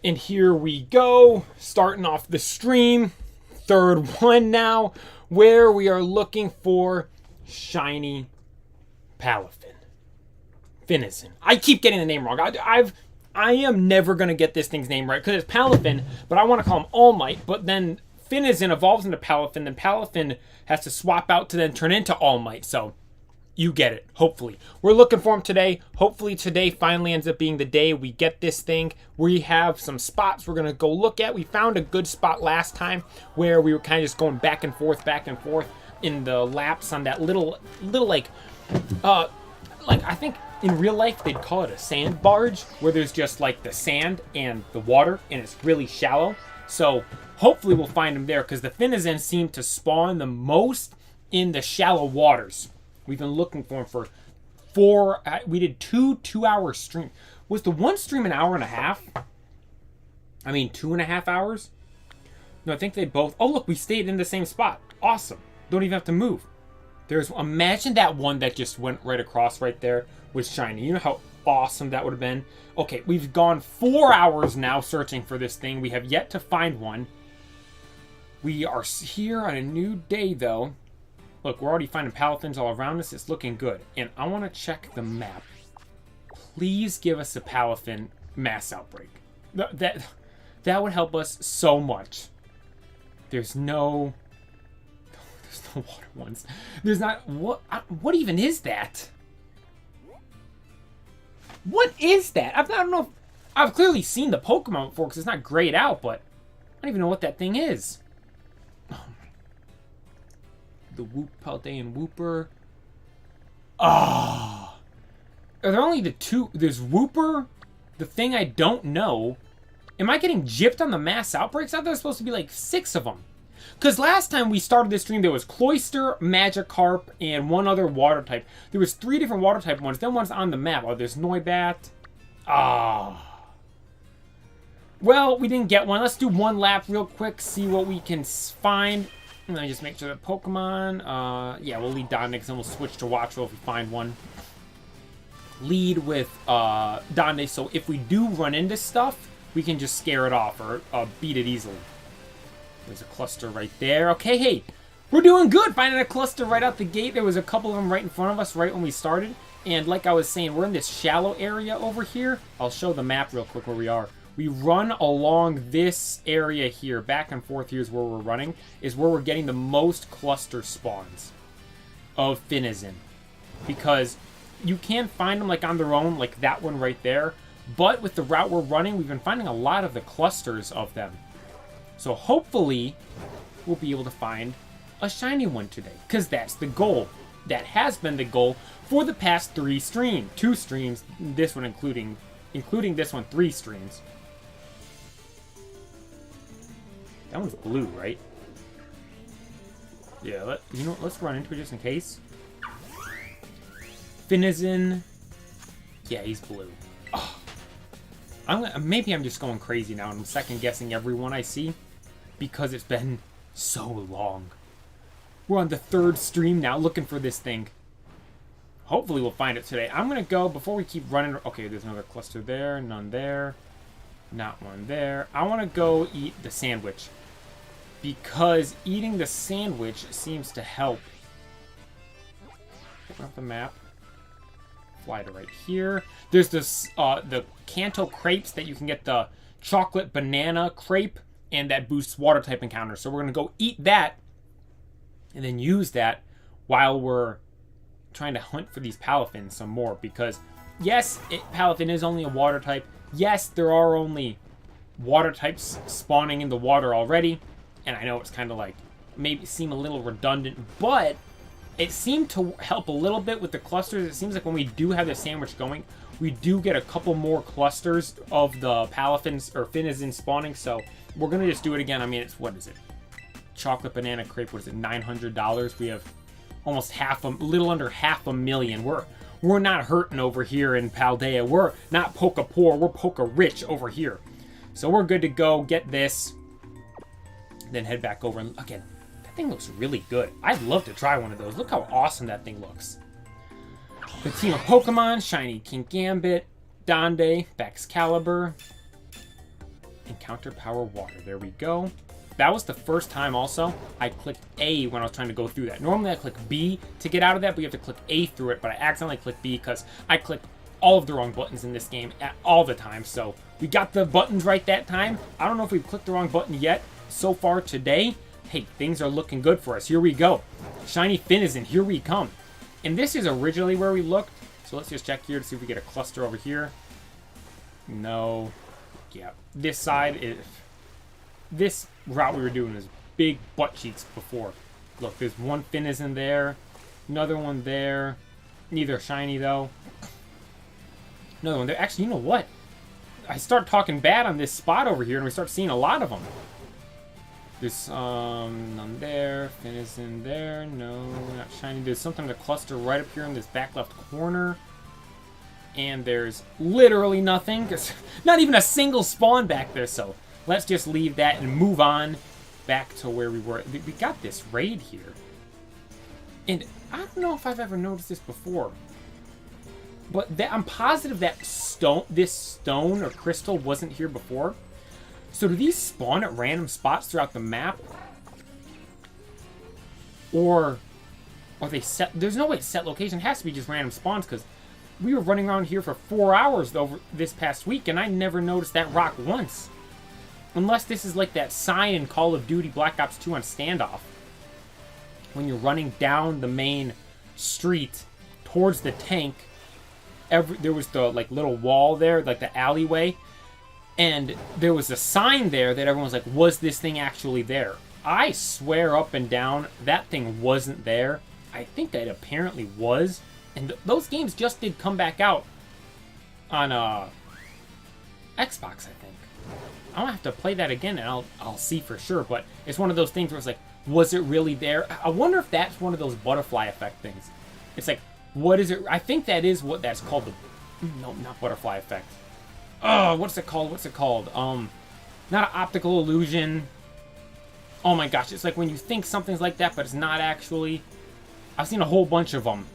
And here we go, starting off the stream. Third one now, where we are looking for shiny Palafin. Finizen. I keep getting the name wrong. I am never going to get this thing's name right, because it's Palafin, but I want to call him All Might, but then Finizen evolves into Palafin, then Palafin has to swap out to then turn into All Might, so you get it, hopefully. We're looking for him today. Hopefully today finally ends up being the day we get this thing. We have some spots we're going to go look at. We found a good spot last time where we were kind of just going back and forth in the laps on that little like I think in real life they'd call it a sand barge, where there's just like the sand and the water and it's really shallow. So hopefully we'll find them there, because the Finizen seem to spawn the most in the shallow waters. We've been looking for them for we did 2-hour stream. Was the one stream an hour and a half? I mean 2.5 hours? No, I think they both. Oh look, we stayed in the same spot. Awesome. Don't even have to move. Imagine that one that just went right across right there was shiny. You know how awesome that would have been? Okay, we've gone 4 hours now searching for this thing. We have yet to find one. We are here on a new day though. Look, we're already finding Palafins all around us. It's looking good. And I want to check the map. Please give us a Palafin mass outbreak. That would help us so much. There's no water ones. There's not... What even is that? What is that? I don't know. I've clearly seen the Pokemon before because it's not grayed out, but I don't even know what that thing is. The Paldean Wooper. Ah. Are there only the two? There's Wooper, the thing I don't know. Am I getting gypped on the mass outbreaks? I thought there was supposed to be like 6 of them. Because last time we started this stream, there was Cloyster, Magikarp, and one other water type. There was 3 different water type ones. Then one's on the map. Oh, there's Noibat. Ah. Well, we didn't get one. Let's do one lap real quick, see what we can find. And then just make sure that Pokemon, yeah, we'll lead Dondex and we'll switch to Watchful if we find one. Lead with Dondex, so if we do run into stuff, we can just scare it off or beat it easily. There's a cluster right there. Okay, hey, we're doing good finding a cluster right out the gate. There was a couple of them right in front of us right when we started. And like I was saying, we're in this shallow area over here. I'll show the map real quick where we are. We run along this area here. Back and forth here is where we're running. Is where we're getting the most cluster spawns of Finizen. Because you can find them like on their own, like that one right there. But with the route we're running, we've been finding a lot of the clusters of them. So hopefully, we'll be able to find a shiny one today. Because that's the goal. That has been the goal for the past 2 streams. This one including this one, 3 streams. That one's blue, right? Yeah, let's run into it just in case. Finizen. Yeah, he's blue. Oh. Maybe I'm just going crazy now and I'm second guessing everyone I see because it's been so long. We're on the 3rd stream now looking for this thing. Hopefully we'll find it today. I'm going to go, before we keep running... Okay, there's another cluster there, none there. Not one there. I want to go eat the sandwich. Because eating the sandwich seems to help. Open up the map. Fly to right here. There's this, the Kanto crepes that you can get the chocolate banana crepe, and that boosts water type encounter. So we're going to go eat that, and then use that while we're trying to hunt for these Palafins some more. Because, yes, Palafin is only a water type. Yes, there are only water types spawning in the water already. And I know it's kind of like, maybe seem a little redundant, but it seemed to help a little bit with the clusters. It seems like when we do have the sandwich going, we do get a couple more clusters of the Palafins or Finizen spawning. So we're going to just do it again. I mean, it's, what is it? Chocolate banana crepe, what is it, $900? We have almost little under half a million. We're not hurting over here in Paldea. We're not Poke poor, we're Poke rich over here. So we're good to go, get this, then head back over. And again, that thing looks really good. I'd love to try one of those. Look how awesome that thing looks. The team of Pokemon, Shiny Kingambit, Donde, Baxcalibur. Encounter power water. There we go. That was the first time also I clicked A when I was trying to go through that. Normally I click B to get out of that, but you have to click A through it. But I accidentally clicked B because I clicked all of the wrong buttons in this game all the time. So we got the buttons right that time. I don't know if we've clicked the wrong button yet so far today. Hey, things are looking good for us. Here we go. Shiny Finizen, here we come. And this is originally where we looked. So let's just check here to see if we get a cluster over here. No. Yeah, this side is... This route we were doing is big butt cheeks before. Look, there's one Finizen there. Another one there. Neither shiny, though. Another one there. Actually, you know what? I start talking bad on this spot over here, and we start seeing a lot of them. There's none there. Finizen there. No, not shiny. There's something in the cluster right up here in this back left corner. And there's literally nothing. Not even a single spawn back there, so let's just leave that and move on back to where we were. We got this raid here. And I don't know if I've ever noticed this before. But I'm positive that this stone or crystal wasn't here before. So do these spawn at random spots throughout the map? Or are they set? There's no way it's set location. It has to be just random spawns because we were running around here for 4 hours over this past week and I never noticed that rock once. Unless this is like that sign in Call of Duty Black Ops 2 on Standoff. When you're running down the main street towards the tank, there was the like little wall there, like the alleyway, and there was a sign there that everyone was like, was this thing actually there? I swear up and down that thing wasn't there. I think it apparently was, and those games just did come back out on Xbox, I think. I'll have to play that again and I'll see for sure, but it's one of those things where it's like, was it really there? I wonder if that's one of those butterfly effect things. It's like, what is it? I think that is what that's called. No, not butterfly effect. Oh, what's it called? What's it called? Not an optical illusion. Oh my gosh, it's like when you think something's like that, but it's not actually. I've seen a whole bunch of them.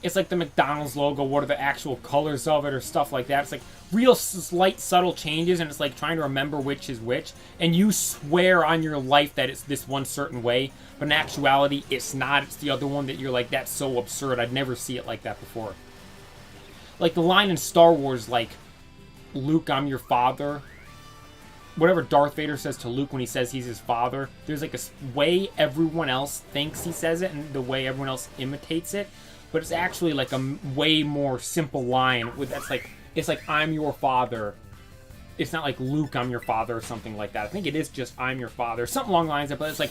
It's like the McDonald's logo, what are the actual colors of it or stuff like that. It's like real slight subtle changes and it's like trying to remember which is which. And you swear on your life that it's this one certain way, but in actuality it's not. It's the other one that you're like, that's so absurd. I'd never see it like that before. Like the line in Star Wars, like, Luke, I'm your father. Whatever Darth Vader says to Luke when he says he's his father, there's like a way everyone else thinks he says it and the way everyone else imitates it. But it's actually like a way more simple line. That's like, it's like, I'm your father. It's not like Luke, I'm your father or something like that. I think it is just I'm your father. Something along the lines of that. But it's like,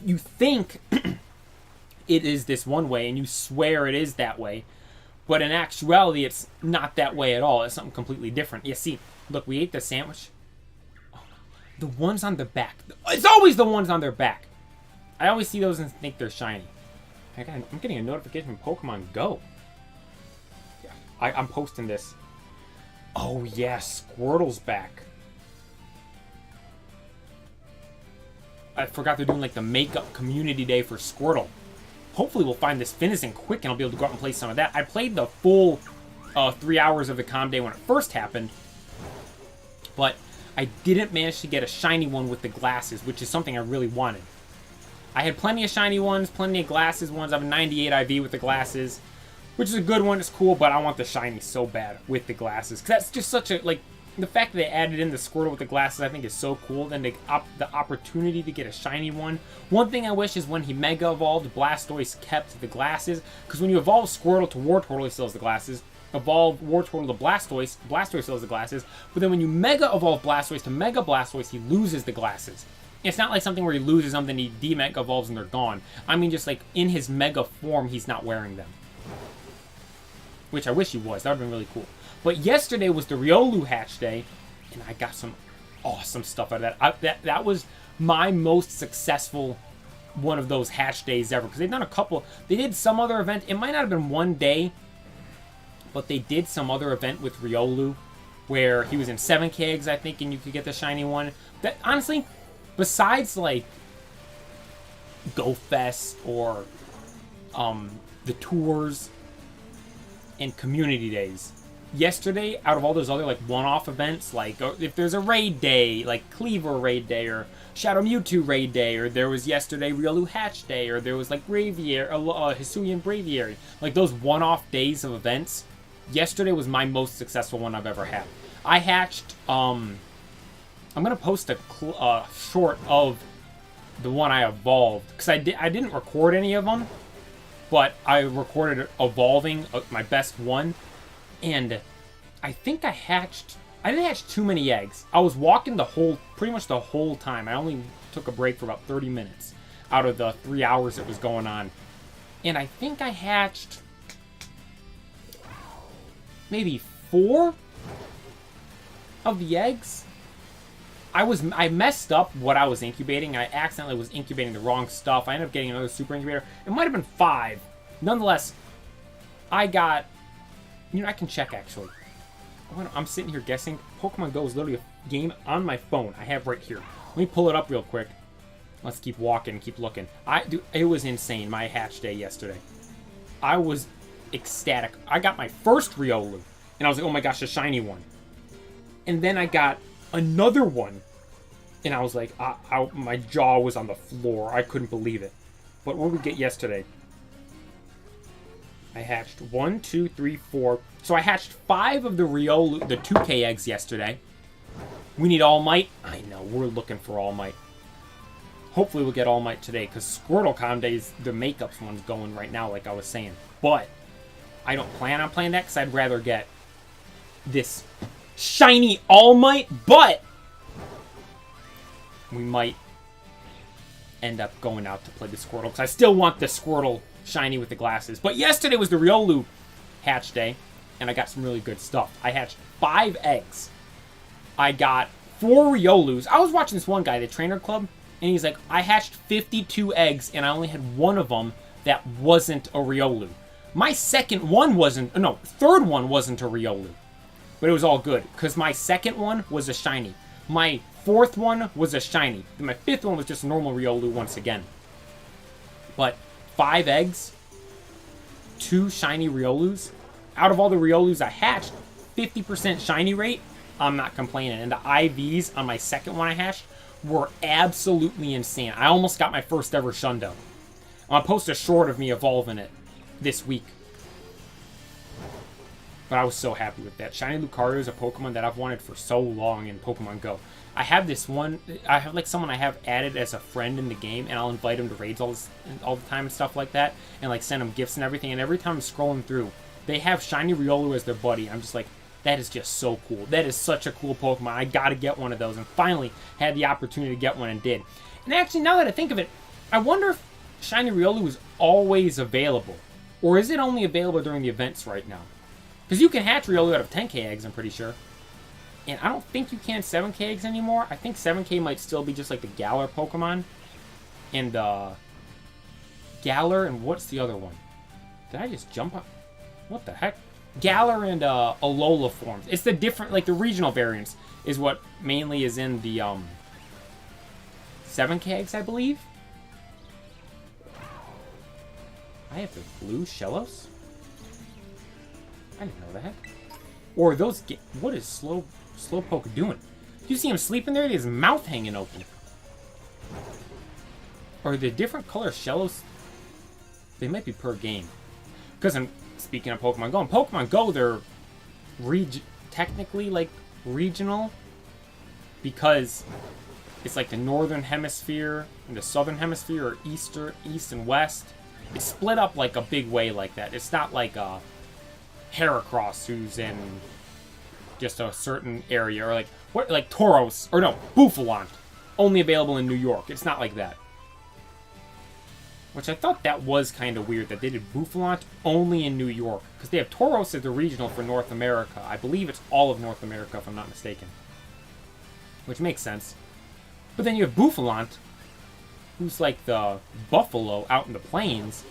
you think it is this one way and you swear it is that way. But in actuality, it's not that way at all. It's something completely different. You see, look, we ate the sandwich. Oh, the ones on the back. It's always the ones on their back. I always see those and think they're shiny. I'm getting a notification from Pokemon Go. Yeah, I'm posting this. Oh yeah, Squirtle's back. I forgot they're doing like the makeup community day for Squirtle. Hopefully we'll find this Finizen quick and I'll be able to go out and play some of that. I played the full 3 hours of the comm day when it first happened. But I didn't manage to get a shiny one with the glasses, which is something I really wanted. I had plenty of shiny ones, plenty of glasses ones. I have a 98 IV with the glasses, which is a good one. It's cool, but I want the shiny so bad with the glasses. Because that's just such a, like, the fact that they added in the Squirtle with the glasses, I think is so cool. Then the opportunity to get a shiny one. One thing I wish is when he Mega Evolved, Blastoise kept the glasses. Because when you evolve Squirtle to Wartortle, he still has the glasses. Evolve Wartortle to Blastoise, Blastoise still has the glasses. But then when you Mega Evolve Blastoise to Mega Blastoise, he loses the glasses. It's not like something where he loses them, then he D-Mega Evolves and they're gone. I mean, just like in his Mega form, he's not wearing them. Which I wish he was. That would have been really cool. But yesterday was the Riolu hatch day, and I got some awesome stuff out of that. That was my most successful one of those hatch days ever. Because they've done a couple. They did some other event. It might not have been one day, but they did some other event with Riolu where he was in 7 kegs, I think, and you could get the shiny one. That honestly, besides like Go Fest or the tours and community days, yesterday, out of all those other like one-off events, like if there's a raid day, like Cleaver raid day, or Shadow Mewtwo raid day, or there was yesterday Riolu Hatch day, or there was like Braviary, Hisuian Braviary, like those one-off days of events, yesterday was my most successful one I've ever had. I hatched, I'm gonna post a short of the one I evolved, because I didn't record any of them, but I recorded evolving my best one, and I think I didn't hatch too many eggs. I was walking pretty much the whole time. I only took a break for about 30 minutes out of the 3 hours it was going on. And I think I hatched maybe 4 of the eggs. I messed up what I was incubating. I accidentally was incubating the wrong stuff. I ended up getting another super incubator. It might have been 5. Nonetheless, I got... You know, I can check, actually. I'm sitting here guessing. Pokemon Go is literally a game on my phone. I have right here. Let me pull it up real quick. Let's keep walking, keep looking. It was insane, my hatch day yesterday. I was ecstatic. I got my first Riolu, and I was like, oh my gosh, a shiny one. And then I got another one, and I was like, my jaw was on the floor. I couldn't believe it. But what did we get yesterday? I hatched 1, 2, 3, 4. So I hatched 5 of the Riolu, the 2K eggs yesterday. We need All Might. I know, we're looking for All Might. Hopefully we'll get All Might today, because SquirtleCon Days, the makeups one's going right now, like I was saying. But I don't plan on playing that, because I'd rather get this shiny All Might, but we might end up going out to play the Squirtle, because I still want the Squirtle shiny with the glasses. But yesterday was the Riolu hatch day, and I got some really good stuff. I hatched 5 eggs. I got 4 Riolus. I was watching this one guy, the Trainer Club, and he's like, I hatched 52 eggs, and I only had one of them that wasn't a Riolu. My third one wasn't a Riolu. But it was all good, because my second one was a shiny. My 4th one was a shiny. And my 5th one was just a normal Riolu once again. But 5 eggs, 2 shiny Riolus. Out of all the Riolus I hatched, 50% shiny rate, I'm not complaining. And the IVs on my second one I hatched were absolutely insane. I almost got my first ever Shundo. I'm going to post a short of me evolving it this week. But I was so happy with that. Shiny Lucario is a Pokemon that I've wanted for so long in Pokemon Go. I have this one, I have like someone I have added as a friend in the game, and I'll invite him to raids all the time and stuff like that, and like send him gifts and everything, and every time I'm scrolling through, they have Shiny Riolu as their buddy. I'm just like, that is just so cool. That is such a cool Pokemon. I gotta get one of those, and finally had the opportunity to get one and did. And actually, now that I think of it, I wonder if Shiny Riolu is always available, or is it only available during the events right now? Because you can hatch Riolu out of 10k eggs, I'm pretty sure. And I don't think you can 7k eggs anymore. I think 7k might still be just like the Galar Pokemon. And Galar, and what's the other one? Did I just jump up? What the heck? Galar and Alola forms. It's the different, like the regional variants is what mainly is in the 7k eggs, I believe. I have the blue Shellos? I didn't know that. Or those... What is Slowpoke doing? You see him sleeping there? He has his mouth hanging open. Or the different color Shellos... They might be per game. Because I'm speaking of Pokemon Go. In Pokemon Go, they're... technically, like, regional. Because... It's like the northern hemisphere and the southern hemisphere, or east and west. It's split up like a big way like that. It's not like Heracross, who's in just a certain area, or like what, like Tauros, or no, Bouffalont, only available in New York. It's not like that. Which I thought that was kind of weird that they did Bouffalont only in New York, because they have Tauros as the regional for North America. I believe it's all of North America, if I'm not mistaken. Which makes sense. But then you have Bouffalont, who's like the buffalo out in the plains,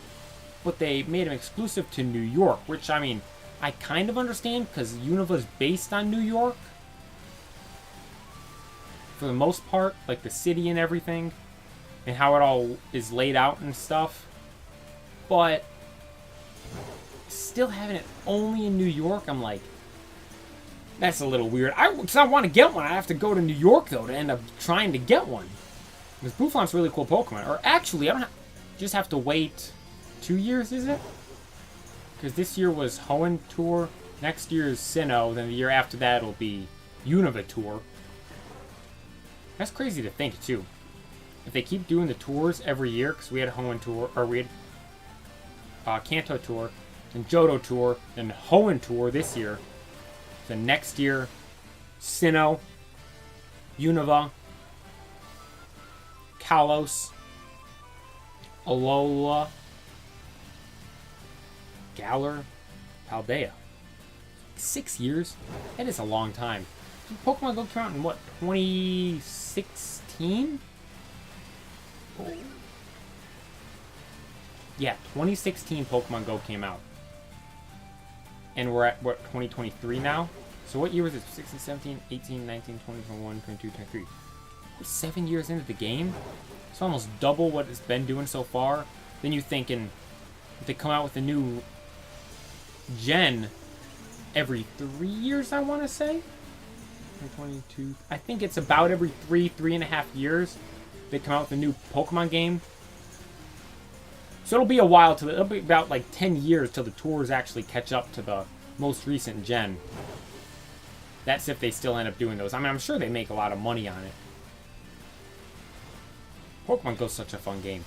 but they made him exclusive to New York, which, I mean, I kind of understand, because Univa's based on New York. For the most part, like the city and everything, and how it all is laid out and stuff. But still having it only in New York, I'm like, That's a little weird. Because I want to get one. I have to go to New York, though, to end up trying to get one. Because Bouffaant's a really cool Pokemon. Or actually, I don't just have to wait 2 years, is it? Because this year was Hoenn Tour. Next year is Sinnoh. Then the year after that will be Unova Tour. That's crazy to think, too. If they keep doing the tours every year, because we had Hoenn Tour, or we had Kanto Tour, then Johto Tour, then Hoenn Tour this year. The next year, Sinnoh, Unova, Kalos, Alola, Galar, Paldea. 6 years? That is a long time. Pokemon Go came out in what, 2016? Oh. Yeah, 2016 Pokemon Go came out. And we're at, what, 2023 now? So what year was it? 16, 17, 18, 19, 20, 21, 22, 23. We're 7 years into the game? It's almost double what it's been doing so far. Then you're thinking, if they come out with a new gen every 3 years, I want to say? 22. I think it's about every 3.5 years they come out with a new Pokemon game. So it'll be a while till it'll be about like 10 years till the tours actually catch up to the most recent gen. That's if they still end up doing those. I mean, I'm sure they make a lot of money on it. Pokemon Go's such a fun game.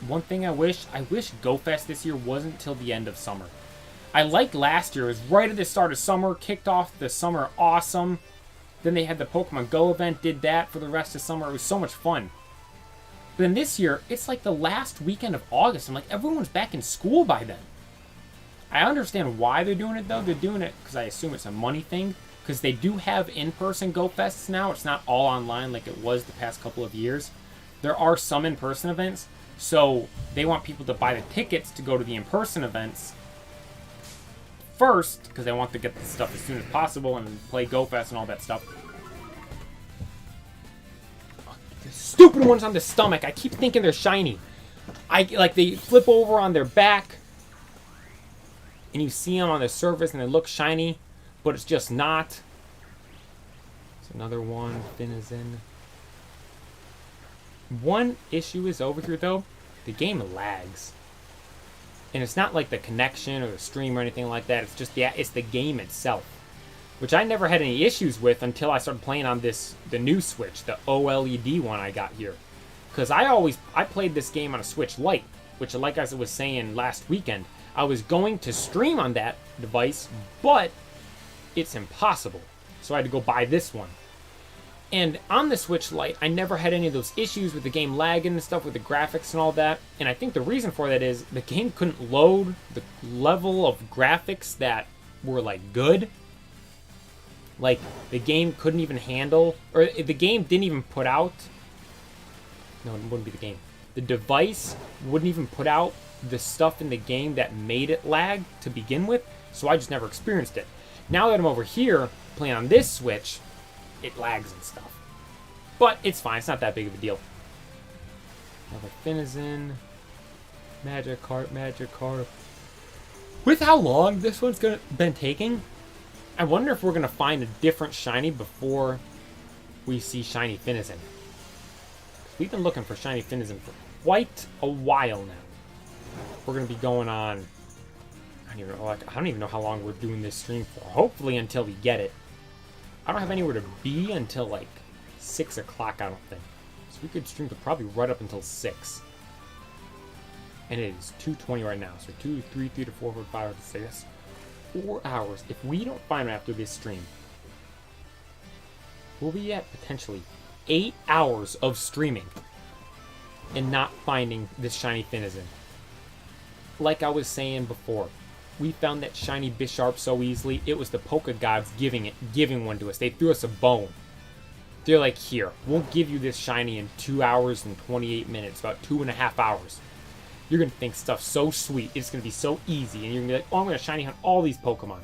One thing I wish GoFest this year wasn't till the end of summer. I liked last year. It was right at the start of summer, kicked off the summer awesome. Then they had the Pokemon Go event, did that for the rest of summer. It was so much fun. But then this year, it's like the last weekend of August. I'm like, everyone's back in school by then. I understand why they're doing it, though. They're doing it because I assume it's a money thing. Because they do have in-person GoFests now. It's not all online like it was the past couple of years. There are some in-person events. So they want people to buy the tickets to go to the in-person events first. Because they want to get the stuff as soon as possible and play GoFest and all that stuff. The stupid ones on the stomach. I keep thinking they're shiny. They flip over on their back. And you see them on the surface and they look shiny. But it's just not. It's another one. Finizen. One issue is over here, though. The game lags. And it's not like the connection or the stream or anything like that. It's just it's the game itself. Which I never had any issues with until I started playing on the new Switch. The OLED one I got here. Because I played this game on a Switch Lite. Which, like I was saying last weekend, I was going to stream on that device, but it's impossible. So I had to go buy this one. And on the Switch Lite, I never had any of those issues with the game lagging and stuff with the graphics and all that. And I think the reason for that is the game couldn't load the level of graphics that were, like, good. Like, the game couldn't even handle, or the game didn't even put out, no, it wouldn't be the game. The device wouldn't even put out the stuff in the game that made it lag to begin with, so I just never experienced it. Now that I'm over here playing on this Switch, it lags and stuff. But it's fine, it's not that big of a deal. Another Finizen. Magikarp. With how long this one's been taking, I wonder if we're going to find a different shiny before we see shiny Finizen. We've been looking for shiny Finizen for quite a while now. We're going to be going on, I don't even know how long we're doing this stream for. Hopefully until we get it. I don't have anywhere to be until like 6 o'clock, I don't think. So we could stream to probably right up until 6. And it is 2:20 right now. So 2, 3, 3 to 4, 4, 5, 6. 4 hours. If we don't find it after this stream, we'll be at potentially 8 hours of streaming and not finding this shiny Finizen. Like I was saying before, we found that shiny Bisharp so easily. It was the Poké Gods giving one to us. They threw us a bone. They're like, here, we'll give you this shiny in 2 hours and 28 minutes, about 2.5 hours. You're going to think stuff's so sweet. It's going to be so easy. And you're going to be like, oh, I'm going to shiny hunt all these Pokemon.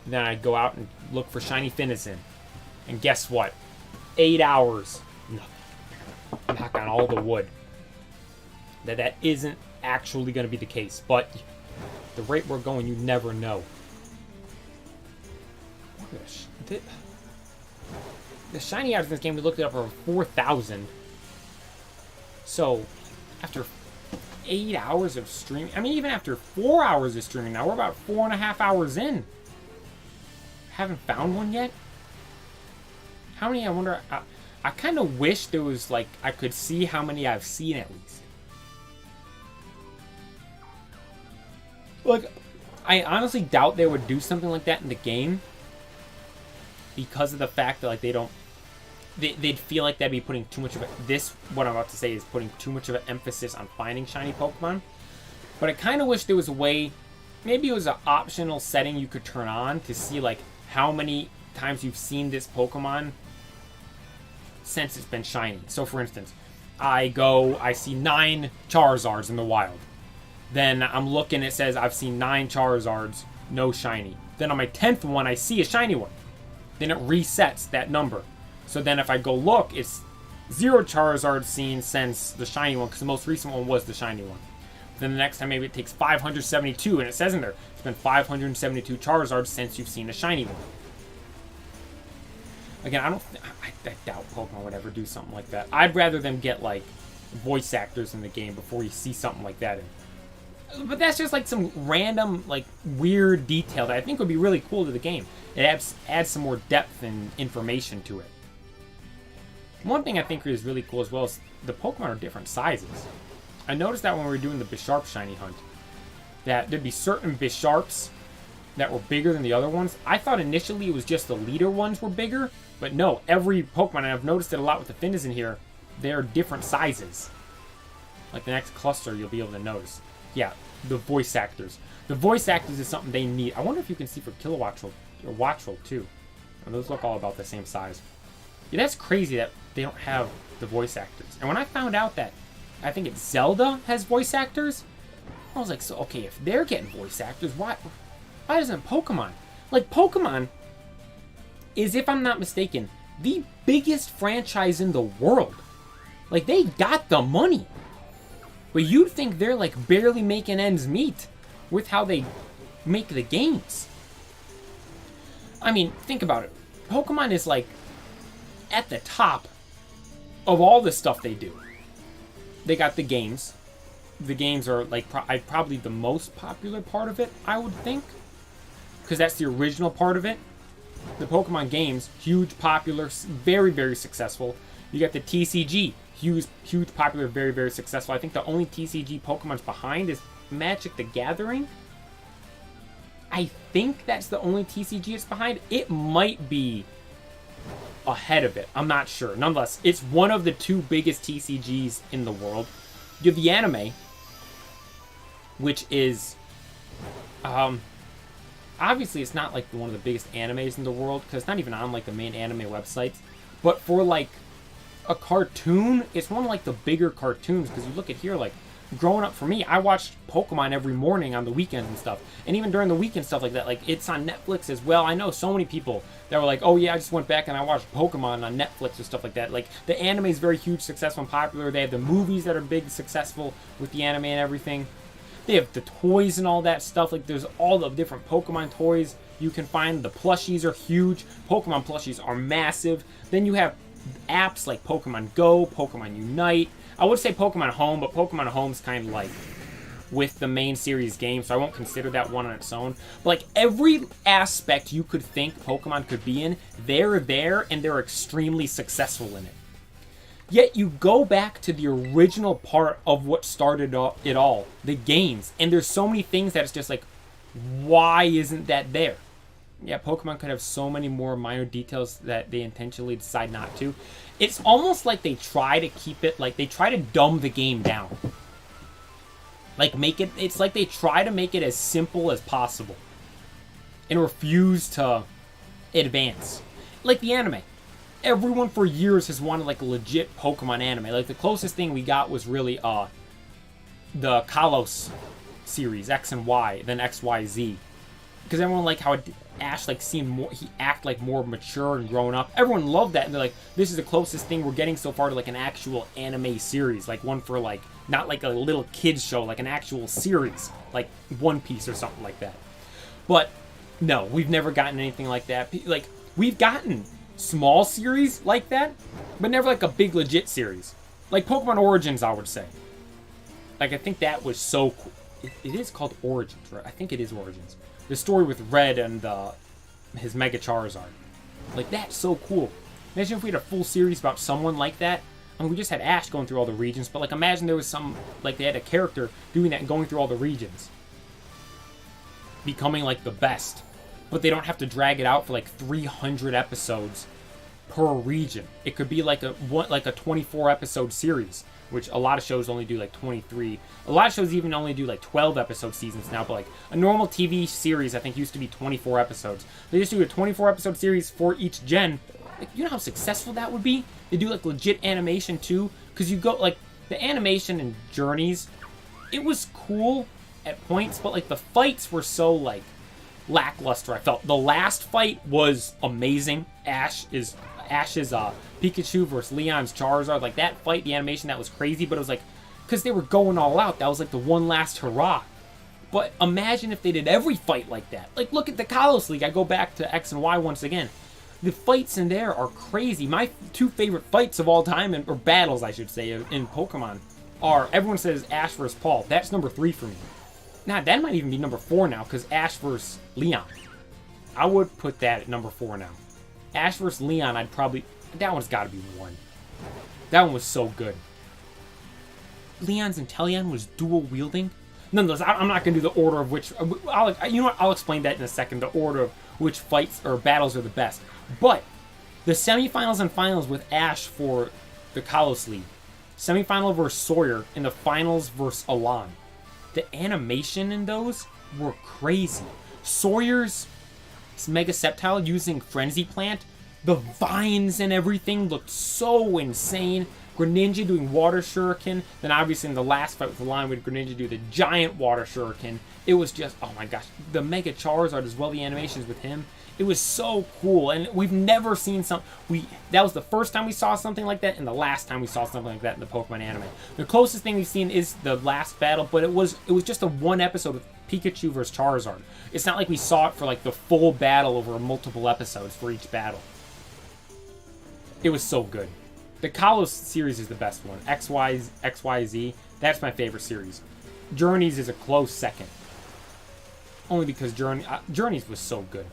And then I'd go out and look for shiny Finizen. And guess what? 8 hours. Nothing. Knock on all the wood. That isn't actually going to be the case. But The rate we're going, you never know. The shiny odds in this game, we looked it up, are 4,000. So, after 8 hours of streaming, I mean, even after 4 hours of streaming now, we're about 4.5 hours in. Haven't found one yet? How many, I wonder, I kind of wish there was, like, I could see how many I've seen at least. Like, I honestly doubt they would do something like that in the game. Because of the fact that, like, they'd feel like that'd be putting too much of what I'm about to say is putting too much of an emphasis on finding shiny Pokemon. But I kind of wish there was a way, maybe it was an optional setting you could turn on to see, like, how many times you've seen this Pokemon since it's been shiny. So, for instance, I see 9 Charizards in the wild. Then I'm looking, it says I've seen 9 Charizards, no shiny. Then on my 10th one, I see a shiny one. Then it resets that number. So then if I go look, it's 0 Charizard seen since the shiny one, because the most recent one was the shiny one. Then the next time maybe it takes 572, and it says in there, it's been 572 Charizards since you've seen a shiny one. Again, I doubt Pokemon would ever do something like that. I'd rather them get, like, voice actors in the game before you see something like that. But that's just, like, some random, like, weird detail that I think would be really cool to the game. It adds some more depth and information to it. One thing I think is really cool as well is the Pokemon are different sizes. I noticed that when we were doing the Bisharp shiny hunt, that there'd be certain Bisharps that were bigger than the other ones. I thought initially it was just the leader ones were bigger, but no, every Pokemon, and I've noticed it a lot with the Findas in here, they're different sizes. Like the next cluster you'll be able to notice. Yeah, the voice actors. The voice actors is something they need. I wonder if you can see for Kilowattrel or Wattrel too. And those look all about the same size. Yeah, that's crazy that they don't have the voice actors. And when I found out that, I think it's Zelda has voice actors, I was like, so okay, if they're getting voice actors, why doesn't Pokemon? Like, Pokemon is, if I'm not mistaken, the biggest franchise in the world. Like, they got the money. But you'd think they're, like, barely making ends meet with how they make the games. I mean, think about it. Pokemon is, like, at the top of all the stuff they do. They got the games. The games are, like, probably the most popular part of it, I would think. Because that's the original part of it. The Pokemon games, huge, popular, very, very successful. You got the TCG, huge, popular, very, very successful. I think the only TCG Pokemon's behind is Magic the Gathering. I think that's the only TCG it's behind. It might be ahead of it. I'm not sure. Nonetheless, it's one of the 2 biggest TCGs in the world. You have the anime, which is... obviously, it's not, like, one of the biggest animes in the world, because it's not even on, like, the main anime websites. But for, like, a cartoon, it's one of, like, the bigger cartoons, because you look at here, like, growing up for me, I watched Pokemon every morning on the weekends and stuff. And even during the weekend, stuff like that, like, it's on Netflix as well. I know so many people that were like, oh, yeah, I just went back and I watched Pokemon on Netflix and stuff like that. Like, the anime is very huge, successful, and popular. They have the movies that are big, successful with the anime and everything. They have the toys and all that stuff. Like, there's all the different Pokemon toys you can find. The plushies are huge. Pokemon plushies are massive. Then you have apps like Pokemon Go, Pokemon Unite. I would say Pokemon Home, but Pokemon Home's kind of like with the main series game, so I won't consider that one on its own. But, like, every aspect you could think Pokemon could be in, they're there, and they're extremely successful in it. Yet you go back to the original part of what started it all, the games, and there's so many things that it's just like, why isn't that there? Yeah, Pokemon could have so many more minor details that they intentionally decide not to. It's almost like they try to keep it, like, they try to dumb the game down. Like, it's like they try to make it as simple as possible. And refuse to advance. Like the anime. Everyone for years has wanted, like, a legit Pokemon anime. Like, the closest thing we got was really, the Kalos series, X and Y, then X, Y, Z. Because everyone liked how Ash, like, seemed more, he acted, like, more mature and grown up. Everyone loved that, and they're like, this is the closest thing we're getting so far to, like, an actual anime series. Like, one for, like, not like a little kids show, like an actual series, like One Piece or something like that. But no, we've never gotten anything like that. Like, we've gotten small series like that, but never like a big legit series. Like Pokemon Origins, I would say. Like, I think that was so cool. It is called Origins, right? I think it is Origins. The story with Red and his Mega Charizard. Like, that's so cool. Imagine if we had a full series about someone like that. I mean, we just had Ash going through all the regions, but like, imagine there was some, like, they had a character doing that and going through all the regions. Becoming like the best. But they don't have to drag it out for like 300 episodes per region. It could be like a 24 episode series, which a lot of shows only do like 23. A lot of shows even only do like 12 episode seasons now, but like a normal TV series I think used to be 24 episodes. They just do a 24 episode series for each gen. Like, you know how successful that would be? They do like legit animation too, because you go like the animation in Journeys, it was cool at points, but like the fights were so like lackluster. I felt the last fight was amazing. Ash's Pikachu versus Leon's Charizard, like that fight, the animation, that was crazy, but it was like, because they were going all out, that was like the one last hurrah. But imagine if they did every fight like that. Like, look at the Kalos League. I go back to X and Y once again. The fights in there are crazy. My two favorite fights of all time, or battles I should say, in Pokemon are, everyone says Ash versus Paul. That's number 3 for me. Nah, that might even be number 4 now, because Ash versus Leon. I would put that at number 4 now. Ash versus Leon, I'd probably... That one's got to be 1. That one was so good. Leon's Inteleon was dual wielding. Nonetheless, I'm not going to do the order of which... You know what? I'll explain that in a second. The order of which fights or battles are the best. But the semifinals and finals with Ash for the Kalos League. Semifinal versus Sawyer, and the finals versus Alon. The animation in those were crazy. Sawyer's Mega Sceptile using Frenzy Plant, the vines and everything looked so insane. Greninja doing Water Shuriken. Then obviously in the last fight with the line, we had Greninja do the giant Water Shuriken. It was just, oh my gosh. The Mega Charizard as well, the animations with him. It was so cool. And we've never seen that was the first time we saw something like that, and the last time we saw something like that in the Pokemon anime. The closest thing we've seen is the last battle, but it was just a one episode with Pikachu versus Charizard. It's not like we saw it for like the full battle over multiple episodes for each battle. It was so good. The Kalos series is the best one. XYZ, that's my favorite series. Journeys is a close second. Only because Journeys was so good.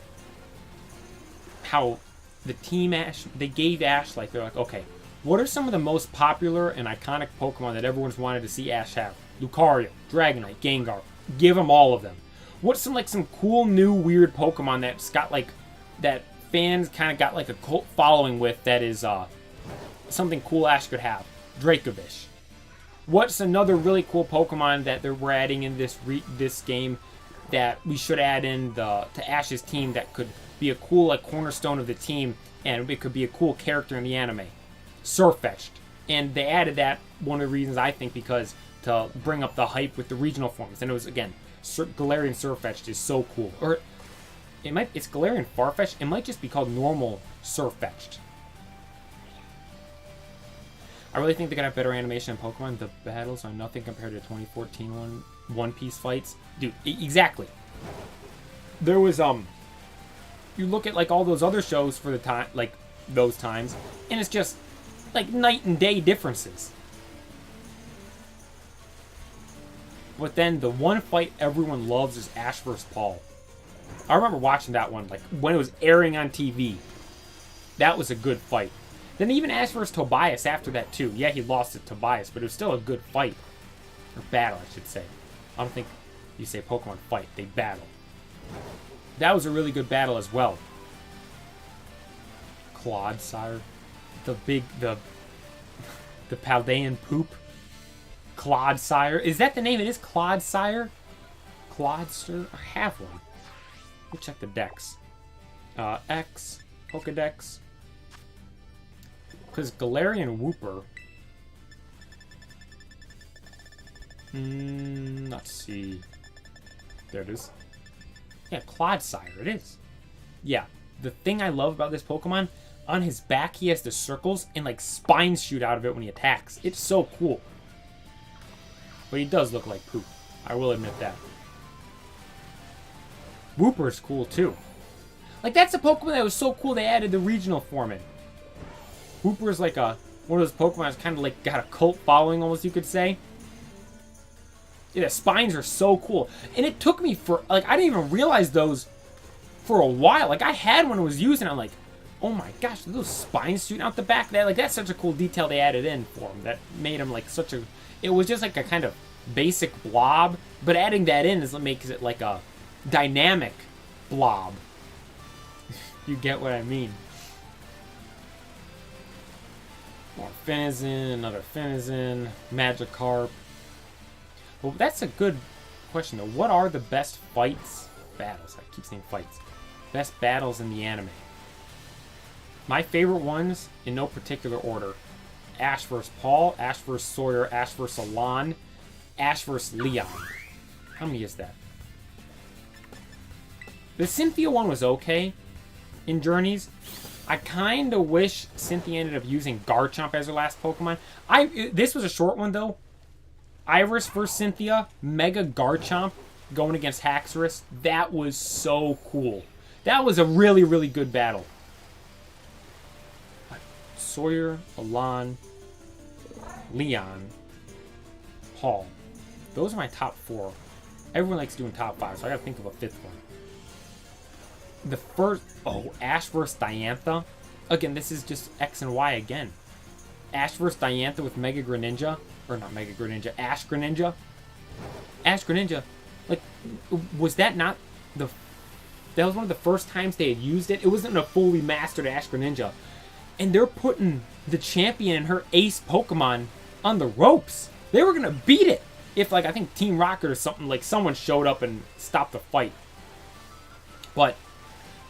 How the Team Ash, they gave Ash, like, they're like, okay, what are some of the most popular and iconic Pokemon that everyone's wanted to see Ash have? Lucario, Dragonite, Gengar. Give them all of them. What's some cool new weird Pokemon that's got like, that fans kind of got like a cult following with, that is something cool Ash could have? Dracovish. What's another really cool Pokemon that we're adding in this game that we should add in to Ash's team that could be a cool like cornerstone of the team, and it could be a cool character in the anime? Surfetched. And they added that, one of the reasons I think, because to bring up the hype with the regional forms. And it was, again, Galarian Surfetched is so cool. Or it's Galarian Farfetch'd. It might just be called normal Surfetch'd. I really think they could have better animation in Pokemon. The battles are nothing compared to 2014 One Piece fights. Dude, exactly. There was, you look at like all those other shows for the time, like those times, and it's just like night and day differences. But then the one fight everyone loves is Ash vs. Paul. I remember watching that one, like when it was airing on TV. That was a good fight. Then even Ash vs. Tobias after that too. Yeah, he lost to Tobias, but it was still a good fight. Or battle, I should say. I don't think you say Pokemon fight, they battle. That was a really good battle as well. Clodsire. The Paldean poop. Clodsire. Is that the name? It is Clodsire? Clodster? I have one. We'll check the dex. X. Pokedex. Because Galarian Wooper. Let's see. There it is. Yeah, Clodsire. It is. Yeah. The thing I love about this Pokemon, on his back he has the circles and like spines shoot out of it when he attacks. It's so cool. But he does look like poop. I will admit that. Wooper's cool too. Like, that's a Pokemon that was so cool they added the regional form in. Wooper's like one of those Pokemon that's kind of like got a cult following, almost, you could say. Yeah, the spines are so cool. And it took me for, like, I didn't even realize those for a while. Like, I had one I was using, I'm like, oh my gosh, those spines shooting out the back of that. Like, that's such a cool detail they added in for him. That made him, like, such a... It was just like a kind of basic blob, but adding that in is what makes it like a dynamic blob. You get what I mean. More Finizen, another Finizen, Magikarp. Well, that's a good question, though. What are the best battles? I keep saying fights. Best battles in the anime. My favorite ones, in no particular order. Ash vs. Paul, Ash vs. Sawyer, Ash vs. Alon, Ash vs. Leon. How many is that? The Cynthia one was okay in Journeys. I kind of wish Cynthia ended up using Garchomp as her last Pokemon. This was a short one, though. Iris vs. Cynthia, Mega Garchomp going against Haxorus. That was so cool. That was a really, really good battle. Sawyer, Alon, Leon, Paul. Those are my top 4. Everyone likes doing top 5, so I gotta think of a 5th one. The first... Oh, Ash vs. Diantha. Again, this is just X and Y again. Ash vs. Diantha with Mega Greninja. Or not Mega Greninja, Ash Greninja. Ash Greninja. Like, was that not the... That was one of the first times they had used it. It wasn't a fully mastered Ash Greninja. And they're putting the champion and her ace Pokemon on the ropes. They were going to beat it. If, like, I think Team Rocket or something, like, someone showed up and stopped the fight. But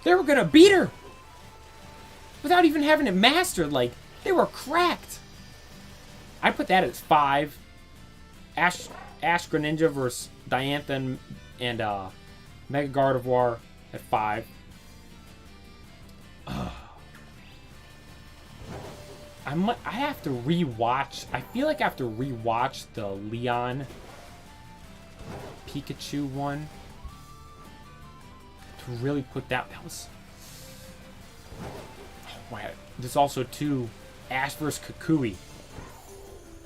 they were going to beat her. Without even having it mastered. Like, they were cracked. I put that as 5. Ash Greninja versus Diantha and Mega Gardevoir at 5. I have to rewatch. I feel like I have to rewatch the Leon Pikachu one to really put that. That was. Oh my! There's also 2 Ash vs. Kukui.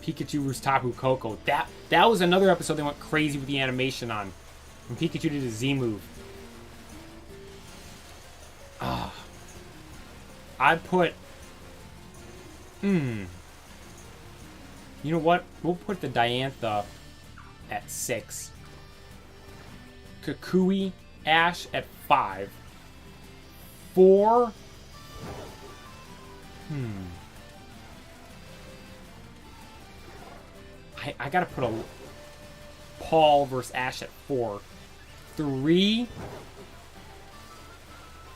Pikachu vs. Tapu Koko. That was another episode they went crazy with the animation on. When Pikachu did his Z move. I put... You know what? We'll put the Diantha at 6. Kukui, Ash at 5. 4... I gotta put a Paul versus Ash at 4. 3,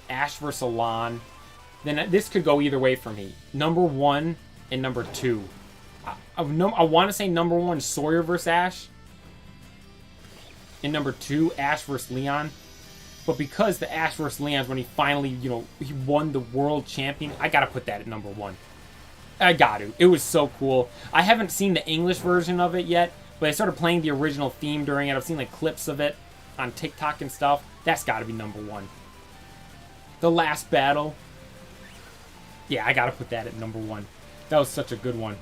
Ash versus Alon. Then this could go either way for me. Number 1 and number 2. I want to say number 1 Sawyer versus Ash. And number 2 Ash versus Leon. But because the Ash versus Leon is when he finally, he won the world champion, I gotta put that at number 1. I got to. It was so cool. I haven't seen the English version of it yet, but I started playing the original theme during it. I've seen like clips of it on TikTok and stuff. That's got to be number 1. The last battle. Yeah, I got to put that at number 1. That was such a good one.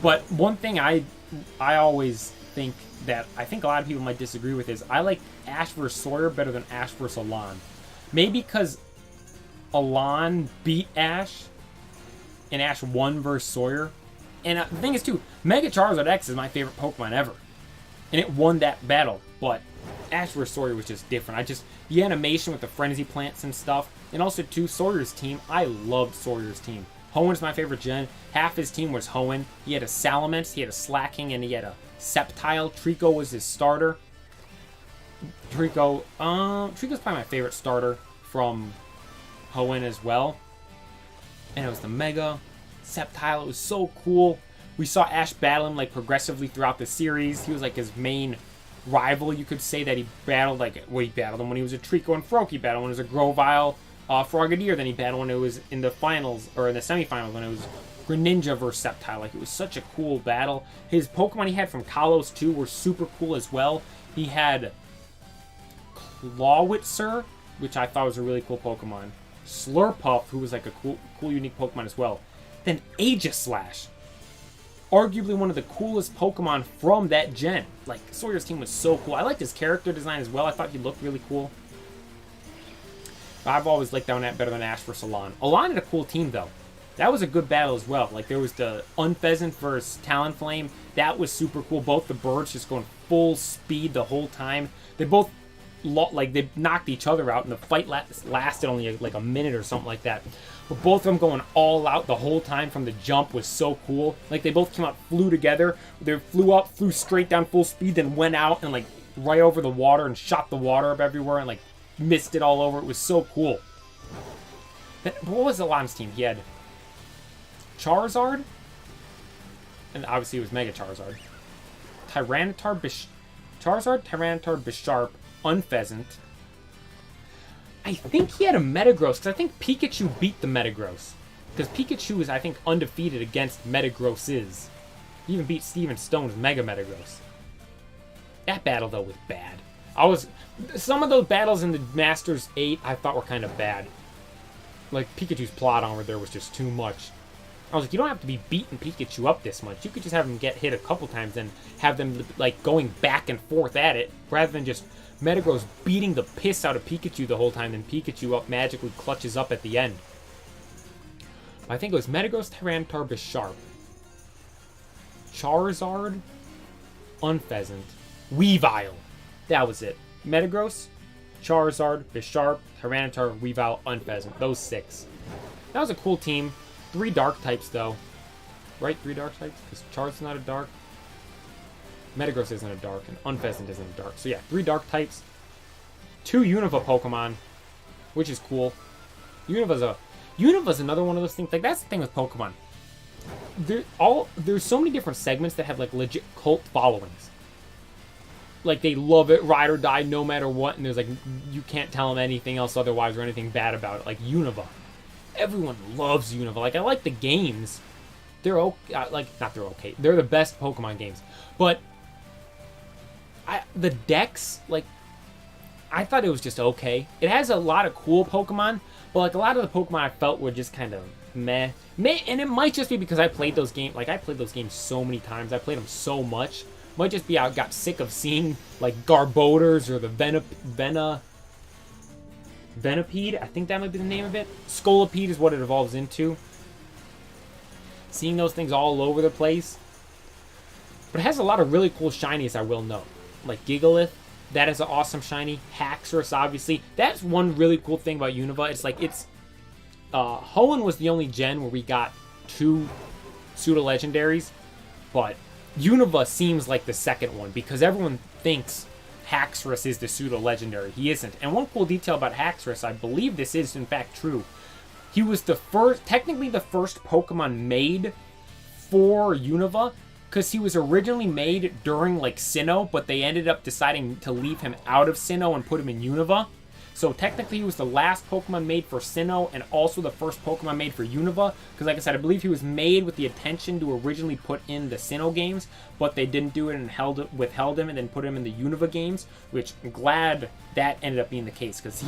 But one thing I always think that I think a lot of people might disagree with is I like Ash vs. Sawyer better than Ash vs. Alon. Maybe because Alon beat Ash and Ash won versus Sawyer. And the thing is, too, Mega Charizard X is my favorite Pokemon ever. And it won that battle. But Ash vs. Sawyer was just different. The animation with the Frenzy Plants and stuff. And also, too, Sawyer's team. I loved Sawyer's team. Hoenn's my favorite gen. Half his team was Hoenn. He had a Salamence, he had a Slacking, and he had a Sceptile. Trico was his starter. Trico's probably my favorite starter from Hoenn as well. And it was the Mega Sceptile. It was so cool. We saw Ash battle him like progressively throughout the series. He was like his main rival. You could say that he battled he battled him when he was a Trico and Froakie. He battled when he was a Grovyle Frogadier. Then he battled when it was in the finals or in the semifinals when it was Greninja versus Sceptile. Like, it was such a cool battle. His Pokemon he had from Kalos 2 were super cool as well. He had Clawitzer, which I thought was a really cool Pokemon. Slurpuff, who was like a cool, unique Pokemon as well. Then Aegislash. Arguably one of the coolest Pokemon from that gen. Like, Sawyer's team was so cool. I liked his character design as well. I thought he looked really cool. I've always liked that better than Ash vs. Alon. Alon had a cool team, though. That was a good battle as well. Like, there was the Unpheasant versus Talonflame. That was super cool. Both the birds just going full speed the whole time. They both, like, they knocked each other out, and the fight lasted only, like, a minute or something like that. But both of them going all out the whole time from the jump was so cool. Like, they both came out, flew together. They flew up, flew straight down full speed, then went out and, like, right over the water and shot the water up everywhere and, like, missed it all over. It was so cool. What was Alon's team? He had Charizard, and obviously it was Mega Charizard. Charizard, Tyranitar, Bisharp, Unpheasant. I think he had a Metagross, because I think Pikachu beat the Metagross. Because Pikachu is, I think, undefeated against Metagrosses. He even beat Steven Stone's Mega Metagross. That battle, though, was bad. Some of those battles in the Masters 8 I thought were kind of bad. Like, Pikachu's plot armor there was just too much. I was like, you don't have to be beating Pikachu up this much. You could just have him get hit a couple times and have them, like, going back and forth at it, rather than just Metagross beating the piss out of Pikachu the whole time, and Pikachu magically clutches up at the end. I think it was Metagross, Tyranitar, Bisharp, Charizard, Unpheasant, Weavile. That was it. Metagross, Charizard, Bisharp, Tyranitar, Weavile, Unpheasant. Those 6. That was a cool team. 3 dark types, though. Right? 3 dark types? Because Charizard's not a dark. Metagross isn't a dark, and Unpheasant isn't a dark. So yeah, 3 dark types. 2 Unova Pokemon, which is cool. Unova's another one of those things. Like, that's the thing with Pokemon. There's so many different segments that have, like, legit cult followings. Like, they love it, ride or die, no matter what, and there's, like, you can't tell them anything else otherwise or anything bad about it. Like, Unova. Everyone loves Unova. Like, I like the games. They're okay. They're okay. They're the best Pokemon games. But the decks, like, I thought it was just okay. It has a lot of cool Pokemon, but, like, a lot of the Pokemon I felt were just kind of meh. And it might just be because I played those games. Like, I played those games so many times. I played them so much. Might just be I got sick of seeing, like, Garbodors or the Venipede, I think that might be the name of it. Scolipede is what it evolves into. Seeing those things all over the place. But it has a lot of really cool shinies, I will note. Like Gigalith, that is an awesome shiny. Haxorus, obviously. That's one really cool thing about Unova. It's like, Hoenn was the only gen where we got 2 pseudo-legendaries. But Unova seems like the second one, because everyone thinks Haxorus is the pseudo-legendary. He isn't. And one cool detail about Haxorus, I believe this is in fact true. He was technically the first Pokemon made for Unova, because he was originally made during, like, Sinnoh, but they ended up deciding to leave him out of Sinnoh and put him in Unova. So technically he was the last Pokemon made for Sinnoh and also the first Pokemon made for Unova. Because like I said, I believe he was made with the intention to originally put in the Sinnoh games, but they didn't do it and withheld him and then put him in the Unova games, which I'm glad that ended up being the case, because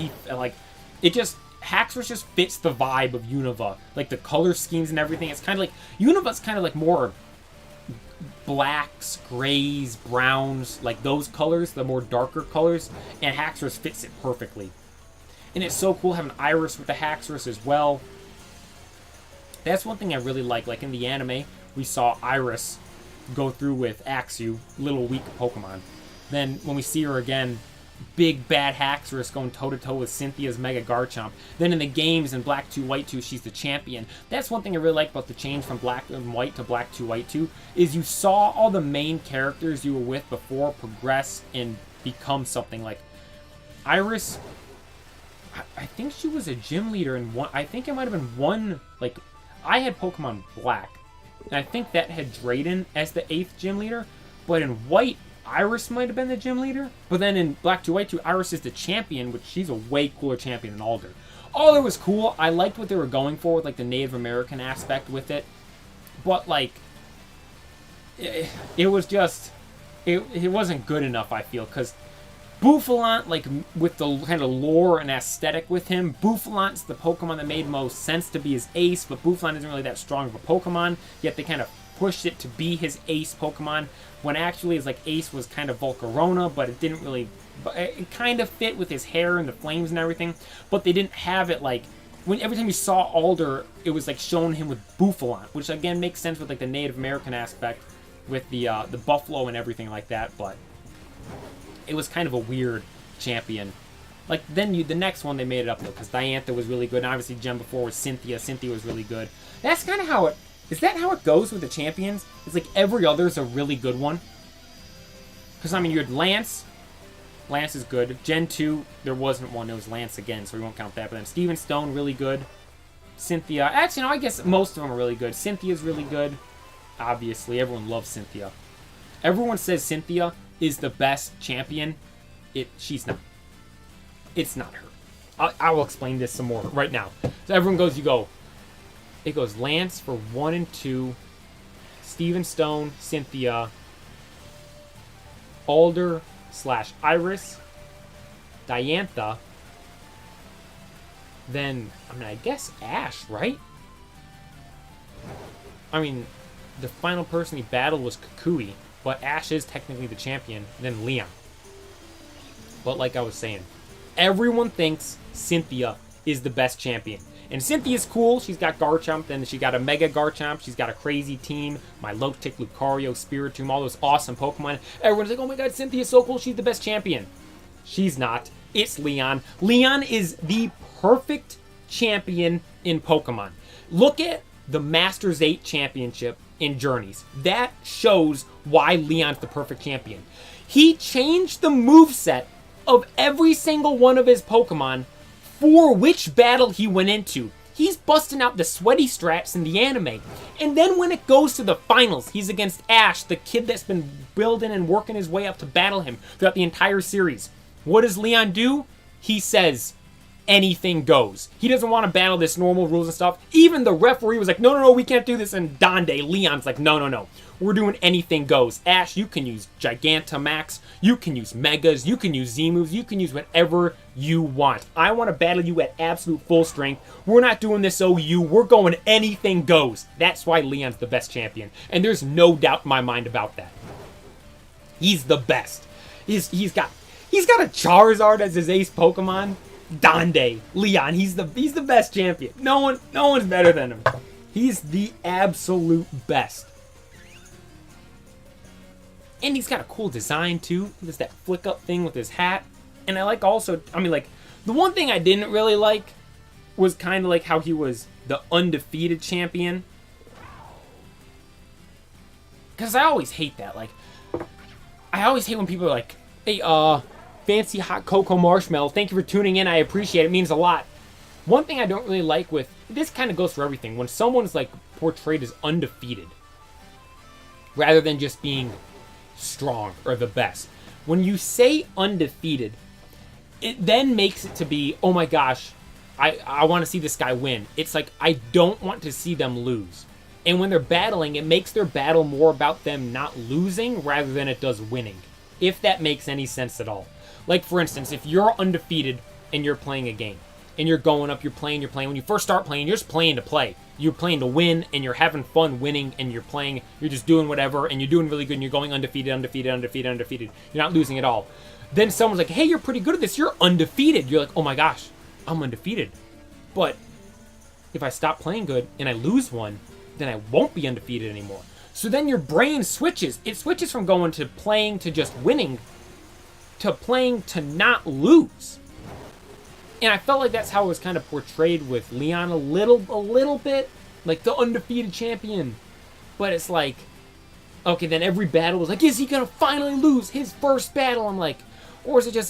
Haxorus just fits the vibe of Unova. Like the color schemes and everything. It's kind of like, Unova's kind of like more blacks, grays, browns, like those colors, the more darker colors, and Haxorus fits it perfectly. And it's so cool having Iris with the Haxorus as well. That's one thing I really like. Like in the anime, we saw Iris go through with Axew, little weak Pokemon. Then when we see her again, big bad Haxorus going toe-to-toe with Cynthia's Mega Garchomp. Then in the games in Black 2, White 2, she's the champion. That's one thing I really like about the change from Black and White to Black 2, White 2, is you saw all the main characters you were with before progress and become something. Like Iris, I think she was a gym leader in one. I think it might have been one. Like, I had Pokemon Black, and I think that had Drayden as the 8th gym leader. But in White, Iris might have been the gym leader. But then in Black 2, White 2, Iris is the champion, which she's a way cooler champion than Alder. Alder was cool. I liked what they were going for with like the Native American aspect with it. But, like, it was just, it wasn't good enough, I feel, because Bouffalant, like, with the kind of lore and aesthetic with him, Bouffalant's the Pokemon that made most sense to be his ace, but Bouffalant isn't really that strong of a Pokemon, yet they kind of pushed it to be his ace Pokemon, when actually his, like, ace was kind of Volcarona, but it didn't really, it kind of fit with his hair and the flames and everything, but they didn't have it, like, when every time you saw Alder, it was, like, showing him with Bouffalant, which, again, makes sense with, like, the Native American aspect, with the buffalo and everything like that, but it was kind of a weird champion. Like, then the next one they made it up, though, because Diantha was really good, and obviously Gen before was Cynthia. Cynthia was really good. That's kind of how it, is that how it goes with the champions? It's like every other's a really good one. Because, I mean, you had Lance. Lance is good. Gen 2, there wasn't one. It was Lance again, so we won't count that. But then Steven Stone, really good. Cynthia. Actually, no, I guess most of them are really good. Cynthia's really good. Obviously, everyone loves Cynthia. Everyone says Cynthia is the best champion. She's not. It's not her. I will explain this some more right now. So everyone goes, it goes Lance for 1 and 2, Steven Stone, Cynthia, Alder / Iris, Diantha, then, I mean, I guess Ash, right? I mean, the final person he battled was Kukui, but Ash is technically the champion, then Leon. But like I was saying, everyone thinks Cynthia is the best champion. And Cynthia's cool. She's got Garchomp, then she got a Mega Garchomp, she's got a crazy team, Milotic, Lucario, Spiritomb, all those awesome Pokemon. Everyone's like, oh my god, Cynthia's so cool, she's the best champion. She's not. It's Leon. Leon is the perfect champion in Pokemon. Look at the Masters 8 Championship in Journeys. That shows why Leon's the perfect champion. He changed the moveset of every single one of his Pokemon for which battle he went into. He's busting out the sweaty strats in the anime. And then when it goes to the finals, he's against Ash, the kid that's been building and working his way up to battle him throughout the entire series. What does Leon do? He says, anything goes. He doesn't want to battle this normal rules and stuff. Even the referee was like, no, we can't do this. And Donde, Leon's like, no. We're doing anything goes. Ash, you can use Gigantamax. You can use Megas. You can use Z-moves. You can use whatever you want. I want to battle you at absolute full strength. We're not doing this OU. We're going anything goes. That's why Leon's the best champion. And there's no doubt in my mind about that. He's the best. He's got a Charizard as his ace Pokemon. Donde, Leon, he's the best champion. No one's better than him. He's the absolute best. And he's got a cool design too. There's that flick up thing with his hat. And I like also, I mean, like, the one thing I didn't really like was kind of like how he was the undefeated champion. Because I always hate that. Like, I always hate when people are like, hey, Fancy Hot Cocoa Marshmallow, thank you for tuning in. I appreciate it. It means a lot. One thing I don't really like with, this kind of goes for everything, when someone's like portrayed as undefeated rather than just being strong or the best. When you say undefeated, it then makes it to be, oh my gosh, I want to see this guy win. It's like, I don't want to see them lose. And when they're battling, it makes their battle more about them not losing rather than it does winning. If that makes any sense at all. Like, for instance, if you're undefeated and you're playing a game, and you're going up, you're playing. When you first start playing, you're just playing to play. You're playing to win, and you're having fun winning, and you're playing, you're just doing whatever, and you're doing really good, and you're going undefeated. You're not losing at all. Then someone's like, hey, you're pretty good at this. You're undefeated. You're like, oh my gosh, I'm undefeated. But if I stop playing good and I lose one, then I won't be undefeated anymore. So then your brain switches. It switches from going to playing to just winning to playing to not lose. And I felt like that's how it was kind of portrayed with Leon a little bit. Like the undefeated champion. But it's like, okay, then every battle was like, is he going to finally lose his first battle? I'm like, or is it just,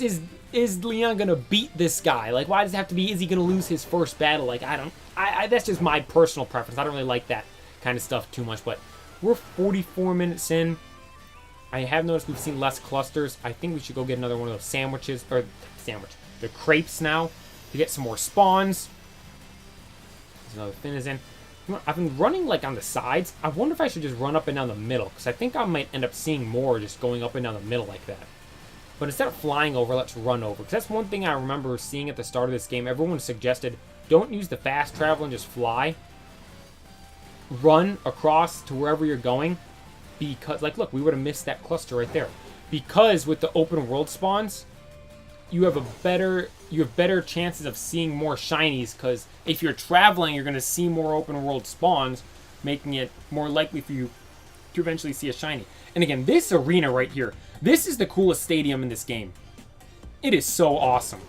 is Leon going to beat this guy? Like, why does it have to be, is he going to lose his first battle? Like, that's just my personal preference. I don't really like that kind of stuff too much. But we're 44 minutes in. I have noticed we've seen less clusters. I think we should go get another one of those sandwiches, or the crepes now, to get some more spawns. There's another Finn is in. I've been running like on the sides. I wonder if I should just run up and down the middle, because I think I might end up seeing more just going up and down the middle like that. But instead of flying over, let's run over. Because that's one thing I remember seeing at the start of this game. Everyone suggested, don't use the fast travel and just fly. Run across to wherever you're going. Because, like, look, we would have missed that cluster right there. Because with the open world spawns, you have better chances of seeing more shinies. Because if you're traveling, you're going to see more open world spawns, making it more likely for you to eventually see a shiny. And again, this arena right here, this is the coolest stadium in this game. It is so awesome.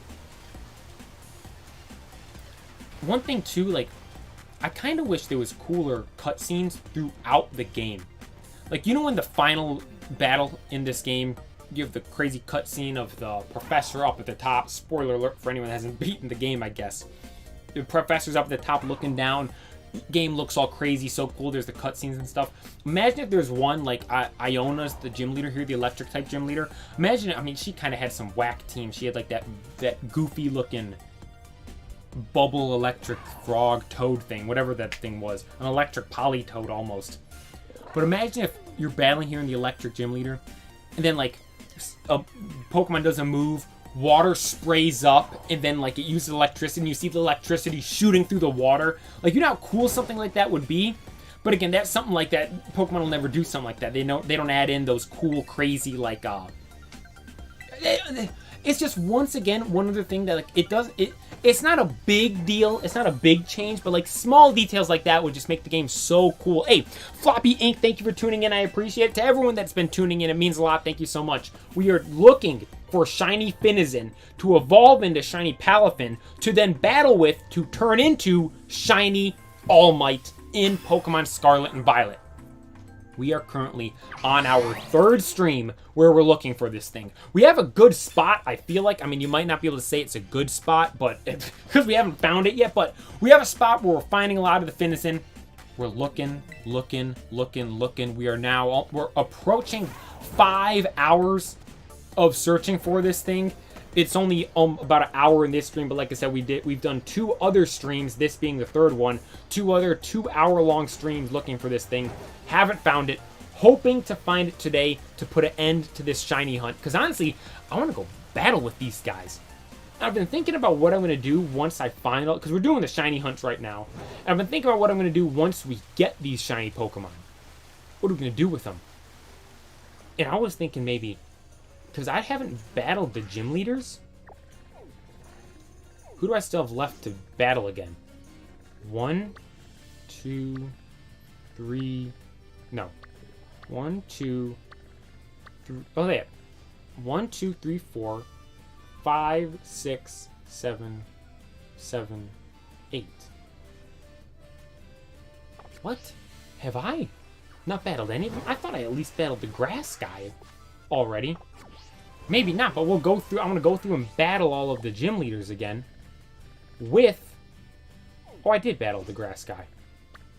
One thing too, like, I kind of wish there was cooler cutscenes throughout the game. Like, you know, in the final battle in this game, you have the crazy cutscene of the professor up at the top. Spoiler alert for anyone that hasn't beaten the game, I guess. The professor's up at the top looking down. Game looks all crazy, so cool. There's the cutscenes and stuff. Imagine if there's one like Iona's the gym leader here, the electric type gym leader. Imagine, I mean, she kind of had some whack team. She had like that goofy looking bubble electric frog toad thing, whatever that thing was, an electric poly toad almost. But imagine if you're battling here in the electric gym leader, and then like a Pokemon does a move. Water sprays up, and then like it uses electricity, and you see the electricity shooting through the water. Like, you know how cool something like that would be? But again, that's something like that. Pokemon will never do something like that. They don't add in those cool, crazy, like, it's just, once again, one other thing that, like, it's not a big deal. It's not a big change, but like small details like that would just make the game so cool. Hey, Floppy Inc., thank you for tuning in. I appreciate it. To everyone that's been tuning in, it means a lot. Thank you so much. We are looking for Shiny Finizen to evolve into Shiny Palafin to then battle with to turn into Shiny All Might in Pokemon Scarlet and Violet. We are currently on our third stream where we're looking for this thing. We have a good spot, I feel like. I mean, you might not be able to say it's a good spot, but because we haven't found it yet, but we have a spot where we're finding a lot of the Finizen. We're looking. We are now, we're approaching 5 hours of searching for this thing. It's only about an hour in this stream, but like I said, we've done 2 other streams, this being the third one, 2 other 2-hour-long streams looking for this thing. Haven't found it. Hoping to find it today to put an end to this shiny hunt. Because honestly, I want to go battle with these guys. I've been thinking about what I'm going to do once I find out, because we're doing the shiny hunts right now. And I've been thinking about what I'm going to do once we get these shiny Pokemon. What are we going to do with them? And I was thinking maybe, because I haven't battled the gym leaders. Who do I still have left to battle again? 1, 2, 3. No. 1, 2, 3. Oh, there. 1, 2, 3, 4, 5, 6, 7, 8. What? Have I not battled any of them? I thought I at least battled the grass guy already. Maybe not, but we'll go through. I'm going to go through and battle all of the gym leaders again with... Oh, I did battle the grass guy.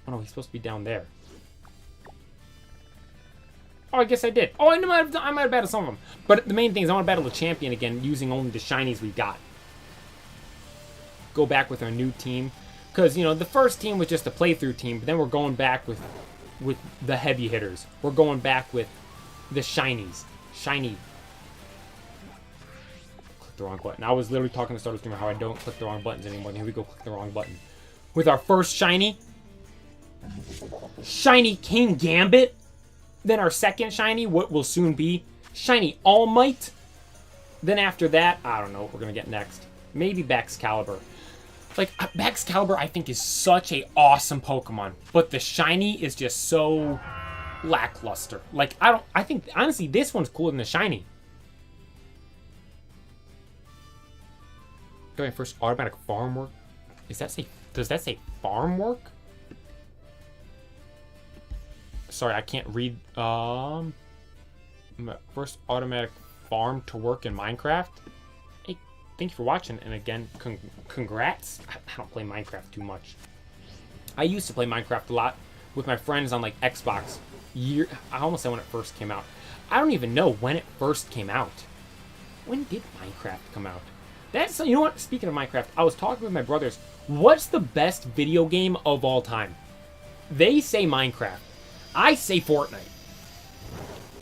Oh, no, he's supposed to be down there. Oh, I guess I did. Oh, I might have battled some of them. But the main thing is I want to battle the champion again using only the shinies we got. Go back with our new team. Because, you know, the first team was just a playthrough team, but then we're going back with the heavy hitters. We're going back with the shinies. Shiny. Click the wrong button. I was literally talking to start of streamer how I don't click the wrong buttons anymore. And here we go, click the wrong button. With our first shiny. Shiny King Gambit. Then our second shiny, what will soon be Shiny All Might. Then after that, I don't know what we're going to get next. Maybe Baxcalibur. Like, Baxcalibur, I think, is such a awesome Pokemon. But the shiny is just so lackluster. Like, I think, honestly, this one's cooler than the shiny. Go ahead, first automatic farm work. Does that say farm work? Sorry, I can't read. First automatic farm to work in Minecraft. Hey, thank you for watching. And again, congrats. I don't play Minecraft too much. I used to play Minecraft a lot with my friends on like Xbox. I almost said when it first came out. I don't even know when it first came out. When did Minecraft come out? You know what? Speaking of Minecraft, I was talking with my brothers. What's the best video game of all time? They say Minecraft. I say Fortnite.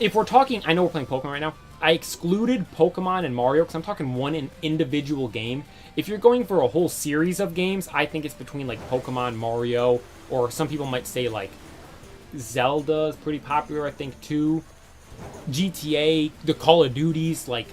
If we're talking, I know we're playing Pokemon right now. I excluded Pokemon and Mario because I'm talking one individual game. If you're going for a whole series of games, I think it's between like Pokemon, Mario, or some people might say like Zelda is pretty popular, I think, too. GTA, the Call of Duties, like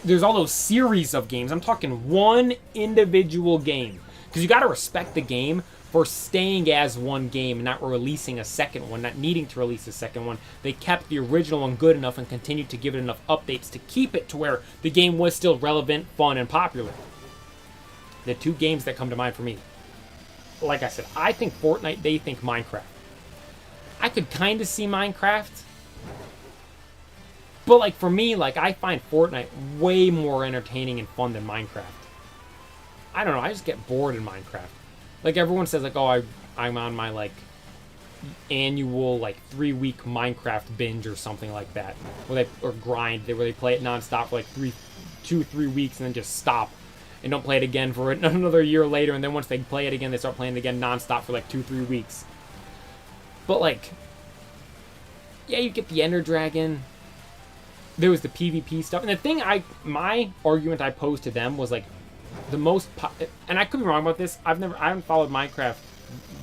there's all those series of games. I'm talking one individual game because you got to respect the game for staying as one game and not releasing a second one, not needing to release a second one. They kept the original one good enough and continued to give it enough updates to keep it to where the game was still relevant, fun, and popular. The two games that come to mind for me. Like I said, I think Fortnite, they think Minecraft. I could kind of see Minecraft. But like for me, like I find Fortnite way more entertaining and fun than Minecraft. I don't know, I just get bored in Minecraft. Like everyone says, like, oh, I'm on my like annual like 3-week Minecraft binge or something like that, where they play it nonstop for like 2-3 weeks and then just stop and don't play it again for another year later. And then once they play it again, they start playing it again nonstop for like 2-3 weeks. But like, yeah, you get the Ender Dragon. There was the PvP stuff, and the thing my argument I posed to them was like, the most and I could be wrong about this. I haven't followed Minecraft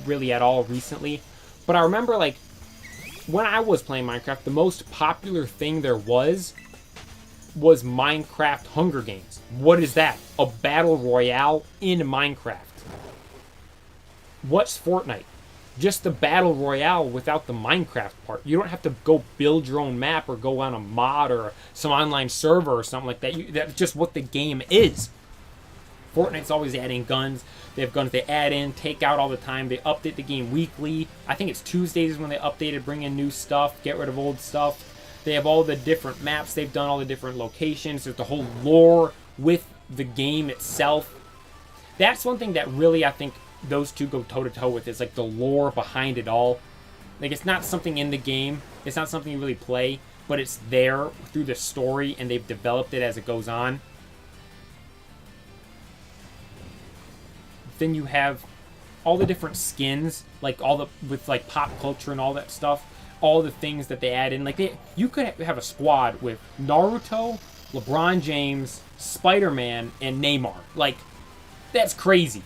really at all recently, but I remember like when I was playing Minecraft, the most popular thing there was Minecraft Hunger Games. What is that? A battle royale in Minecraft. What's Fortnite? Just the battle royale without the Minecraft part. You don't have to go build your own map or go on a mod or some online server or something like that. That's just what the game is. Fortnite's always adding guns. They have guns they add in, take out all the time. They update the game weekly. I think it's Tuesdays when they update it, bring in new stuff, get rid of old stuff. They have all the different maps they've done, all the different locations. There's the whole lore with the game itself. That's one thing that really I think those two go toe-to-toe with. Is like the lore behind it all. Like it's not something in the game. It's not something you really play, but it's there through the story and they've developed it as it goes on. Then you have all the different skins, like with like pop culture and all that stuff, all the things that they add in. Like you could have a squad with Naruto, LeBron James, Spider-Man, and Neymar. Like that's crazy.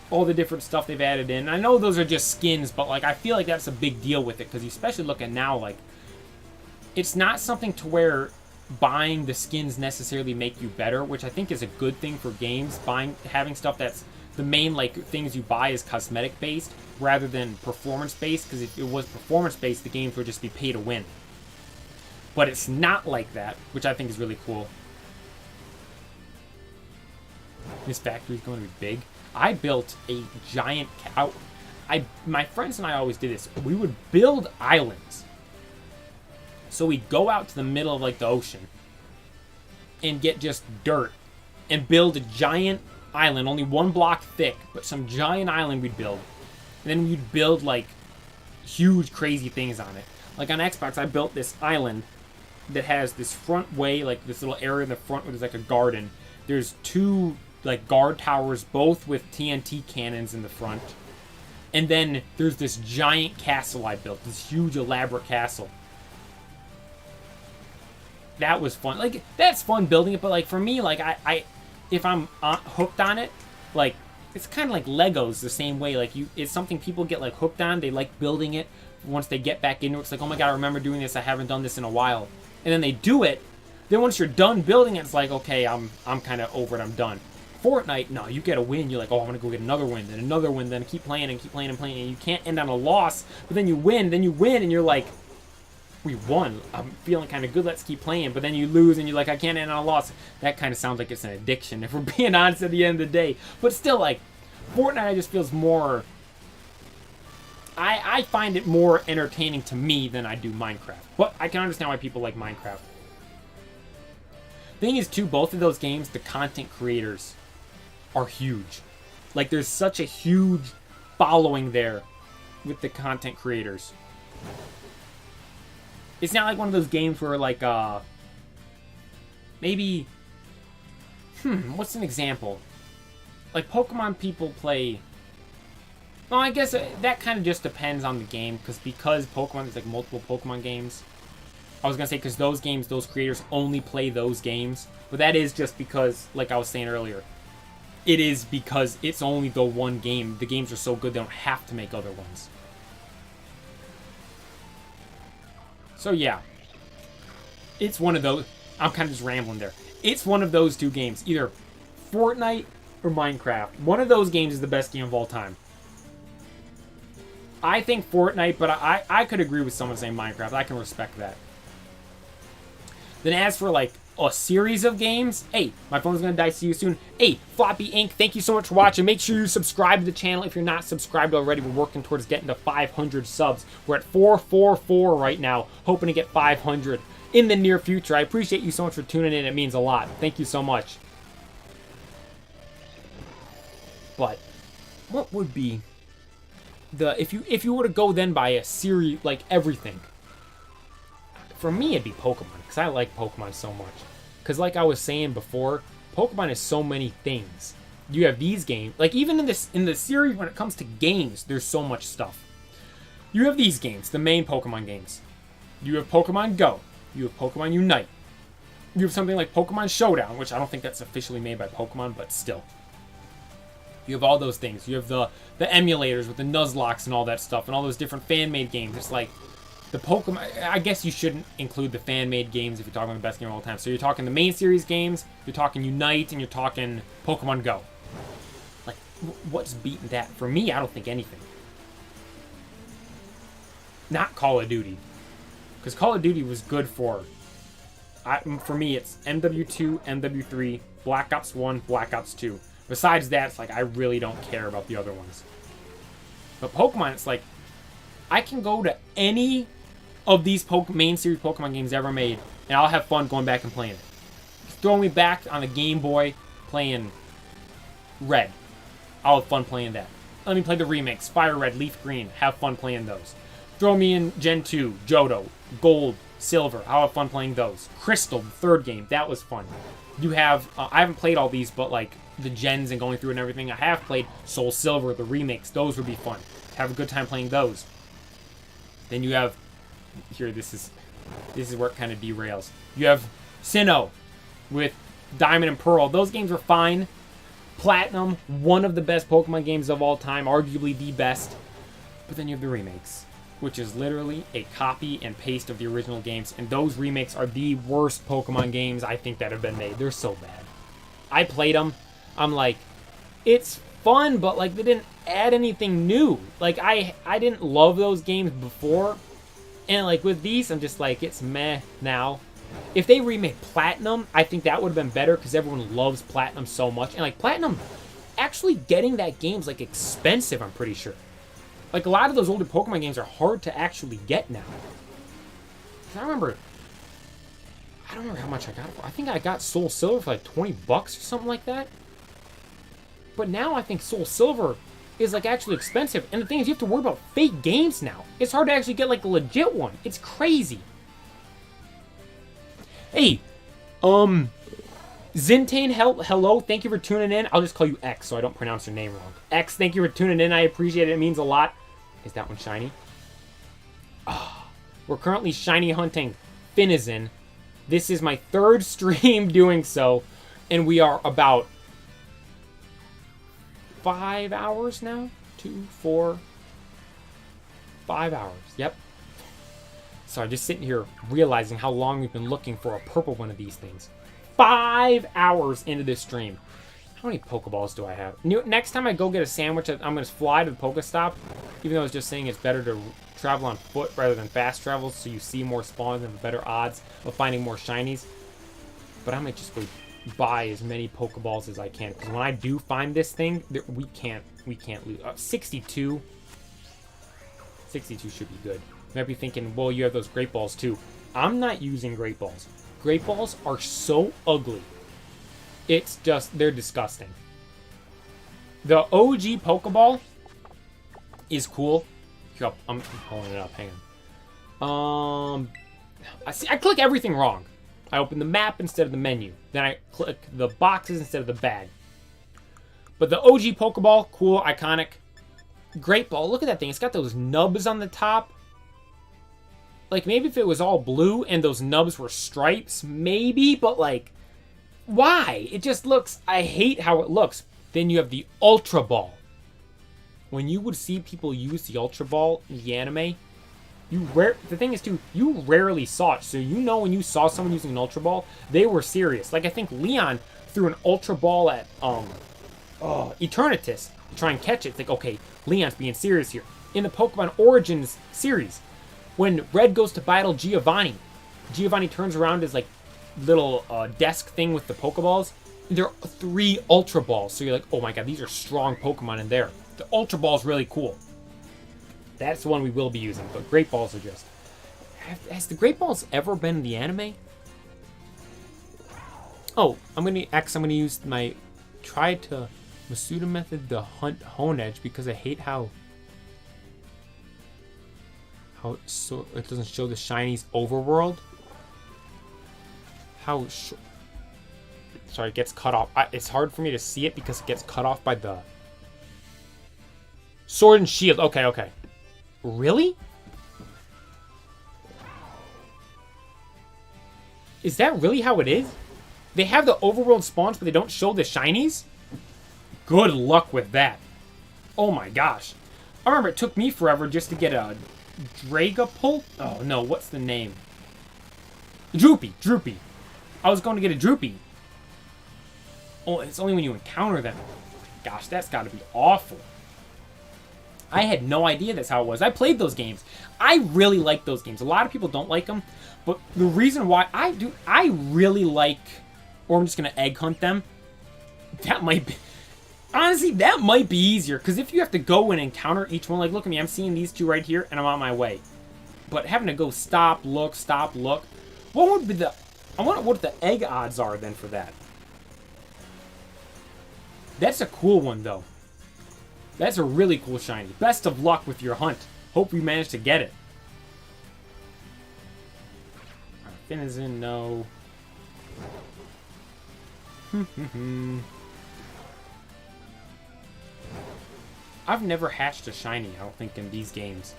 All the different stuff they've added in. I know those are just skins, but like I feel like that's a big deal with it because you especially look at now, like it's not something to where buying the skins necessarily make you better, which I think is a good thing for games. Having stuff that's the main like things you buy is cosmetic based rather than performance based, because if it was performance based, the games would just be pay to win. But it's not like that, which I think is really cool. This factory is going to be big. I built a giant my friends and I always did this. We would build islands. So we'd go out to the middle of like the ocean and get just dirt and build a giant island, only 1 block thick, but some giant island we'd build. And then we'd build like huge crazy things on it. Like on Xbox, I built this island that has this front way, like this little area in the front where there's like a garden. There's 2 like guard towers, both with TNT cannons in the front. And then there's this giant castle I built, this huge elaborate castle. That was fun. Like that's fun building it, but like for me, like I if I'm hooked on it, like it's kind of like Legos the same way. Like it's something people get like hooked on. They like building it. Once they get back into it, it's like, oh my god, I remember doing this. I haven't done this in a while. And then they do it. Then once you're done building it, it's like, okay, I'm kind of over it. I'm done. Fortnite, no, you get a win. You're like, oh, I'm gonna go get another win, then another win, then keep playing and keep playing and playing, and you can't end on a loss. But then you win, and you're like, we won. I'm feeling kind of good. Let's keep playing. But then you lose, and you're like, I can't end on a loss. That kind of sounds like it's an addiction, if we're being honest at the end of the day. But still, like, Fortnite just feels more... I find it more entertaining to me than I do Minecraft. But I can understand why people like Minecraft. Thing is, too, both of those games, the content creators are huge. Like, there's such a huge following there with the content creators. It's not like one of those games where, like, maybe... what's an example? Like, Pokemon people play Well, I guess that kind of just depends on the game, because Pokemon, there's like multiple Pokemon games. I was going to say, because those games, those creators only play those games. But that is just because, like I was saying earlier, it is because it's only the one game. The games are so good, they don't have to make other ones. So, yeah. It's one of those... I'm kind of just rambling there. It's one of those two games. Either Fortnite or Minecraft. One of those games is the best game of all time. I think Fortnite, but I could agree with someone saying Minecraft. I can respect that. Then as for, like, a series of games, hey, my phone's going to die. See you soon. Hey, Floppy Inc., thank you so much for watching. Make sure you subscribe to the channel if you're not subscribed already. We're working towards getting to 500 subs. We're at 444 right now, hoping to get 500 in the near future. I appreciate you so much for tuning in. It means a lot. Thank you so much. But what would be the if you were to go then by a series, like everything? For me, it'd be Pokemon, because I like Pokemon so much. Because like I was saying before, Pokemon is so many things. You have these games, like even in the series when it comes to games, there's so much stuff. You have these games, the main Pokemon games. You have Pokemon Go. You have Pokemon Unite. You have something like Pokemon Showdown, which I don't think that's officially made by Pokemon, but still. You have all those things. You have the emulators with the Nuzlocke and all that stuff, and all those different fan-made games. It's like the Pokemon... I guess you shouldn't include the fan-made games if you're talking about the best game of all time. So you're talking the main series games, you're talking Unite, and you're talking Pokemon Go. Like, what's beating that? For me, I don't think anything. Not Call of Duty. Because Call of Duty was good for me, it's MW2, MW3, Black Ops 1, Black Ops 2. Besides that, it's like, I really don't care about the other ones. But Pokemon, it's like, I can go to any of these main series Pokemon games ever made, and I'll have fun going back and playing it. Throw me back on the Game Boy playing Red. I'll have fun playing that. Let me play the remakes, Fire Red, Leaf Green, have fun playing those. Throw me in Gen 2, Johto, Gold, Silver, I'll have fun playing those. Crystal, the third game, that was fun. You have, I haven't played all these, but like, the gens and going through and everything. I have played Soul Silver, the remakes. Those would be fun. Have a good time playing those. Then you have... Here, this is where it kind of derails. You have Sinnoh with Diamond and Pearl. Those games were fine. Platinum, one of the best Pokemon games of all time. Arguably the best. But then you have the remakes, which is literally a copy and paste of the original games. And those remakes are the worst Pokemon games I think that have been made. They're so bad. I played them. I'm like, it's fun, but like they didn't add anything new. Like I didn't love those games before, and like with these, I'm just like, it's meh now. If they remade Platinum, I think that would have been better because everyone loves Platinum so much, and like Platinum, actually getting that game's like expensive. I'm pretty sure. Like a lot of those older Pokemon games are hard to actually get now. I don't remember how much I got it for. I think I got Soul Silver for like $20 or something like that. But now I think Soul Silver is like actually expensive. And the thing is, you have to worry about fake games now. It's hard to actually get like a legit one. It's crazy. Hey, Zintane, hello. Thank you for tuning in. I'll just call you X so I don't pronounce your name wrong. X, thank you for tuning in. I appreciate it. It means a lot. Is that one shiny? Oh, we're currently shiny hunting Finizen. This is my third stream doing so. And we are about 5 hours now? 2, 4, 5 hours. Yep. So I'm just sitting here realizing how long we've been looking for a purple one of these things. 5 hours into this stream. How many Pokeballs do I have? Next time I go get a sandwich, I'm going to fly to the Pokestop. Even though I was just saying it's better to travel on foot rather than fast travel, so you see more spawns and have better odds of finding more shinies. But I might just go buy as many Pokeballs as I can, because when I do find this thing, we can't lose. 62 should be good. You might be thinking, well, you have those Great Balls too. I'm not using Great Balls. Great Balls are so ugly. It's just, they're disgusting. The OG Pokeball is cool. Here, I'm pulling it up. Hang on. I click everything wrong. I open the map instead of the menu. Then I click the boxes instead of the bag. But the OG Pokeball, cool, iconic. Great Ball, look at that thing. It's got those nubs on the top. Like, maybe if it was all blue and those nubs were stripes, maybe, but like, why? It just looks, I hate how it looks. Then you have the Ultra Ball. When you would see people use the Ultra Ball in the anime, the thing is too, you rarely saw it. So you know when you saw someone using an Ultra Ball, they were serious. Like I think Leon threw an Ultra Ball at Eternatus to try and catch it. It's like, okay, Leon's being serious here. In the Pokemon Origins series, when Red goes to battle Giovanni, Giovanni turns around his like little desk thing with the Pokeballs. There are 3 Ultra Balls. So you're like, oh my god, these are strong Pokemon in there. The Ultra Ball is really cool. That's the one we will be using, but Great Balls are just... Has the Great Balls ever been in the anime? Oh, I'm gonna use my try to Masuda method to hunt Honedge because I hate how so it doesn't show the shinies overworld. Sorry, it gets cut off. It's hard for me to see it because it gets cut off by the Sword and Shield. Okay. Really? Is that really how it is? They have the overworld spawns, but they don't show the shinies? Good luck with that. Oh my gosh. I remember it took me forever just to get a Dragapult? Oh no, what's the name? Droopy. I was going to get a Droopy. Oh, it's only when you encounter them. Gosh, that's got to be awful. I had no idea that's how it was. I played those games. I really like those games. A lot of people don't like them, but the reason why I do, I really like, or I'm just going to egg hunt them. That might be, honestly, that might be easier, because if you have to go and encounter each one, like, look at me, I'm seeing these 2 right here, and I'm on my way. But having to go stop, look, what would be the, I wonder what the egg odds are then for that. That's a cool one, though. That's a really cool shiny. Best of luck with your hunt. Hope we manage to get it. Finizen, no. I've never hatched a shiny, I don't think, in these games.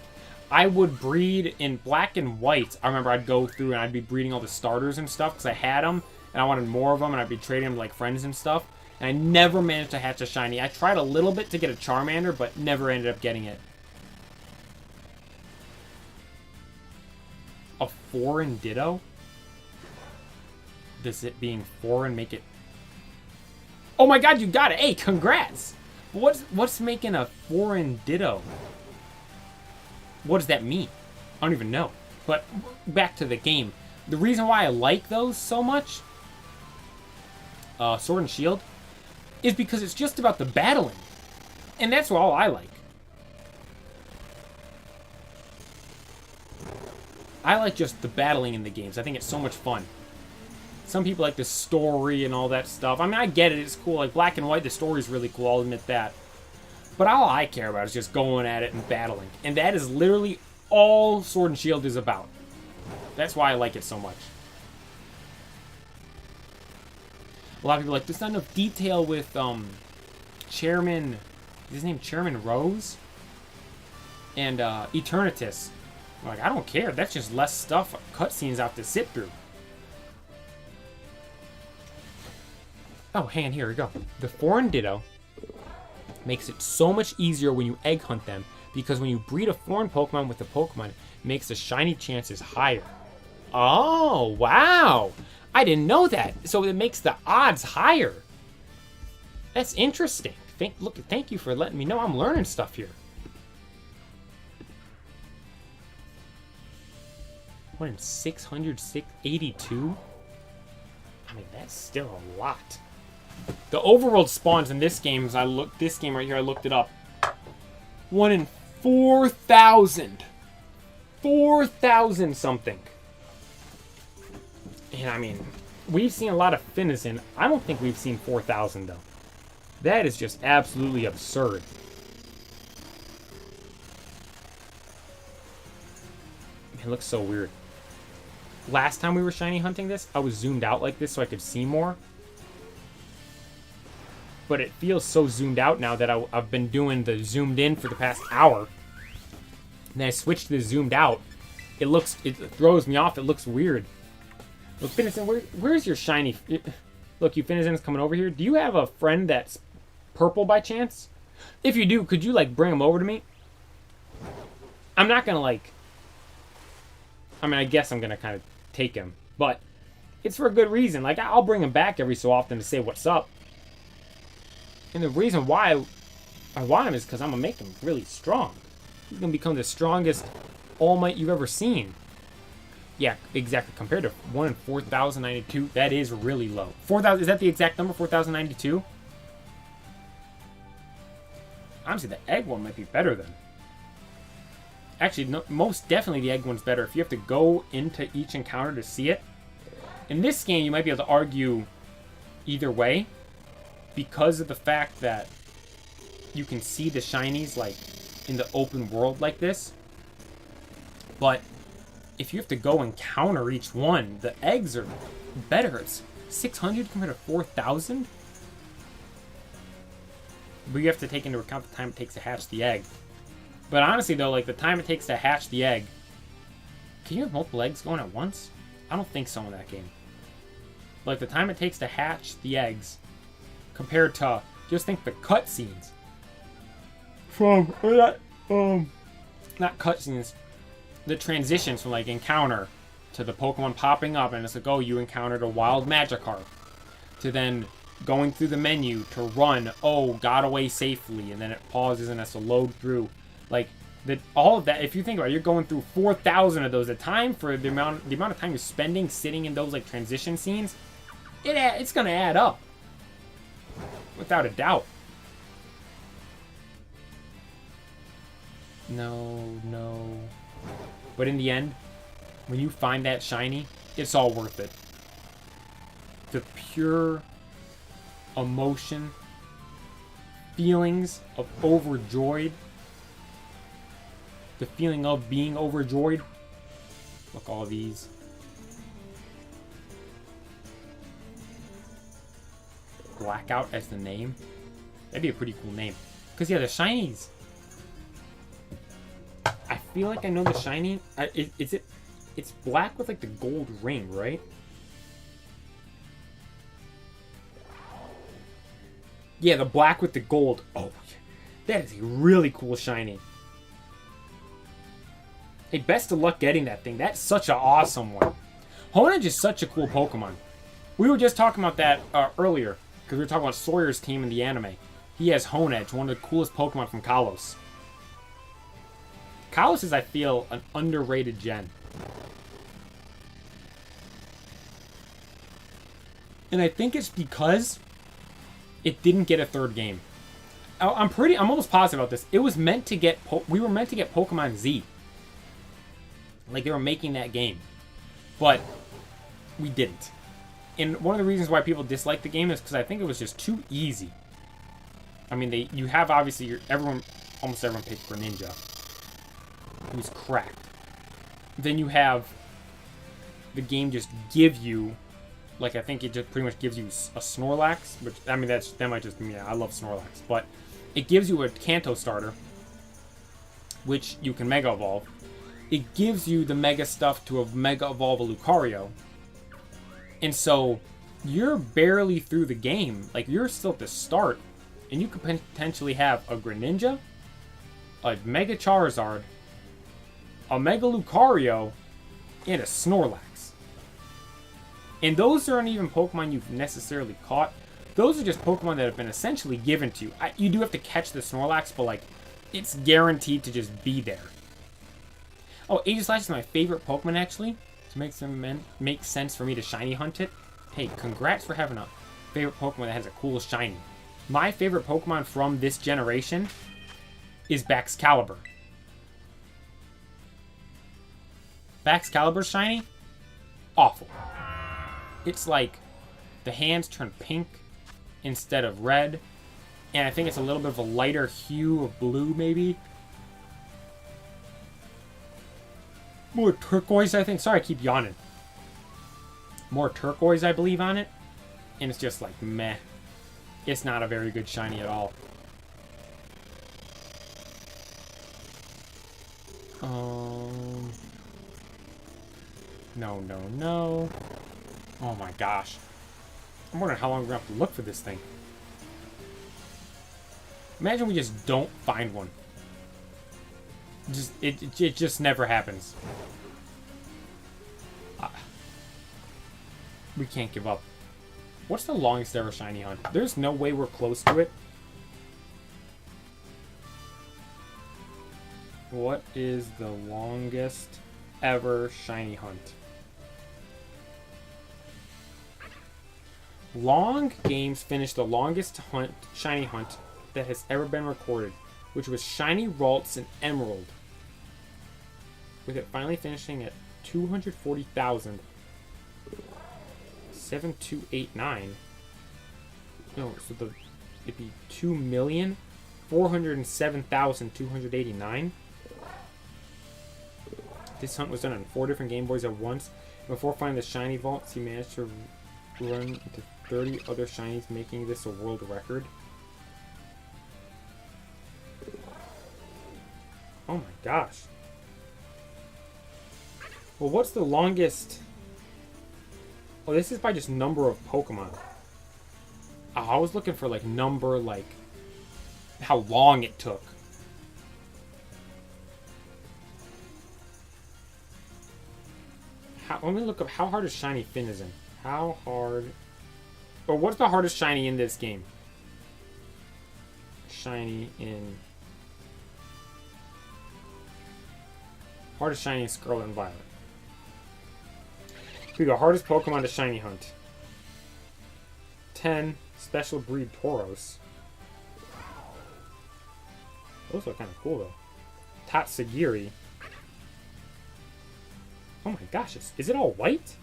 I would breed in Black and White. I remember I'd go through and I'd be breeding all the starters and stuff because I had them and I wanted more of them and I'd be trading them to like friends and stuff. And I never managed to hatch a shiny. I tried a little bit to get a Charmander, but never ended up getting it. A foreign Ditto? Does it being foreign make it... Oh my god, you got it! Hey, congrats! What's making a foreign Ditto? What does that mean? I don't even know. But back to the game. The reason why I like those so much, Sword and Shield, is because it's just about the battling. And that's all I like. I like just the battling in the games. I think it's so much fun. Some people like the story and all that stuff. I mean, I get it. It's cool. Like Black and White, the story's really cool. I'll admit that. But all I care about is just going at it and battling. And that is literally all Sword and Shield is about. That's why I like it so much. A lot of people are like, there's not enough detail with Chairman, is his name Chairman Rose? And Eternatus. I'm like, I don't care. That's just less stuff, cutscenes out to sit through. Oh, hang on, here we go. The foreign Ditto makes it so much easier when you egg hunt them, because when you breed a foreign Pokemon with a Pokemon, it makes the shiny chances higher. Oh, wow! I didn't know that. So it makes the odds higher. That's interesting. Thank you for letting me know. I'm learning stuff here. 1 in 682? I mean, that's still a lot. The overworld spawns in this game, this game right here, I looked it up. 1 in 4,000. 4,000 something. And I mean, we've seen a lot of Finizen. I don't think we've seen 4,000 though. That is just absolutely absurd. It looks so weird. Last time we were shiny hunting this, I was zoomed out like this so I could see more. but it feels so zoomed out now that I've been doing the zoomed in for the past hour. And then I switched to the zoomed out. It throws me off. It looks weird. Look, Finnison, where's your shiny? Look, you Finnison's coming over here. Do you have a friend that's purple by chance? If you do, could you like bring him over to me? I'm not gonna like. I mean, I guess I'm gonna kind of take him, but it's for a good reason. Like, I'll bring him back every so often to say what's up. And the reason why I want him is because I'm gonna make him really strong. He's gonna become the strongest All Might you've ever seen. Yeah, exactly. Compared to 1 in 4,092, that is really low. 4,000, is that the exact number? 4,092? Honestly, the egg one might be better than. Actually, no, most definitely the egg one's better. If you have to go into each encounter to see it. In this game, you might be able to argue either way because of the fact that you can see the shinies like in the open world like this. But if you have to go and counter each one, the eggs are better. It's 600 compared to 4,000. But you have to take into account the time it takes to hatch the egg. But honestly, though, like the time it takes to hatch the egg, can you have multiple eggs going at once? I don't think so in that game. Like the time it takes to hatch the eggs, compared to just think the cutscenes from not cutscenes, the transitions from like encounter to the Pokemon popping up and it's like, oh, you encountered a wild Magikarp, to then going through the menu to run, oh, got away safely, and then it pauses and has to load through. Like, all of that, if you think about it, you're going through 4,000 of those. The time for the amount of time you're spending sitting in those like transition scenes, it's gonna add up, without a doubt. No. But in the end, when you find that shiny, it's all worth it. The pure emotion, feelings of overjoyed. The feeling of being overjoyed. Look, all these. Blackout as the name. That'd be a pretty cool name. Because, yeah, the shinies. I feel like I know the shiny. It's black with, like, the gold ring, right? Yeah, the black with the gold. Oh, that is a really cool shiny. Hey, best of luck getting that thing. That's such an awesome one. Honedge is such a cool Pokemon. We were just talking about that earlier, because we were talking about Sawyer's team in the anime. He has Honedge, one of the coolest Pokemon from Kalos. Kalos is, I feel, an underrated gen. And I think it's because it didn't get a third game. I'm almost positive about this. It was meant to get, we were meant to get Pokemon Z. Like, they were making that game. But we didn't. And one of the reasons why people dislike the game is because I think it was just too easy. I mean, you have, obviously, almost everyone picked Greninja, who's cracked. Then you have the game just give you, like, I think it just pretty much gives you a Snorlax, which, I mean, that might just be me. I love Snorlax. But it gives you a Kanto starter, which you can Mega Evolve. It gives you the Mega stuff to Mega Evolve a Lucario. And so, you're barely through the game. Like, you're still at the start. And you could potentially have a Greninja, a Mega Charizard, a Mega Lucario, and a Snorlax. And those aren't even Pokemon you've necessarily caught. Those are just Pokemon that have been essentially given to you. You do have to catch the Snorlax, but, like, it's guaranteed to just be there. Oh, Aegislash is my favorite Pokemon, actually. To make sense for me to shiny hunt it. Hey, congrats for having a favorite Pokemon that has a cool shiny. My favorite Pokemon from this generation is Baxcalibur. Baxcalibur's shiny? Awful. It's like the hands turn pink instead of red. And I think it's a little bit of a lighter hue of blue, maybe. More turquoise, I think. Sorry, I keep yawning. More turquoise, I believe, on it. And it's just like, meh. It's not a very good shiny at all. No, no, no. Oh my gosh. I'm wondering how long we're gonna have to look for this thing. Imagine we just don't find one. It just never happens. We can't give up. What's the longest ever shiny hunt? There's no way we're close to it. What is the longest ever shiny hunt? Long Games finished the longest shiny hunt that has ever been recorded, which was Shiny Ralts and Emerald, with it finally finishing at 240,7289. No, so it'd be 2,407,289. This hunt was done on 4 different Game Boys at once. Before finding the Shiny Vaults, he managed to run into 30 other shinies, making this a world record. Oh my gosh. Well, what's the longest? Oh, this is by just number of Pokemon. Oh, I was looking for like number, like how long it took. Let me look up how hard is Shiny Finizen. How hard? Or what's the hardest shiny in this game? Shiny in... Hardest shiny in Scarlet and Violet. Here we go. Hardest Pokemon to shiny hunt. 10. Special breed Tauros. Those look kind of cool, though. Tatsugiri. Oh my gosh. Is it all white?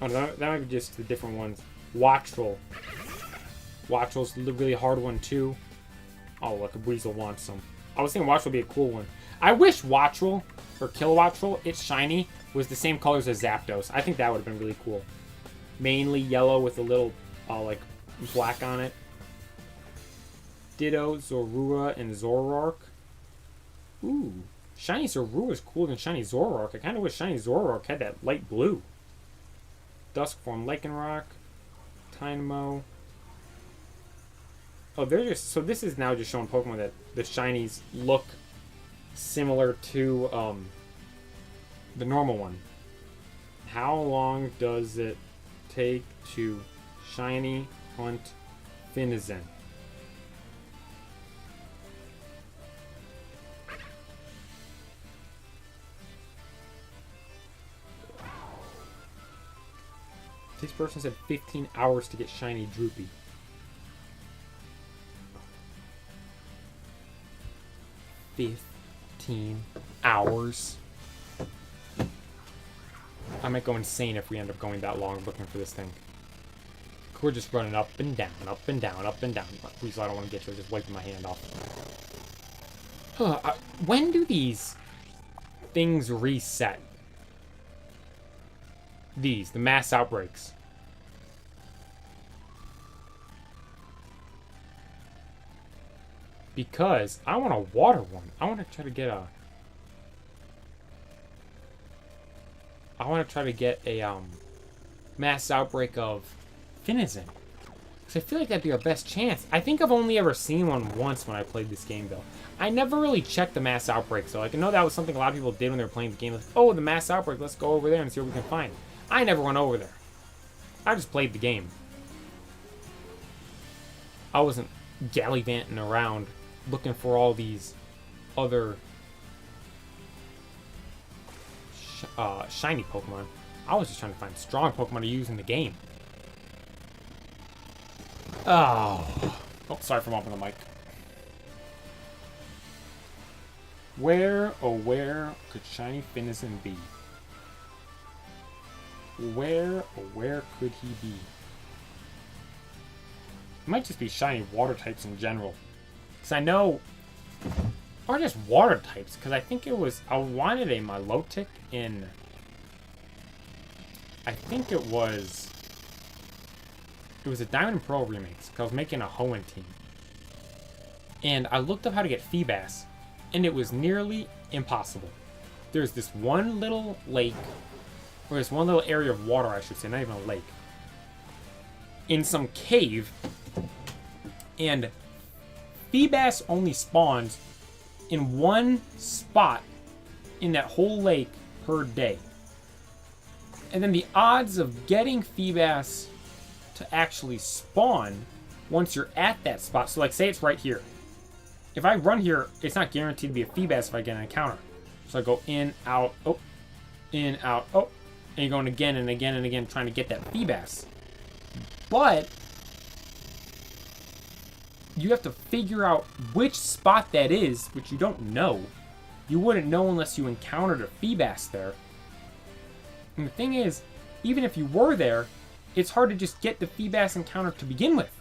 Oh, that might be just the different ones. Wattrel. Wattrel's a really hard one, too. Oh, look, a Weasel wants some. I was thinking Wattrel would be a cool one. I wish Wattrel, or Kilowattrel, its shiny, was the same colors as Zapdos. I think that would have been really cool. Mainly yellow with a little, like, black on it. Ditto, Zorua, and Zoroark. Ooh. Shiny Zorua is cooler than Shiny Zoroark. I kind of wish Shiny Zoroark had that light blue. Duskform Lycanroc. Dynamo. Oh, they're just... So this is now just showing Pokemon that the shinies look similar to the normal one. How long does it take to shiny hunt Finizen? This person said 15 hours to get shiny Droopy. $15 hours. I might go insane if we end up going that long looking for this thing. We're just running up and down, up and down, up and down. Please, I don't want to get you. I'm just wiping my hand off. When do these things reset? The mass outbreaks. Because I want a water one. I want to try to get a... mass outbreak of Finizen. Because I feel like that'd be our best chance. I think I've only ever seen one once when I played this game, though. I never really checked the mass outbreak, so like, I know that was something a lot of people did when they were playing the game. Like, oh, the mass outbreak, let's go over there and see what we can find. I never went over there. I just played the game. I wasn't gallivanting around looking for all these other shiny Pokemon. I was just trying to find strong Pokemon to use in the game. Oh, sorry for mopping the mic. Where, oh where could shiny Finizen be? Where, oh where could he be? It might just be shiny water types in general. Because I know Or just water types, because I think it was... I wanted a Milotic in... I think it was... It was a Diamond and Pearl remix, because I was making a Hoenn team. And I looked up how to get Feebas, and it was nearly impossible. There's this one little lake, or this one little area of water, I should say, not even a lake, in some cave, and Feebas only spawns in one spot in that whole lake per day. And then the odds of getting Feebas to actually spawn once you're at that spot, so like say it's right here. If I run here, it's not guaranteed to be a Feebas if I get an encounter. So I go in, out, oh, in, out, oh, and you're going again and again and again trying to get that Feebas. But you have to figure out which spot that is, which you don't know. You wouldn't know unless you encountered a Feebas there. And the thing is, even if you were there, it's hard to just get the Feebas encounter to begin with.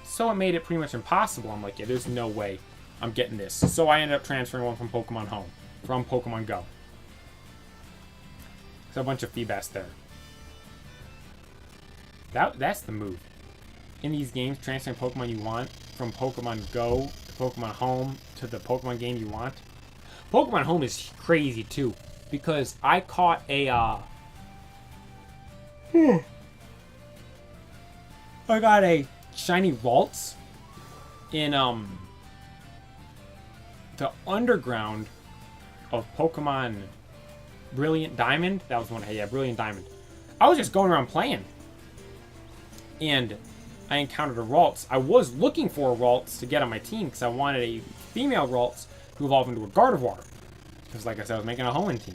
So it made it pretty much impossible. I'm like, yeah, there's no way I'm getting this. So I ended up transferring one from Pokemon Home, from Pokemon Go. There's a bunch of Feebas there. That's the move. In these games, transferring Pokemon you want from Pokemon Go to Pokemon Home to the Pokemon game you want. Pokemon Home is crazy too, because I caught a I got a shiny Ralts in the underground of Pokemon Brilliant Diamond. That was one. Yeah, Brilliant Diamond. I was just going around playing, and I encountered a Ralts. I was looking for a Ralts to get on my team because I wanted a female Ralts to evolve into a Gardevoir. Because, like I said, I was making a Hoenn team.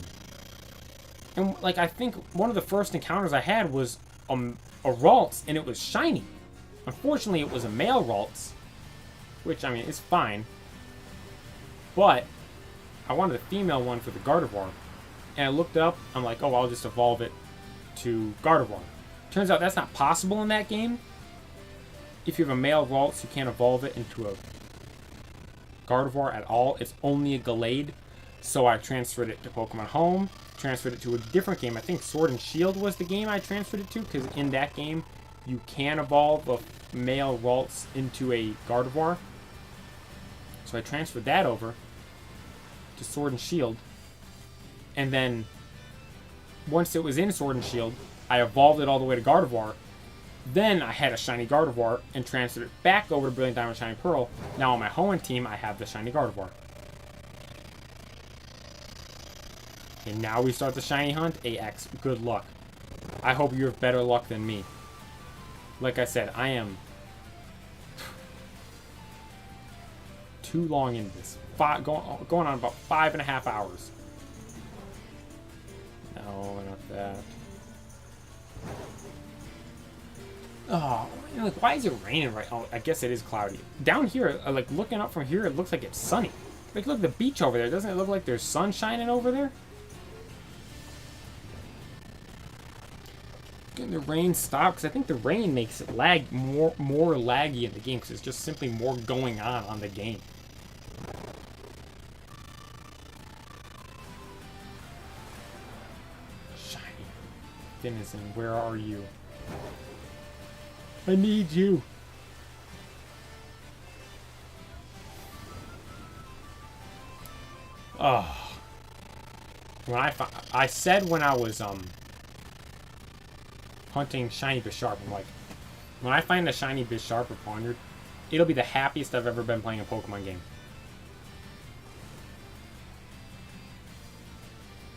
And, like, I think one of the first encounters I had was a Ralts, and it was shiny. Unfortunately, it was a male Ralts, which, I mean, is fine. But I wanted a female one for the Gardevoir. And I looked up, I'm like, oh, I'll just evolve it to Gardevoir. Turns out that's not possible in that game. If you have a male Ralts, you can't evolve it into a Gardevoir at all. It's only a Gallade. So I transferred it to Pokemon Home, transferred it to a different game. I think Sword and Shield was the game I transferred it to, because in that game, you can evolve a male Ralts into a Gardevoir. So I transferred that over to Sword and Shield. And then, once it was in Sword and Shield, I evolved it all the way to Gardevoir. Then I had a shiny Gardevoir and transferred it back over to Brilliant Diamond Shiny Pearl. Now on my Hoenn team, I have the shiny Gardevoir. And now we start the shiny hunt. AX, good luck. I hope you have better luck than me. Like I said, I am too long into this. Going on about 5.5 hours. No, not that. Oh, you know, like, why is it raining right? Oh, I guess it is cloudy. Down here, like, looking up from here, it looks like it's sunny. Like, look at the beach over there. Doesn't it look like there's sun shining over there? Getting the rain stop, because I think the rain makes it lag more laggy in the game, because there's just simply more going on the game. Shiny Denizen, where are you? I need you. Oh. When I said when I was hunting shiny Bisharp, I'm like, when I find a shiny Bisharp or Ponder, it'll be the happiest I've ever been playing a Pokemon game.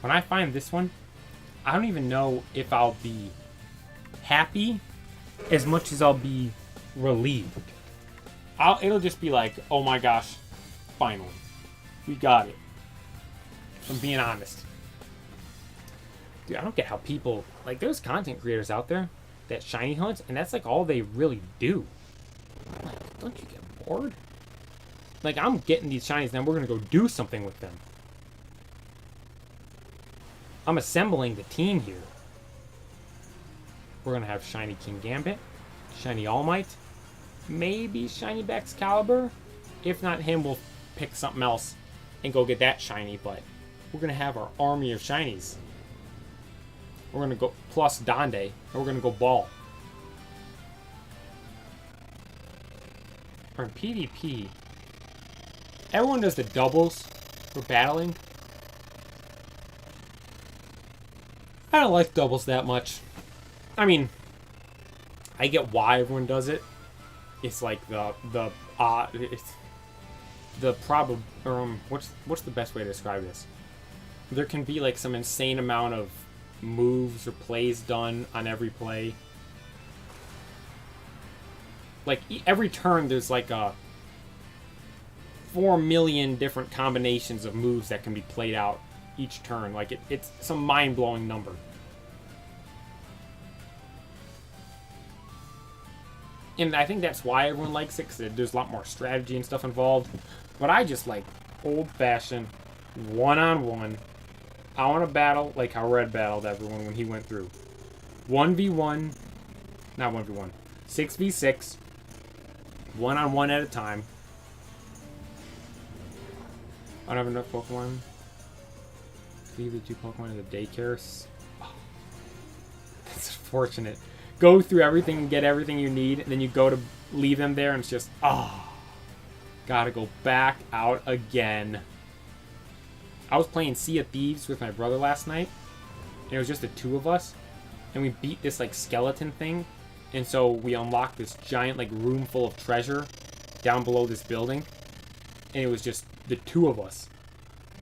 When I find this one, I don't even know if I'll be happy as much as I'll be relieved. It'll just be like, oh my gosh, finally, we got it. I'm being honest. Dude, I don't get how people, like, there's content creators out there that shiny hunt, and that's like all they really do. Like, don't you get bored? Like, I'm getting these shinies, now we're gonna go do something with them. I'm assembling the team here. We're gonna have shiny King Gambit, shiny All Might, maybe shiny Excalibur. If not him, we'll pick something else and go get that shiny. But we're going to have our army of shinies. We're going to go plus Donde, and we're going to go Ball. Or in PvP, everyone does the doubles for battling. I don't like doubles that much. I mean, I get why everyone does it. It's like it's the problem. What's the best way to describe this? There can be like some insane amount of moves or plays done on every play. Like every turn, there's like 4 million different combinations of moves that can be played out each turn. Like it's some mind-blowing number. And I think that's why everyone likes it, because there's a lot more strategy and stuff involved. But I just like old-fashioned, one-on-one. I want to battle like how Red battled everyone when he went through. 1v1, not 1v1, 6v6, one-on-one at a time. I don't have enough Pokemon. Leave the 2 Pokemon in the daycare. Oh, that's unfortunate. Go through everything and get everything you need, and then you go to leave them there, and it's just, gotta go back out again. I was playing Sea of Thieves with my brother last night, and it was just the 2 of us, and we beat this, like, skeleton thing, and so we unlocked this giant, like, room full of treasure down below this building, and it was just the 2 of us.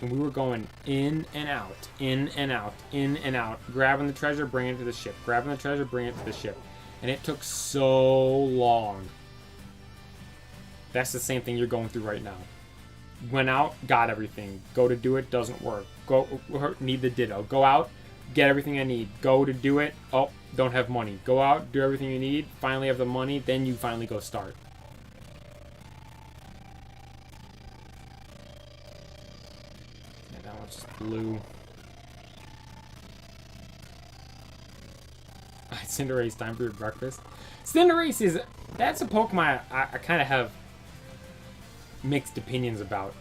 And we were going in and out, in and out, in and out. Grabbing the treasure, bringing it to the ship. Grabbing the treasure, bringing it to the ship. And it took so long. That's the same thing you're going through right now. Went out, got everything. Go to do it, doesn't work. Go, need the Ditto. Go out, get everything I need. Go to do it, oh, don't have money. Go out, do everything you need. Finally have the money, then you finally go start. Blue. Cinderace, time for your breakfast. Cinderace that's a Pokemon I kind of have mixed opinions about.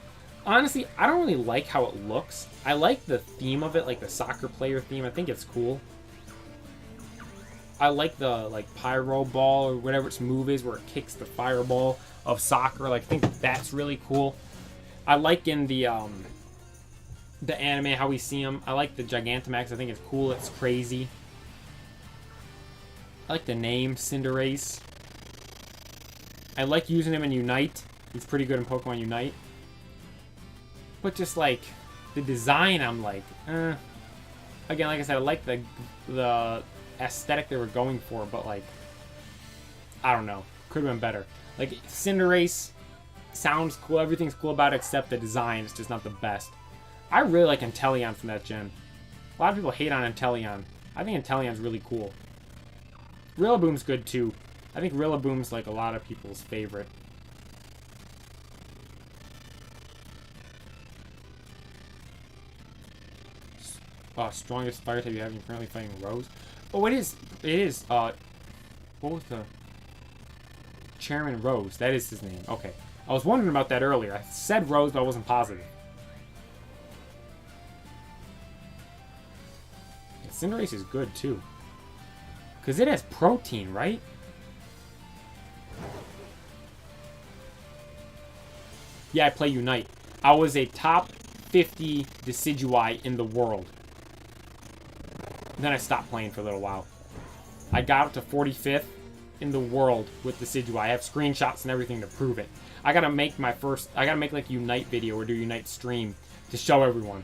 Honestly, I don't really like how it looks. I like the theme of it, like the soccer player theme. I think it's cool. I like the pyro ball or whatever its move is, where it kicks the fireball of soccer. Like, I think that's really cool. I like in the anime how we see him. I like the Gigantamax. I think it's cool. It's crazy. I like the name Cinderace. I like using him in Unite. He's pretty good in Pokemon Unite. But just like the design, I'm like, Again, like I said, I like the aesthetic they were going for, but like, I don't know. Could have been better. Like, Cinderace sounds cool. Everything's cool about it except the design. It's just not the best. I really like Inteleon from that gen. A lot of people hate on Inteleon. I think Inteleon's really cool. Rillaboom's good too. I think Rillaboom's like a lot of people's favorite. Strongest fire type you have, and you're currently fighting Rose. Oh, it is, what was the... Chairman Rose, that is his name. Okay. I was wondering about that earlier. I said Rose, but I wasn't positive. Yeah, Cinderace is good, too. Because it has protein, right? Yeah, I play Unite. I was a top 50 Decidueye in the world. Then I stopped playing for a little while. I got up to 45th in the world with Decidueye. I have screenshots and everything to prove it. I gotta make like a Unite video or do a Unite stream to show everyone.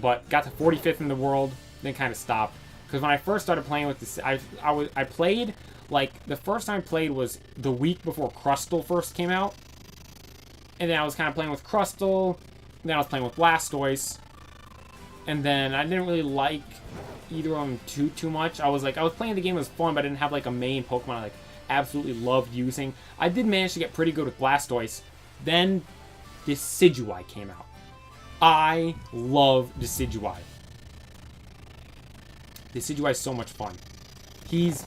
But got to 45th in the world, then kind of stopped. Because when I first started playing with this, I played, like, the first time I played was the week before Crustle first came out. And then I was kind of playing with Crustle, then I was playing with Blastoise. And then I didn't really like either of them too much. I was playing the game, it was fun, but I didn't have like a main Pokemon I like absolutely loved using. I did manage to get pretty good with Blastoise. Then Decidueye came out. I love Decidueye. Decidueye is so much fun. He's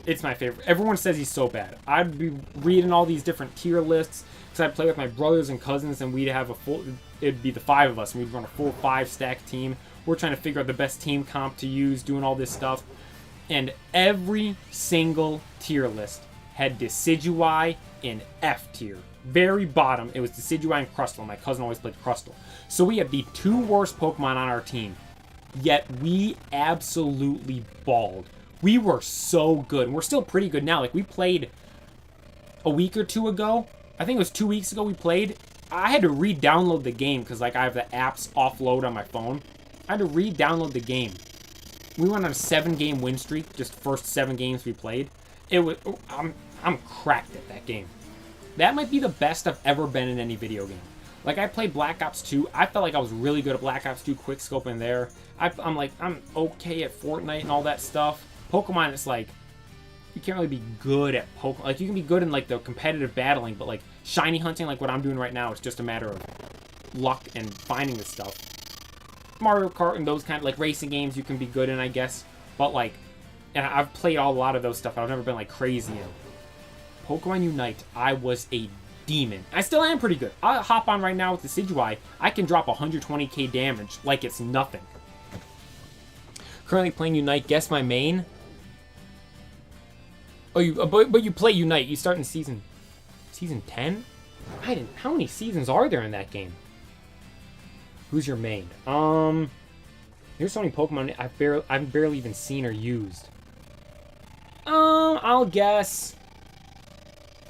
It's my favorite. Everyone says he's so bad. I'd be reading all these different tier lists because I'd play with my brothers and cousins, and we'd have a full. It'd be the 5 of us, and we'd run a full 5-stack team. We're trying to figure out the best team comp to use, doing all this stuff, and every single tier list had Decidueye in F tier. Very bottom, it was Decidueye and Crustle. My cousin always played Crustle. So we had the 2 worst Pokemon on our team. Yet we absolutely balled. We were so good. And we're still pretty good now. Like, we played a week or 2 ago. I think it was 2 weeks ago we played. I had to re-download the game because, like, I have the apps offload on my phone. I had to re-download the game. We went on a 7-game win streak. Just first 7 games we played. It was... I'm cracked at that game. That might be the best I've ever been in any video game. Like, I played Black Ops 2. I felt like I was really good at Black Ops 2 quickscoping there. I'm okay at Fortnite and all that stuff. Pokemon, it's like, you can't really be good at Pokemon. Like, you can be good in, like, the competitive battling, but, like, shiny hunting, like what I'm doing right now, is just a matter of luck and finding this stuff. Mario Kart and those kind of, like, racing games you can be good in, I guess. But, like, and I've played a lot of those stuff. I've never been, like, crazy in. Pokemon Unite, I was a demon. I still am pretty good. I'll hop on right now with the Decidueye. I can drop 120k damage like it's nothing. Currently playing Unite. Guess my main. Oh, but you play Unite. You start in season 10. How many seasons are there in that game? Who's your main? There's so many Pokemon I've barely even seen or used. I'll guess.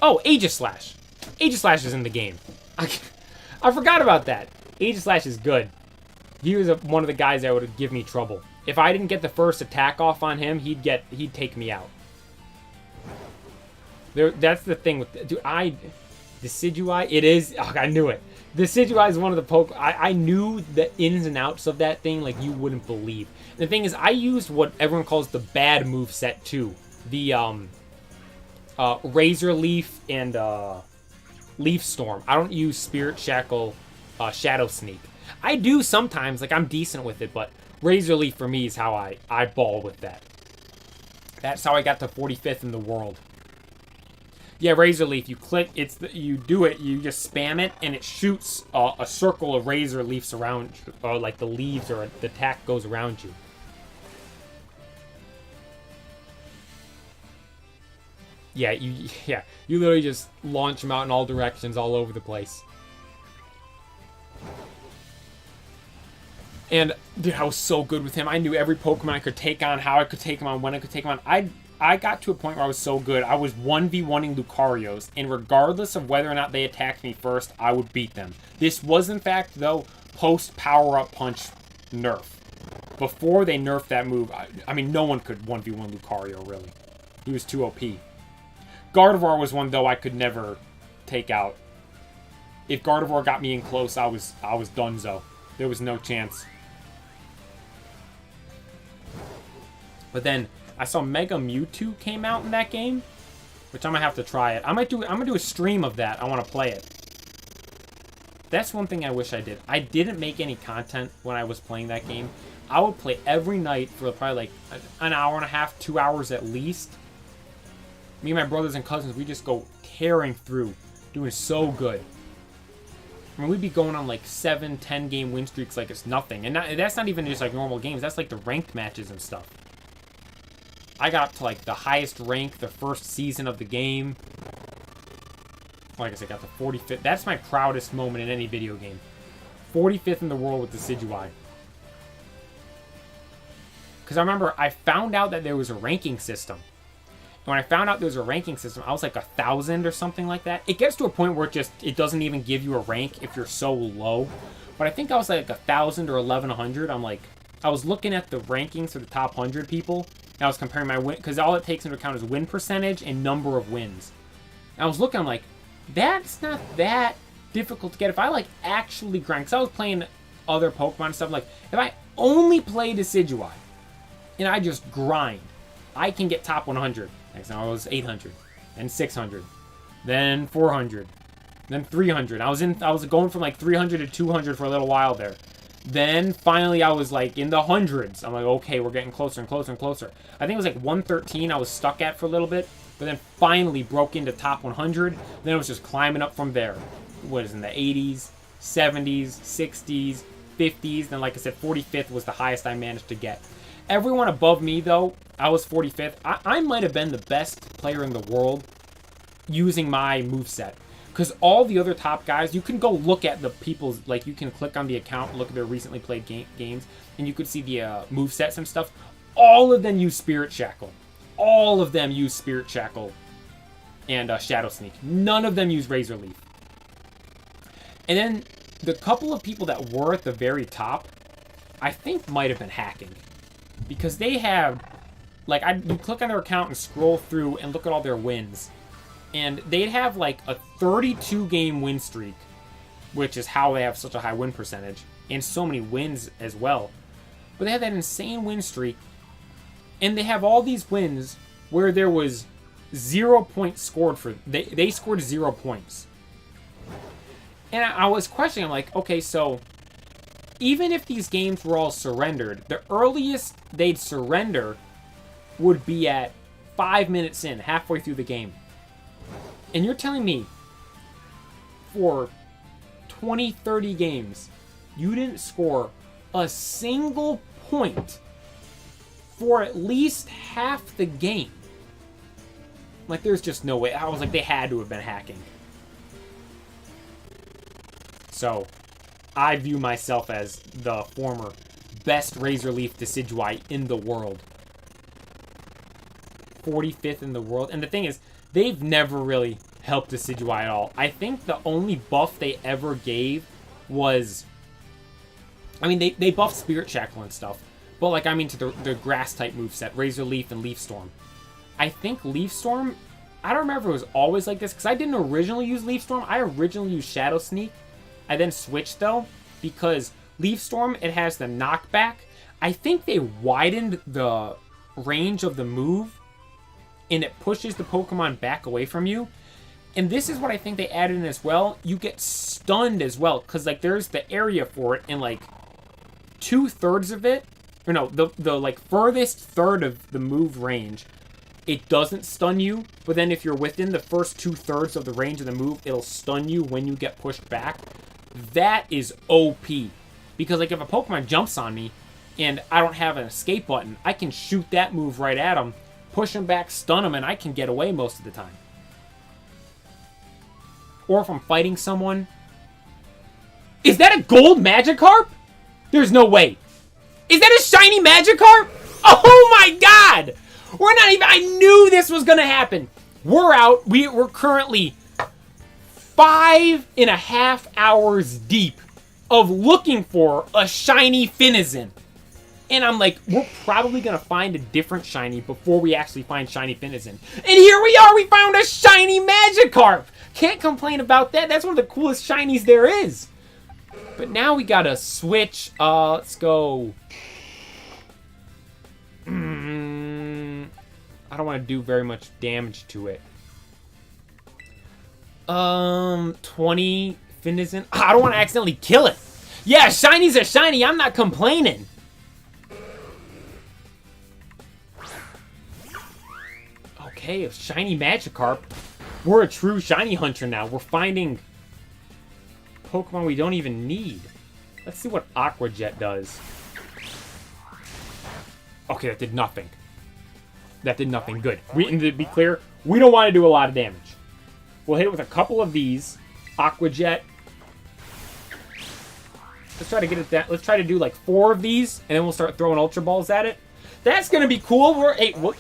Oh, Aegislash. Aegislash is in the game. I forgot about that. Aegislash is good. He was one of the guys that would give me trouble. If I didn't get the first attack off on him, he'd take me out. That's the thing with Decidueye. It is. Oh, I knew it. Decidueye is one of the I knew the ins and outs of that thing like you wouldn't believe. The thing is, I used what everyone calls the bad move set too. The Razor Leaf and Leaf Storm. I don't use Spirit Shackle, Shadow Sneak. I do sometimes, like I'm decent with it, but Razor Leaf for me is how I ball with that. That's how I got to 45th in the world. Yeah, Razor Leaf, you click, you do it, you just spam it, and it shoots a circle of Razor Leafs around, or like the leaves or the attack goes around you. Yeah, you literally just launch them out in all directions, all over the place. And, dude, I was so good with him. I knew every Pokemon I could take on, how I could take him on, when I could take him on. I got to a point where I was so good, I was 1v1ing Lucarios, and regardless of whether or not they attacked me first, I would beat them. This was, in fact, though, post Power-Up Punch nerf. Before they nerfed that move, I mean, no one could 1v1 Lucario, really. He was too OP. Gardevoir was one, though, I could never take out. If Gardevoir got me in close, I was donezo. There was no chance. But then I saw Mega Mewtwo came out in that game, which I'm gonna have to try it. I'm gonna do a stream of that. I want to play it. That's one thing I wish I did. I didn't make any content when I was playing that game. I would play every night for probably like an hour and a half, 2 hours at least. Me and my brothers and cousins, we just go tearing through, doing so good. I mean, we'd be going on like 7, 10 game win streaks like it's nothing. And that's not even just like normal games. That's like the ranked matches and stuff. I got up to like the highest rank the first season of the game. Like I said, got to 45th. That's my proudest moment in any video game. 45th in the world with Decidueye. Because I remember I found out that there was a ranking system. And when I found out there was a ranking system, I was like 1,000 or something like that. It gets to a point where it doesn't even give you a rank if you're so low. But I think I was like 1,000 or 1,100. I was looking at the rankings for the top 100 people. And I was comparing my win, because all it takes into account is win percentage and number of wins. And I was looking, I'm like, that's not that difficult to get. If I like actually grind, because I was playing other Pokemon and stuff, like if I only play Decidueye and I just grind, I can get top 100. Next time I was 800, then 600, then 400, then 300. I was going from like 300 to 200 for a little while there. Then finally I was like in the hundreds. I'm like, okay, we're getting closer and closer and closer. I think it was like 113 I was stuck at for a little bit, but then finally broke into top 100. Then it was just climbing up from there. What is in the 80s, 70s, 60s, 50s. Then like I said, 45th was the highest I managed to get. Everyone above me though, I was 45th. I might have been the best player in the world using my moveset. Because all the other top guys, you can go look at the people's, like you can click on the account and look at their recently played games, and you could see the movesets and stuff. All of them use Spirit Shackle. All of them use Spirit Shackle and Shadow Sneak. None of them use Razor Leaf. And then the couple of people that were at the very top, I think might have been hacking. Because they have, like, you click on their account and scroll through and look at all their wins. And they'd have like a 32 game win streak, which is how they have such a high win percentage, and so many wins as well. But they have that insane win streak, and they have all these wins where there was 0 points scored for, they scored 0 points. And I was questioning, I'm like, okay, so even if these games were all surrendered, the earliest they'd surrender would be at 5 minutes in, halfway through the game. And you're telling me, for 20, 30 games, you didn't score a single point for at least half the game? Like, there's just no way. I was like, they had to have been hacking. So, I view myself as the former best Razor Leaf Decidueye in the world. 45th in the world. And the thing is, they've never really helped Decidueye at all. I think the only buff they ever gave was... I mean, they buffed Spirit Shackle and stuff. But, like, I mean to the Grass-type moveset, Razor Leaf and Leaf Storm. I think Leaf Storm... I don't remember if it was always like this, because I didn't originally use Leaf Storm. I originally used Shadow Sneak. I then switched, though, because Leaf Storm, it has the knockback. I think they widened the range of the move, and it pushes the Pokemon back away from you. And this is what I think they added in as well. You get stunned as well, because, like, there's the area for it, and, like, 2/3 of it, or no, the like, furthest third of the move range, it doesn't stun you, but then if you're within the first 2/3 of the range of the move, it'll stun you when you get pushed back. That is OP. Because, like, if a Pokemon jumps on me, and I don't have an escape button, I can shoot that move right at him, push him back, stun him, and I can get away most of the time. Or if I'm fighting someone... Is that a gold Magikarp? There's no way. Is that a shiny Magikarp? Oh my god! We're not even... I knew this was gonna happen. We're out. We're currently 5.5 hours deep of looking for a shiny Finizen. And I'm like, we're probably going to find a different shiny before we actually find shiny Finizen. And here we are, we found a shiny Magikarp. Can't complain about that. That's one of the coolest shinies there is. But now we got to switch. Let's go. I don't want to do very much damage to it. 20 Finizen. I don't want to accidentally kill it. Yeah, shinies are shiny. I'm not complaining. Okay, a shiny Magikarp. We're a true shiny hunter now. We're finding Pokemon we don't even need. Let's see what Aqua Jet does. Okay, that did nothing. That did nothing. Good. And to be clear, we don't want to do a lot of damage. We'll hit it with a couple of these. Aqua Jet. Let's try to get it that. Let's try to do like 4 of these, and then we'll start throwing Ultra Balls at it. That's gonna be cool.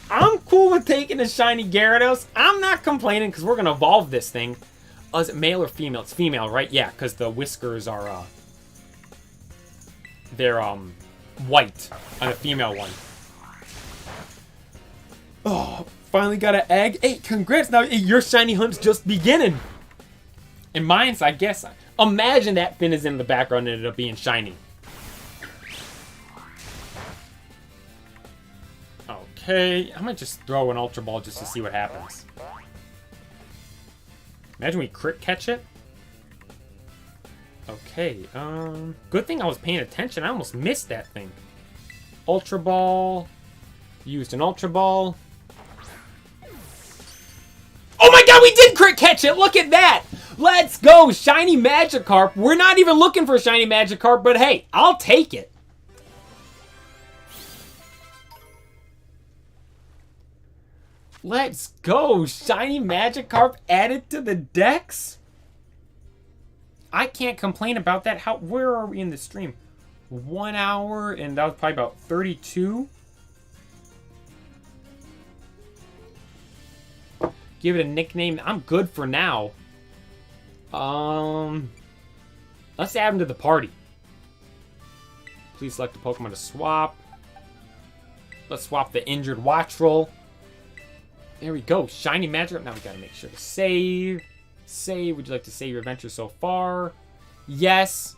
I'm cool with taking a shiny Gyarados. I'm not complaining because we're gonna evolve this thing. Oh, is it male or female? It's female, right? Yeah, because the whiskers are they're white on a female one. Oh, finally got an egg. Hey, congrats! Now your shiny hunt's just beginning. And mine's, I guess. Imagine that Finizen in the background ended up being shiny. Okay, I might just throw an Ultra Ball just to see what happens. Imagine we crit catch it. Okay, good thing I was paying attention. I almost missed that thing. Ultra Ball. Used an Ultra Ball. Oh my god, we did crit catch it! Look at that! Let's go! Shiny Magikarp. We're not even looking for Shiny Magikarp, but hey, I'll take it. Let's go! Shiny Magikarp added to the decks? I can't complain about that. Where are we in the stream? 1 hour, and that was probably about 32. Give it a nickname. I'm good for now. Let's add him to the party. Please select a Pokemon to swap. Let's swap the injured Watchroll. There we go. Shiny Magikarp. Now we gotta make sure to save. Save. Would you like to save your adventure so far? Yes.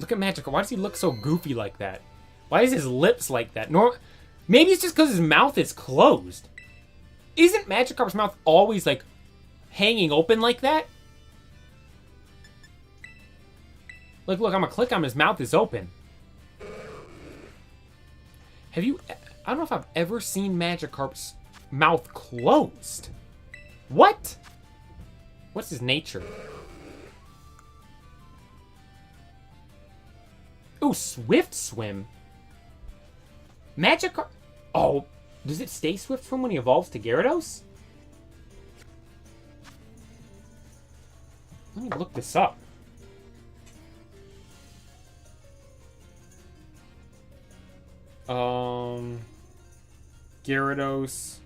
Look at Magikarp. Why does he look so goofy like that? Why is his lips like that? Maybe it's just because his mouth is closed. Isn't Magikarp's mouth always, like, hanging open like that? Like, look, I'm gonna click on his mouth is open. I don't know if I've ever seen Magikarp's mouth closed. What? What's his nature? Ooh, Swift Swim. Magikarp. Oh, does it stay Swift Swim when he evolves to Gyarados? Let me look this up. Gyarados.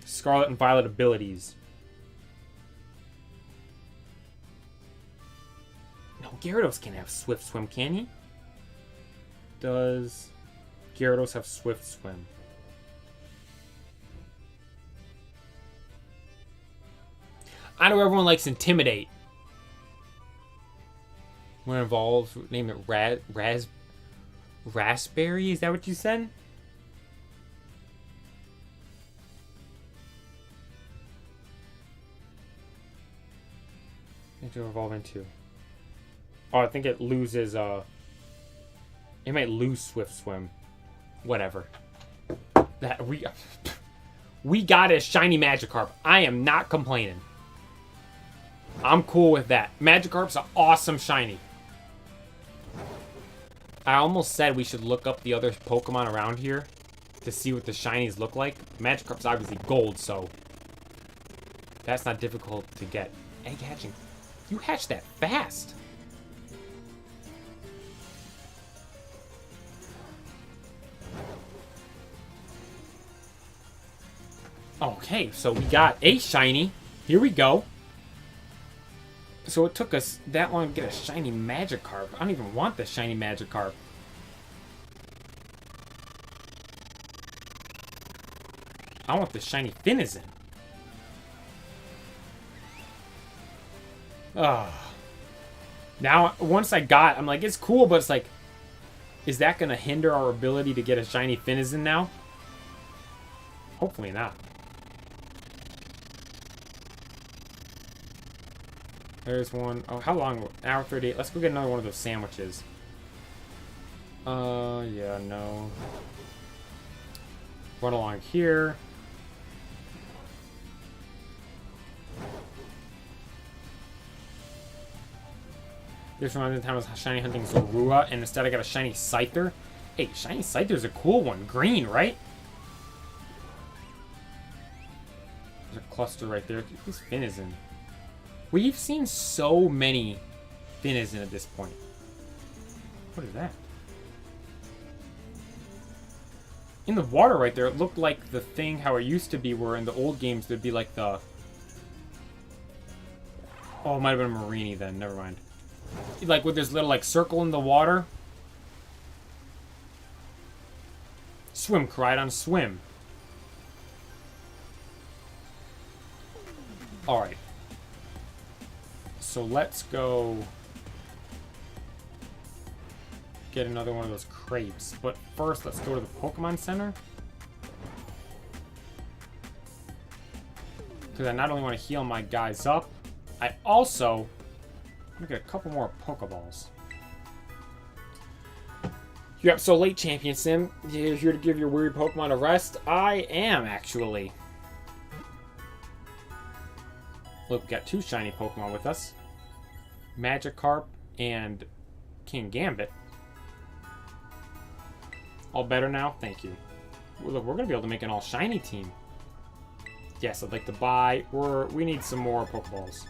Scarlet and Violet abilities. No, Gyarados can't have Swift Swim, can he? Does Gyarados have Swift Swim? I know everyone likes Intimidate. When it evolves, name it Raspberry? Is that what you said? To evolve into. Oh, I think it loses, it might lose Swift Swim. Whatever. We got a shiny Magikarp. I am not complaining. I'm cool with that. Magikarp's an awesome shiny. I almost said we should look up the other Pokemon around here to see what the shinies look like. Magikarp's obviously gold, so that's not difficult to get. Egg hatching. You hatched that fast. Okay, so we got a shiny. Here we go. So it took us that long to get a shiny Magikarp. I don't even want the shiny Magikarp. I want the shiny Finizen. Now, once I got, I'm like, it's cool, but it's like, is that going to hinder our ability to get a shiny Finizen now? Hopefully not. There's one. Oh, how long? Hour 38. Let's go get another one of those sandwiches. Yeah, no. Run along here. This reminds me of the time I was shiny hunting Zorua, and instead I got a shiny Scyther. Hey, shiny Scyther's a cool one. Green, right? There's a cluster right there. Who's Finizen? We've seen so many Finizen at this point. What is that? In the water right there, it looked like the thing how it used to be, where in the old games there'd be like the... Oh, it might have been a Marini then. Never mind. Like with this little like circle in the water. Swim, Koraidon, swim. Alright. So let's go get another one of those crepes. But first, let's go to the Pokemon Center. Because I not only want to heal my guys up, I also want to get a couple more Pokeballs. Yep, so late Champion Sim, you're here to give your weird Pokemon a rest? I am, actually. Look, we got 2 shiny Pokemon with us. Magikarp and King Gambit. All better now? Thank you. Look, we're going to be able to make an all-shiny team. Yes, I'd like to buy... We need some more Pokeballs.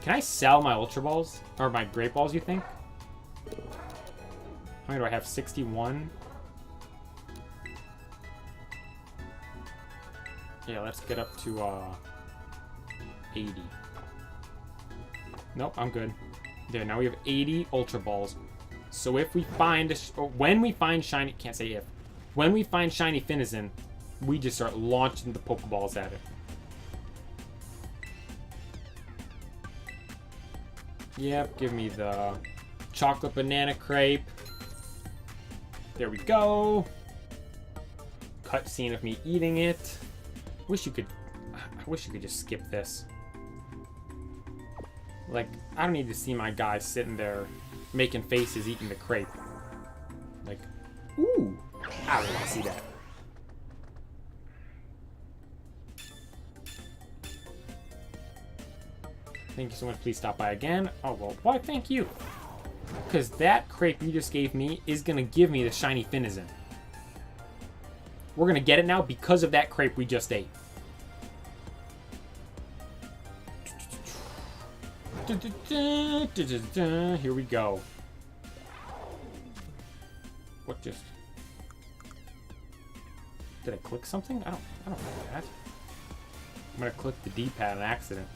Can I sell my Ultra Balls? Or my Great Balls, you think? How many do I have? 61? Yeah, let's get up to 80. Nope, I'm good. There, now we have 80 Ultra Balls. So if we find... when we find shiny... Can't say if. When we find shiny Finizen, we just start launching the Pokeballs at it. Yep, give me the chocolate banana crepe. There we go. Cutscene of me eating it. I wish you could just skip this. Like, I don't need to see my guy sitting there making faces eating the crepe. Like, ooh, I don't want to see that. Thank you so much. Please stop by again. Oh, well, why thank you? Because that crepe you just gave me is going to give me the shiny Finizen. We're going to get it now because of that crepe we just ate. Here we go. What just... Did I click something? I don't know that. I'm going to click the D-pad on accident.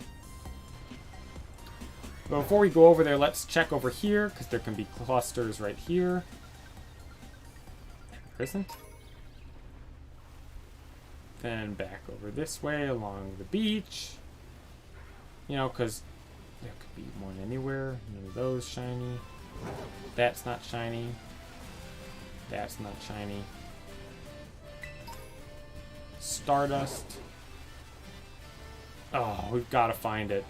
But before we go over there, let's check over here, because there can be clusters right here. There isn't. Then back over this way along the beach. You know, because there could be one anywhere. None of those shiny. That's not shiny. That's not shiny. Stardust. Oh, we've got to find it.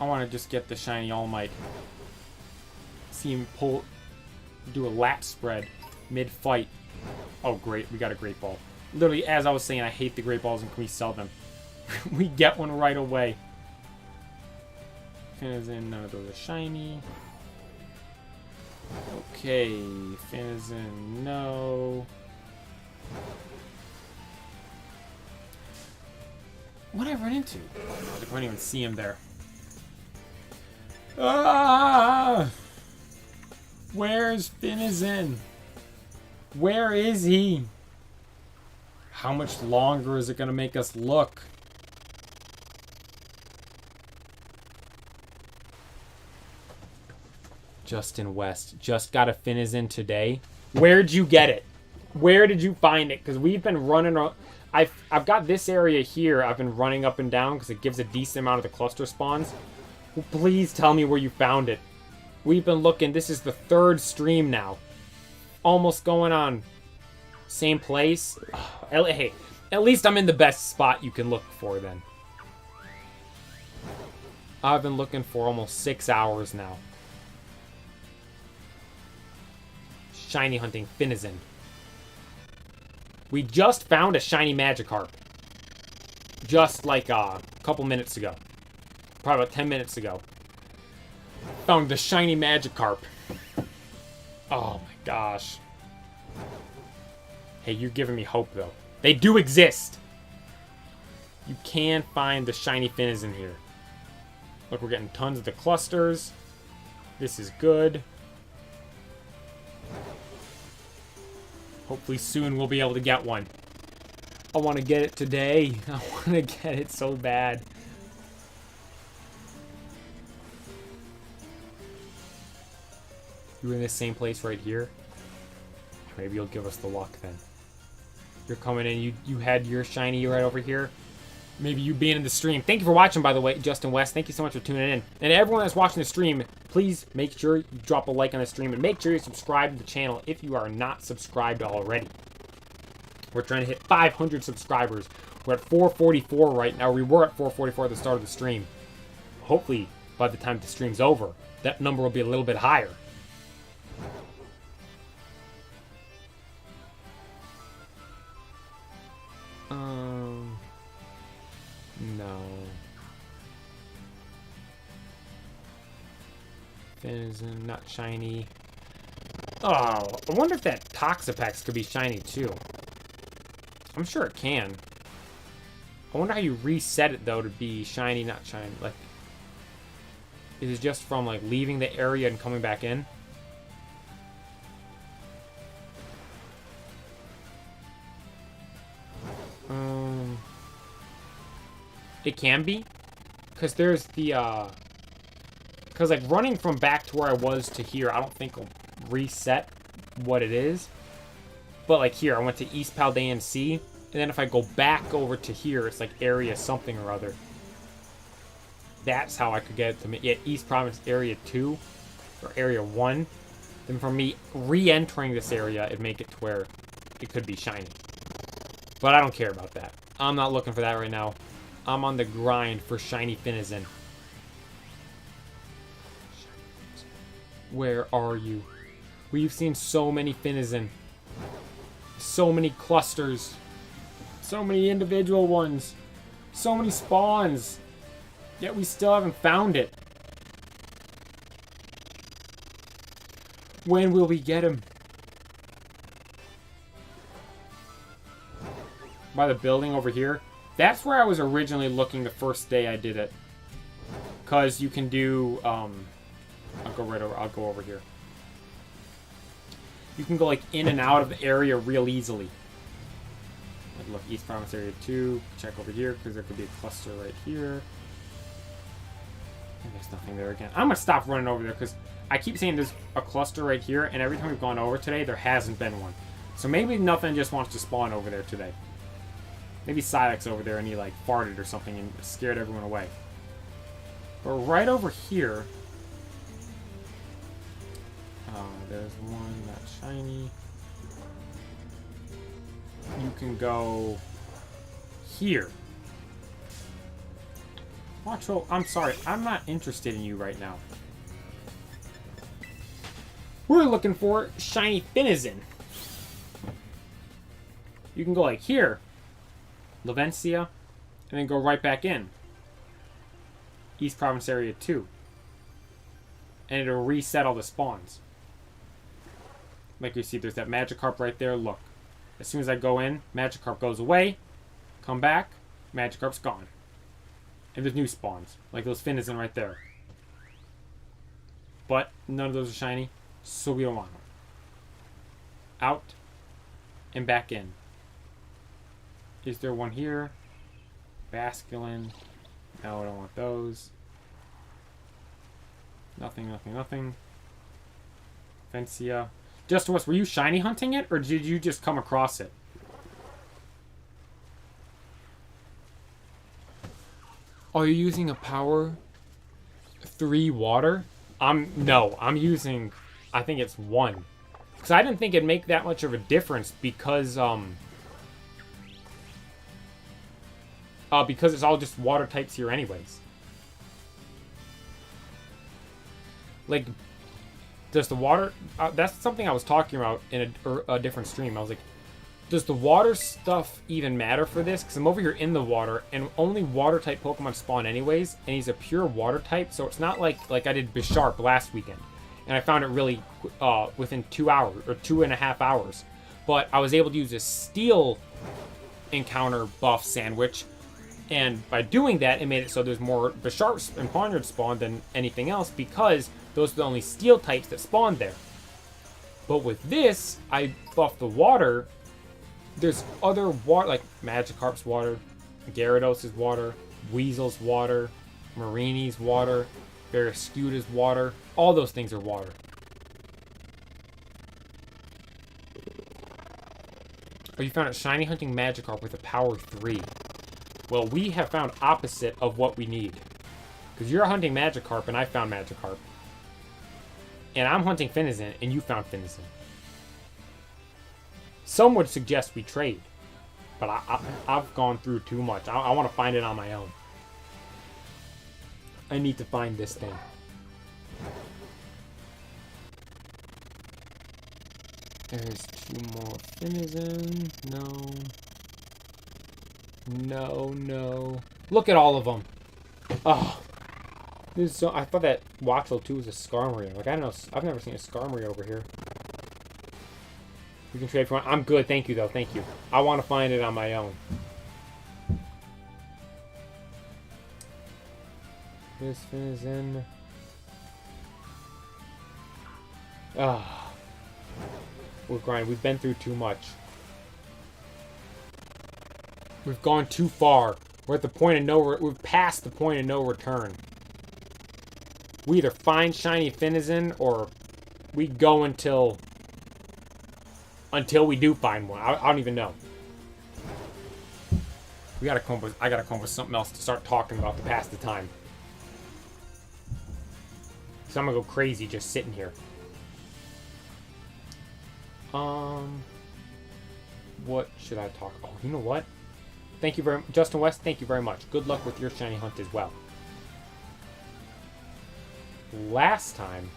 I want to just get the shiny All Might. See him do a lat spread mid-fight. Oh, great. We got a Great Ball. Literally, as I was saying, I hate the Great Balls, and can we sell them? We get one right away. Finizen, none of those are shiny. Okay, Finizen, no. What did I run into? Oh, no, I couldn't even see him there. Ah! Where's Finizen? Where is he? How much longer is it going to make us look? Justin West. Just got a Finizen today. Where'd you get it? Where did you find it? Because we've been running... I've got this area here. I've been running up and down because it gives a decent amount of the cluster spawns. Well, please tell me where you found it. We've been looking. This is the 3rd stream now. Almost going on. Same place. Hey, at least I'm in the best spot you can look for then. I've been looking for almost 6 hours now. Shiny hunting Finizen. We just found a shiny Magikarp. Just like a couple minutes ago. Probably about 10 minutes ago. Found the shiny Magikarp. Oh my gosh. Hey, you're giving me hope though. They do exist. You can find the shiny Finizen here. Look, we're getting tons of the clusters. This is good. Hopefully soon we'll be able to get one. I want to get it today. I want to get it so bad. You're in the same place right here? Maybe you'll give us the luck then. You're coming in, you had your shiny right over here? maybe you being in the stream. Thank you for watching, by the way, Justin West. Thank you so much for tuning in. And everyone that's watching the stream, please make sure you drop a like on the stream and make sure you subscribe to the channel if you are not subscribed already. We're trying to hit 500 subscribers. We're at 444 right now. We were at 444 at the start of the stream. Hopefully, by the time the stream's over, that number will be a little bit higher. No. Finizen, not shiny. Oh, I wonder if that Toxapex could be shiny too. I'm sure it can. I wonder how you reset it though to be shiny, not shiny. Like, is it just from like leaving the area and coming back in? It can be, because there's the because like running from back to where I was to here, I don't think will reset what it is. But like here, I went to East Paldean Sea, and then if I go back over to here, it's like area something or other. That's how I could get it to me. Yeah, East Province Area 2 or Area 1. Then for me re-entering this area, it'd make it to where it could be shiny. But I don't care about that. I'm not looking for that right now. I'm on the grind for shiny Finizen. Where are you? We've seen so many Finizen. So many clusters. So many individual ones. So many spawns. Yet we still haven't found it. When will we get him? By the building over here. That's where I was originally looking the first day I did it. Because you can do, I'll go over here. You can go, like, in and out of the area real easily. Like, look, East Province Area 2. Check over here, because there could be a cluster right here. And there's nothing there again. I'm going to stop running over there, because I keep saying there's a cluster right here, and every time we've gone over today, there hasn't been one. So maybe nothing just wants to spawn over there today. Maybe Psyduck's over there and he like farted or something and scared everyone away. But right over here, there's one that's shiny. You can go here. Watcho, I'm sorry, I'm not interested in you right now. We're looking for shiny Finizen. You can go like here. Lavencia, and then go right back in. East Province Area 2. And it'll reset all the spawns. Like you see, there's that Magikarp right there. Look. As soon as I go in, Magikarp goes away. Come back, Magikarp's gone. And there's new spawns. Like those Finizen right there. But none of those are shiny, so we don't want them. Out and back in. Is there one here? Basculin. No, I don't want those. Nothing, nothing, nothing. Vencia. Justin West, were you shiny hunting it, or did you just come across it? Are you using a power 3 water? No, I'm using, I think it's 1. Because I didn't think it'd make that much of a difference because it's all just water types here anyways. Like, does the water... that's something I was talking about in a different stream. I was like, does the water stuff even matter for this? Because I'm over here in the water, and only water-type Pokemon spawn anyways, and he's a pure water type, so it's not like I did Bisharp last weekend. And I found it really within 2 hours, or 2.5 hours. But I was able to use a steel encounter buff sandwich, and by doing that, it made it so there's more Bisharps and Pawniards spawn than anything else, because those are the only steel types that spawn there. But with this, I buffed the water. There's other water, like Magikarp's water, Gyarados' water, Weasel's water, Marini's water, Barraskewda's water. All those things are water. Oh, you found it shiny hunting Magikarp with a power 3. Well, we have found opposite of what we need. Because you're hunting Magikarp and I found Magikarp. And I'm hunting Finizen and you found Finizen. Some would suggest we trade. But I've gone through too much. I want to find it on my own. I need to find this thing. There's 2 more Finizen. No. Look at all of them. Oh. This is so, I thought that Watchel 2 was a Skarmory. Like, I don't know. I've never seen a Skarmory over here. We can trade for one. I'm good. Thank you, though. Thank you. I want to find it on my own. This Finizen. Ah. We're grinding. We've been through too much. We've gone too far. We're at the point of no... We've passed the point of no return. We either find shiny Finizen or we go until we do find one. I don't even know. I gotta come up with something else to start talking about to pass the time. So I'm gonna go crazy just sitting here. What should I talk about? Oh, you know what? Thank you very much. Justin West, thank you very much. Good luck with your shiny hunt as well. Last time,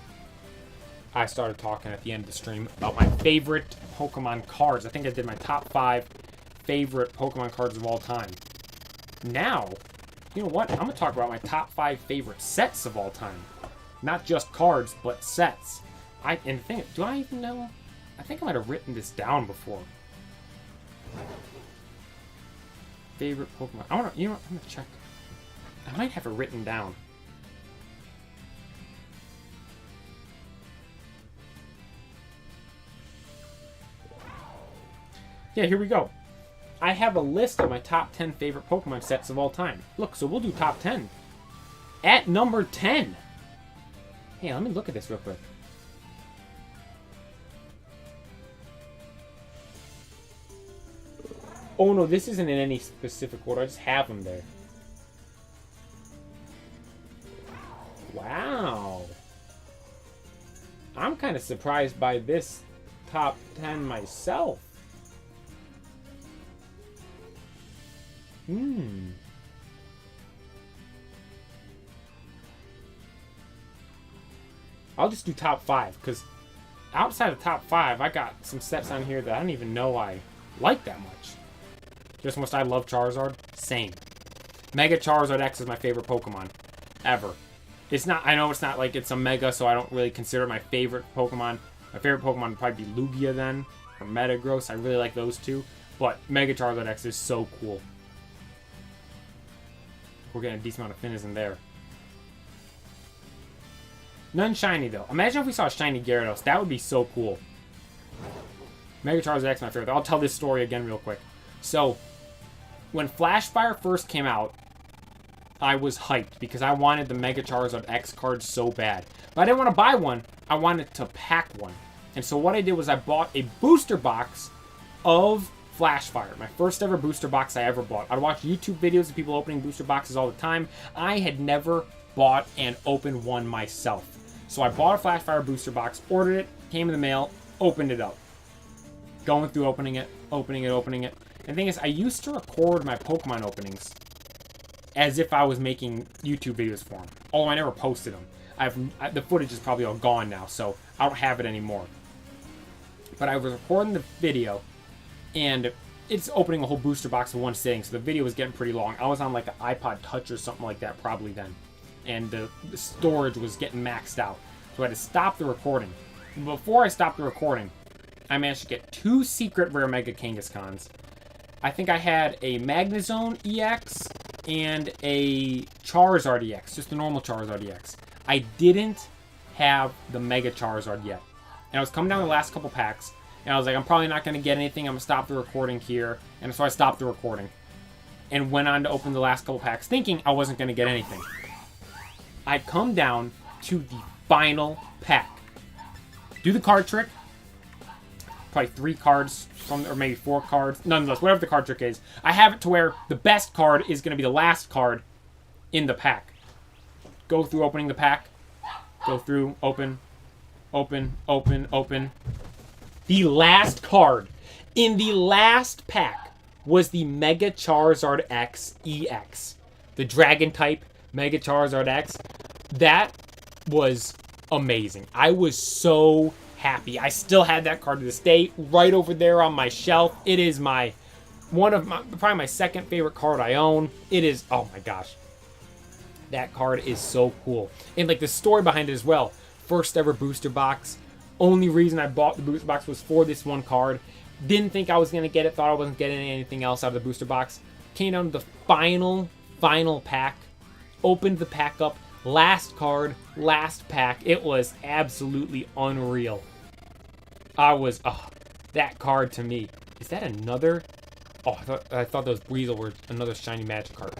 I started talking at the end of the stream about my favorite Pokemon cards. I think I did my top 5 favorite Pokemon cards of all time. Now, you know what? I'm going to talk about my top 5 favorite sets of all time. Not just cards, but sets. And the thing, do I even know? I think I might have written this down before. Favorite Pokemon. I want to, you know what? I'm going to check. I might have it written down. Yeah, here we go. I have a list of my top 10 favorite Pokemon sets of all time. Look, so we'll do top 10. At number 10. Hey, let me look at this real quick. Oh no, this isn't in any specific order. I just have them there. Wow. I'm kind of surprised by this top 10 myself. I'll just do top 5, because outside of top 5, I got some sets on here that I don't even know I like that much. Just must I love Charizard? Same. Mega Charizard X is my favorite Pokemon. Ever. It's not, I know it's not like it's a Mega, so I don't really consider it my favorite Pokemon. My favorite Pokemon would probably be Lugia then, or Metagross. I really like those two. But Mega Charizard X is so cool. We're getting a decent amount of Finizen there. None shiny, though. Imagine if we saw a shiny Gyarados. That would be so cool. Mega Charizard X is my favorite. I'll tell this story again real quick. So, when Flashfire first came out, I was hyped because I wanted the Mega Charizard X card so bad. But I didn't want to buy one. I wanted to pack one. And so what I did was I bought a booster box of Flashfire. My first ever booster box I ever bought. I'd watch YouTube videos of people opening booster boxes all the time. I had never bought and opened one myself. So I bought a Flashfire booster box, ordered it, came in the mail, opened it up. Going through opening it. And the thing is, I used to record my Pokemon openings as if I was making YouTube videos for them. Although I never posted them. The footage is probably all gone now, so I don't have it anymore. But I was recording the video, and it's opening a whole booster box in one sitting, so the video was getting pretty long. I was on like an iPod Touch or something like that probably then. And the storage was getting maxed out. So I had to stop the recording. Before I stopped the recording, I managed to get 2 secret rare Mega Kangaskhans. I think I had a Magnezone EX and a Charizard EX, just the normal Charizard EX. I didn't have the Mega Charizard yet. And I was coming down the last couple packs, and I was like, I'm probably not going to get anything. I'm going to stop the recording here. And so I stopped the recording and went on to open the last couple packs thinking I wasn't going to get anything. I come down to the final pack. Do the card trick. probably 3 cards from, or maybe 4 cards. Nonetheless, whatever the card trick is, I have it to where the best card is going to be the last card in the pack. Go through opening the pack. Go through, open, open, open, open. The last card in the last pack was the Mega Charizard X EX. The Dragon type Mega Charizard X. That was amazing. I was so happy. I still had that card to this day right over there on my shelf. It is probably my second favorite card I own. It is, oh my gosh. That card is so cool. And like the story behind it as well. First ever booster box. Only reason I bought the booster box was for this one card. Didn't think I was going to get it. Thought I wasn't getting anything else out of the booster box. Came down to the final pack. Opened the pack up. Last card, last pack. It was absolutely unreal. That card to me. Is that another? Oh, I thought those Weasel were another shiny magic card.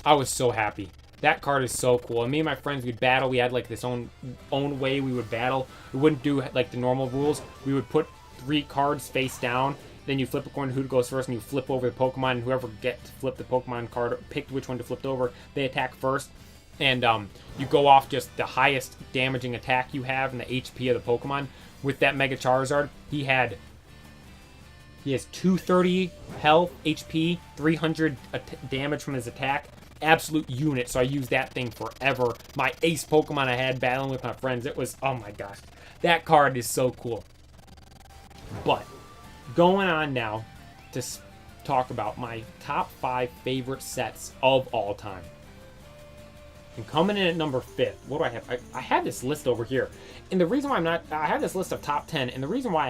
I was so happy. That card is so cool. And me and my friends, we'd battle. We had like this own way we would battle. We wouldn't do like the normal rules. We would put 3 cards face down. Then you flip a coin, who goes first, and you flip over the Pokemon. And whoever gets to flip the Pokemon card, picked which one to flip over, they attack first. And you go off just the highest damaging attack you have and the HP of the Pokemon. With that Mega Charizard, he has 230 health, HP, 300 damage from his attack. Absolute unit, so I used that thing forever. My ace Pokemon I had battling with my friends. It was, oh my gosh. That card is so cool. But, going on now to talk about my top 5 favorite sets of all time. And coming in at number 5, what do I have? I have this list over here. And the reason why I have this list of top 10, and the reason why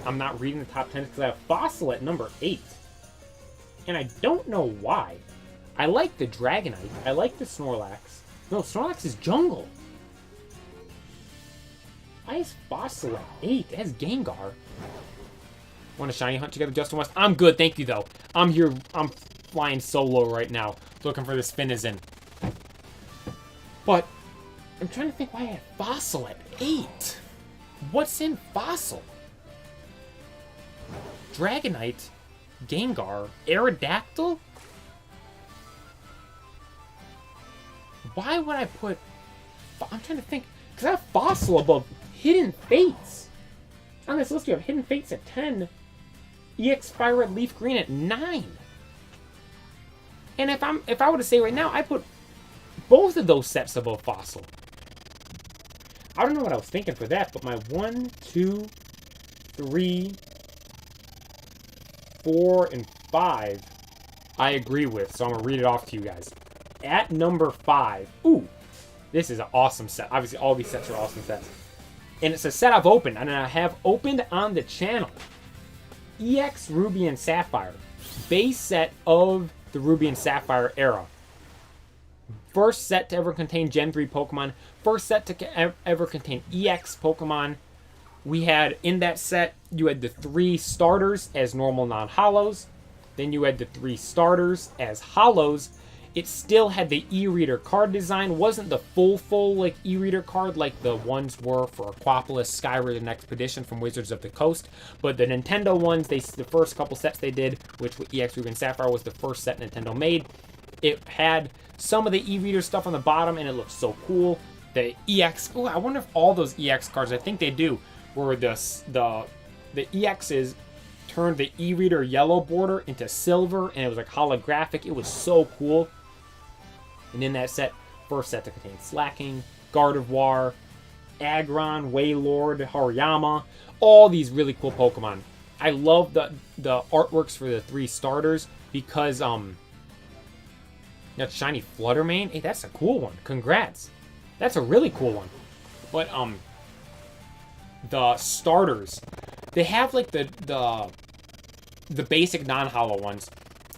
I'm not reading the top 10 is because I have Fossil at number 8. And I don't know why. I like the Dragonite. I like the Snorlax. No, Snorlax is Jungle. Why is Fossil at 8? It has Gengar. Want to shiny hunt together, Justin West? I'm good, thank you, though. I'm here. I'm flying solo right now, looking for this Finizen. But I'm trying to think why I had Fossil at 8. What's in Fossil? Dragonite, Gengar, Aerodactyl? Why would I put... I'm trying to think. Because I have Fossil above Hidden Fates. On this list, you have Hidden Fates at 10. EX Fire Red Leaf Green at 9. And if I were to say right now, I put both of those sets above Fossil. I don't know what I was thinking for that, but my 1, 2, 3, 4, and 5, I agree with. So I'm going to read it off to you guys. At number 5, ooh, this is an awesome set. Obviously, all these sets are awesome sets. And it's a set I've opened, and I have opened on the channel. EX Ruby and Sapphire. Base set of the Ruby and Sapphire era. First set to ever contain Gen 3 Pokemon. First set to ever contain EX Pokemon. We had, in that set, you had the 3 starters as normal non-hollows. Then you had the 3 starters as hollows. It still had the e-reader card design. Wasn't the full like e-reader card like the ones were for Aquapolis, Skyward, and Expedition from Wizards of the Coast. But the Nintendo ones, the first couple sets they did, which with EX Ruby and Sapphire was the first set Nintendo made. It had some of the e-reader stuff on the bottom, and it looked so cool. The EX, oh, I wonder if all those EX cards, I think they do, were the EXs turned the e-reader yellow border into silver, and it was like holographic. It was so cool. And in that set, first set to contain Slacking, Gardevoir, Aggron, Wailord, Hariyama, all these really cool Pokemon. I love the artworks for the 3 starters because that's Shiny Fluttermane. Hey, that's a cool one. Congrats. That's a really cool one. But the starters, they have like the basic non-hollow ones.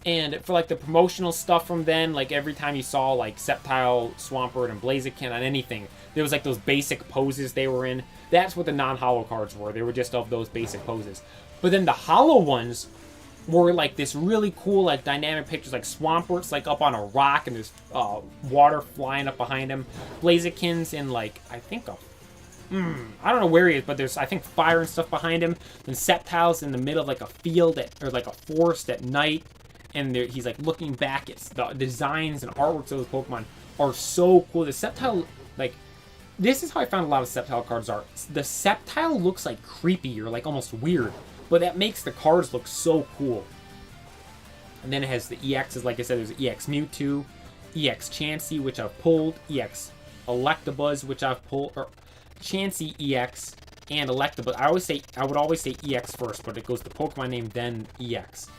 And for like the promotional stuff from then, like every time you saw like Sceptile, Swampert, and Blaziken on anything, there was like those basic poses they were in. That's what the non-hollow cards were. They were just of those basic poses. But then the hollow ones were like this really cool like dynamic pictures, like Swampert's like up on a rock and there's water flying up behind him. Blaziken's in like, I think I don't know where he is, but there's, I think, fire and stuff behind him. Then Sceptile's in the middle of like a field or like a forest at night. And he's like looking back at the designs and artworks of those Pokemon are so cool. The Sceptile, like, this is how I found a lot of Sceptile cards are. The Sceptile looks like creepy or like almost weird, but that makes the cards look so cool. And then it has the EXs, like I said, there's EX Mewtwo, EX Chansey, which I've pulled, EX Electabuzz, which I've pulled, or Chansey EX and Electabuzz. I would always say EX first, but it goes to Pokemon name, then EX.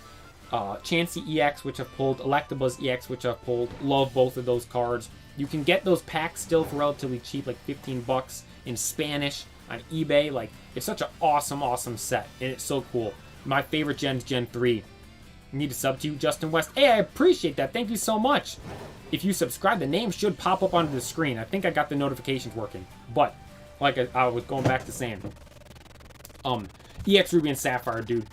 Chansey EX, which I've pulled, Electabuzz EX, which I've pulled. Love both of those cards. You can get those packs still for relatively cheap, like 15 bucks in Spanish on eBay. Like, it's such an awesome, awesome set, and it's so cool. My favorite gen's Gen 3. Need to sub to you, Justin West. Hey, I appreciate that. Thank you so much. If you subscribe, the name should pop up onto the screen. I think I got the notifications working. But, like I was going back to saying, EX Ruby and Sapphire, dude.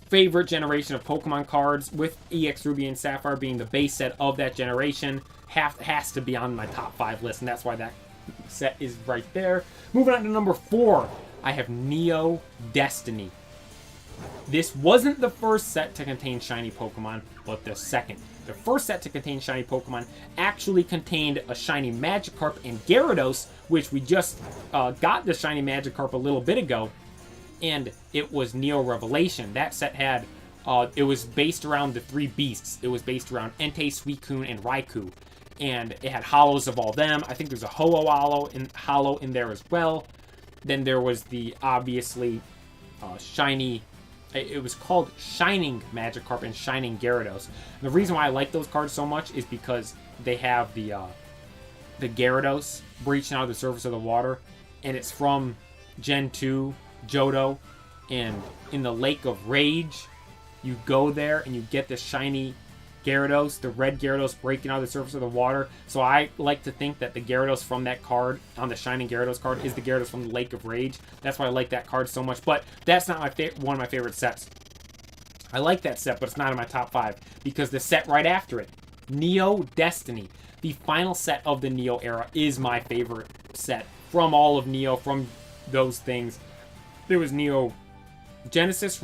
Favorite generation of Pokemon cards, with EX Ruby and Sapphire being the base set of that generation. Has to be on my top 5 list, and that's why that set is right there. Moving on to number 4, I have Neo Destiny. This wasn't the first set to contain shiny Pokemon, but the second. The first set to contain shiny Pokemon actually contained a shiny Magikarp and Gyarados, which we just got the shiny Magikarp a little bit ago, and it was Neo Revelation. That set had, it was based around the 3 beasts. It was based around Entei, Suicune, and Raikou. And it had hollows of all them. I think there's a hollow in there as well. Then there was the, obviously, shiny... It was called Shining Magikarp and Shining Gyarados. The reason why I like those cards so much is because they have the Gyarados breaching out of the surface of the water, and it's from Gen 2 Johto, and in the Lake of Rage, you go there and you get the shiny Gyarados, the red Gyarados breaking out of the surface of the water. So I like to think that the Gyarados from that card, on the Shining Gyarados card, is the Gyarados from the Lake of Rage. That's why I like that card so much. But that's not one of my favorite sets. I like that set, but it's not in my top 5. Because the set right after it, Neo Destiny, the final set of the Neo era, is my favorite set. From all of Neo, from those things. There was Neo Genesis,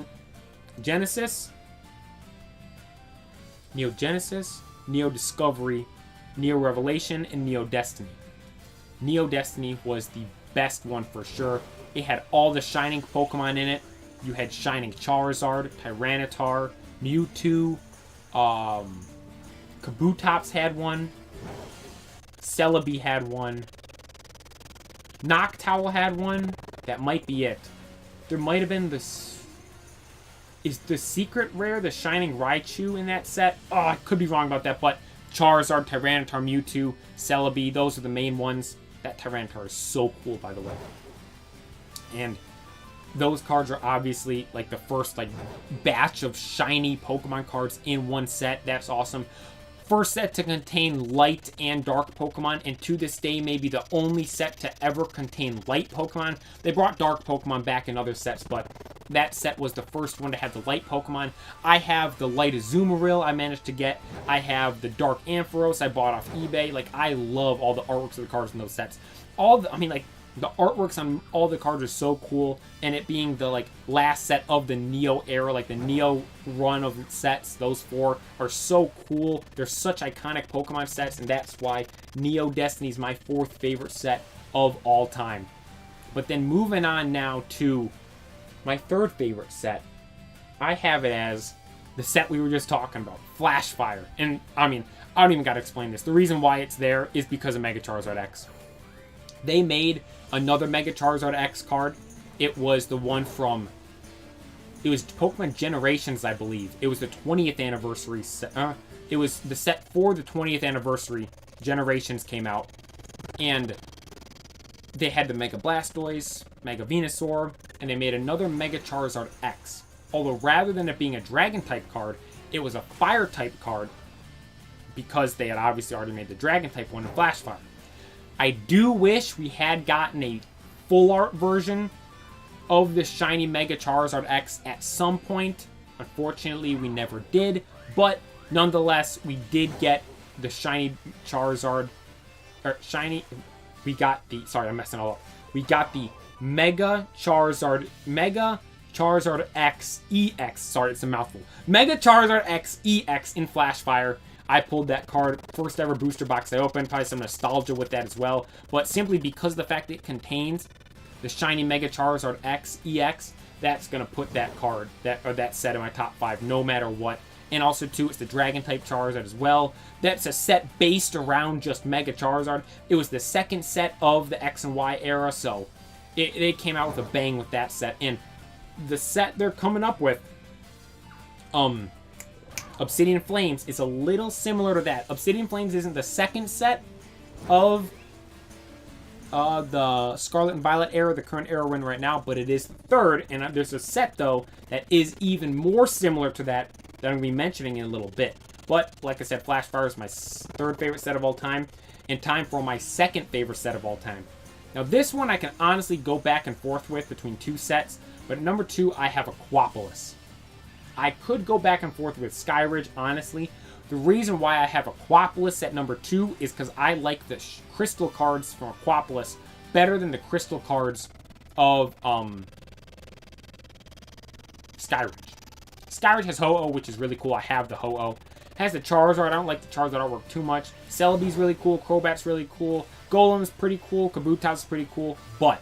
Neo Genesis, Neo Discovery, Neo Revelation, and Neo Destiny. Neo Destiny was the best one for sure. It had all the shining Pokemon in it. You had Shining Charizard, Tyranitar, Mewtwo, Kabutops had one, Celebi had one, Noctowl had one. That might be it. There might have been this... Is the secret rare the Shining Raichu in that set? Oh, I could be wrong about that, but Charizard, Tyranitar, Mewtwo, Celebi, those are the main ones. That Tyranitar is so cool, by the way. And those cards are obviously like the first like batch of shiny Pokemon cards in one set. That's awesome. First set to contain light and dark Pokemon, and to this day maybe the only set to ever contain light Pokemon. They brought dark Pokemon back in other sets, but that set was the first one to have the light Pokemon. I have the light Azumarill I managed to get. I have the dark Ampharos I bought off eBay. Like, I love all the artworks of the cards in those sets. The artworks on all the cards are so cool, and it being the like last set of the Neo era, like the Neo run of sets, those 4 are so cool. They're such iconic Pokemon sets, and that's why Neo Destiny is my 4th favorite set of all time. But then moving on now to my 3rd favorite set, I have it as the set we were just talking about, Flash Fire. And I mean, I don't even gotta explain this. The reason why it's there is because of Mega Charizard X. They made another Mega Charizard X card. It was the one from... It was Pokemon Generations, I believe. It was the 20th anniversary set. It was the set for the 20th anniversary. Generations came out. And they had the Mega Blastoise, Mega Venusaur, and they made another Mega Charizard X. Although rather than it being a Dragon-type card, it was a Fire-type card because they had obviously already made the Dragon-type one in Flash Fire. I do wish we had gotten a full art version of the shiny Mega Charizard X at some point. Unfortunately, we never did, but nonetheless, we did get the shiny Charizard, we got the, sorry, I'm messing it all up. We got the Mega Charizard X EX. Sorry, it's a mouthful. Mega Charizard X EX in Flash Fire. I pulled that card, first ever booster box I opened. Probably some nostalgia with that as well. But simply because of the fact that it contains the shiny Mega Charizard X EX, that's going to put that card, that set in my top 5 no matter what. And also, too, it's the Dragon-type Charizard as well. That's a set based around just Mega Charizard. It was the second set of the X and Y era, so they came out with a bang with that set. And the set they're coming up with, Obsidian Flames, is a little similar to that. Obsidian Flames isn't the second set of the Scarlet and Violet era, the current era we're in right now, but it is the third. And there's a set, though, that is even more similar to that I'm going to be mentioning in a little bit. But, like I said, Flash Fire is my third favorite set of all time, and time for my second favorite set of all time. Now, this one I can honestly go back and forth with between two sets, but at number 2, I have Aquapolis. I could go back and forth with Skyridge, honestly. The reason why I have Aquapolis at number 2 is because I like the crystal cards from Aquapolis better than the crystal cards of Skyridge. Skyridge has Ho-Oh, which is really cool. I have the Ho-Oh. Has the Charizard. I don't like the Charizard artwork too much. Celebi's really cool. Crobat's really cool. Golem's pretty cool. Kabutops pretty cool. But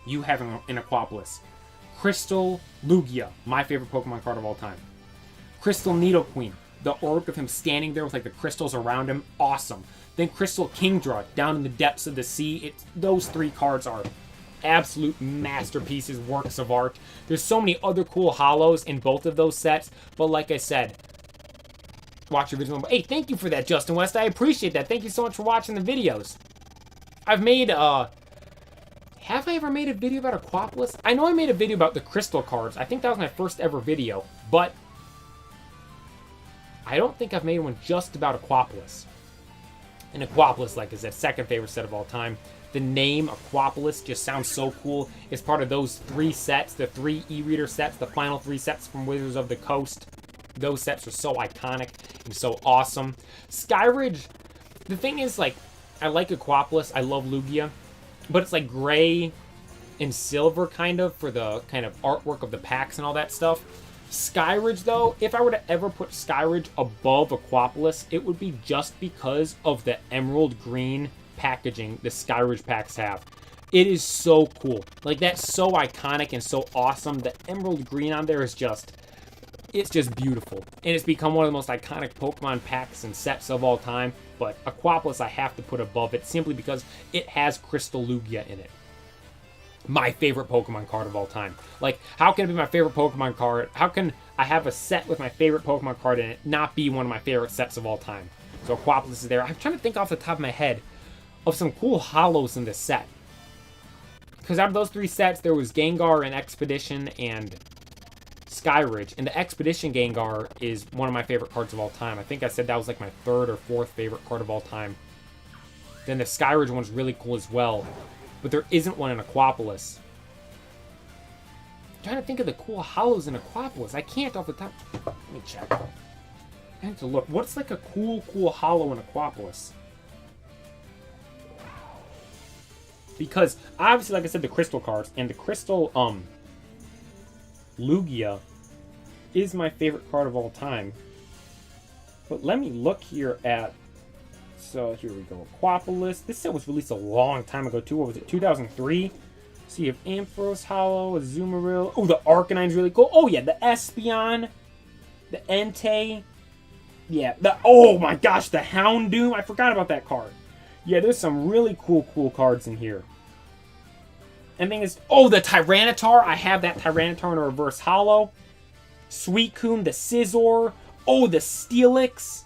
you have in Aquapolis Crystal Lugia, my favorite Pokemon card of all time. Crystal Nidoqueen, the orc of him standing there with like the crystals around him, awesome. Then Crystal Kingdra, down in the depths of the sea. Those 3 cards are absolute masterpieces, works of art. There's so many other cool holos in both of those sets, but like I said, watch your video. Hey, thank you for that, Justin West. I appreciate that. Thank you so much for watching the videos. I've made, have I ever made a video about Aquapolis? I know I made a video about the crystal cards. I think that was my first ever video, but I don't think I've made one just about Aquapolis. And Aquapolis, like I said, second favorite set of all time. The name Aquapolis just sounds so cool. It's part of those 3 sets, the 3 e-reader sets, the final 3 sets from Wizards of the Coast. Those sets are so iconic and so awesome. Skyridge, the thing is, like, I like Aquapolis. I love Lugia. But it's like gray and silver kind of for the kind of artwork of the packs and all that stuff. Skyridge, though, if I were to ever put Skyridge above Aquapolis, it would be just because of the emerald green packaging the Skyridge packs have. It is so cool. Like, that's so iconic and so awesome. The emerald green on there is just, it's just beautiful. And it's become one of the most iconic Pokemon packs and sets of all time. But Aquapolis I have to put above it simply because it has Crystal Lugia in it. My favorite Pokemon card of all time. Like, how can it be my favorite Pokemon card? How can I have a set with my favorite Pokemon card in it not be one of my favorite sets of all time? So Aquapolis is there. I'm trying to think off the top of my head of some cool holos in this set. Because out of those 3 sets, there was Gengar and Expedition and Skyridge. And the Expedition Gengar is one of my favorite cards of all time. I think I said that was like my 3rd or 4th favorite card of all time. Then the Skyridge one's really cool as well. But there isn't one in Aquapolis. I'm trying to think of the cool holos in Aquapolis. I can't off the top. Let me check. I have to look. What's like a cool holo in Aquapolis? Because, obviously, like I said, the crystal cards. And the crystal, Lugia is my favorite card of all time. But let me look here at... So, here we go. Aquapolis. This set was released a long time ago, too. What was it? 2003? So, you have Ampharos Holo, Azumarill. Oh, the Arcanine's really cool. Oh, yeah. The Espeon. The Entei. Yeah. Oh, my gosh. The Houndoom. I forgot about that card. Yeah, there's some really cool cards in here. And thing is, oh, the Tyranitar. I have that Tyranitar in a reverse holo. Suicune, the Scizor. Oh, the Steelix.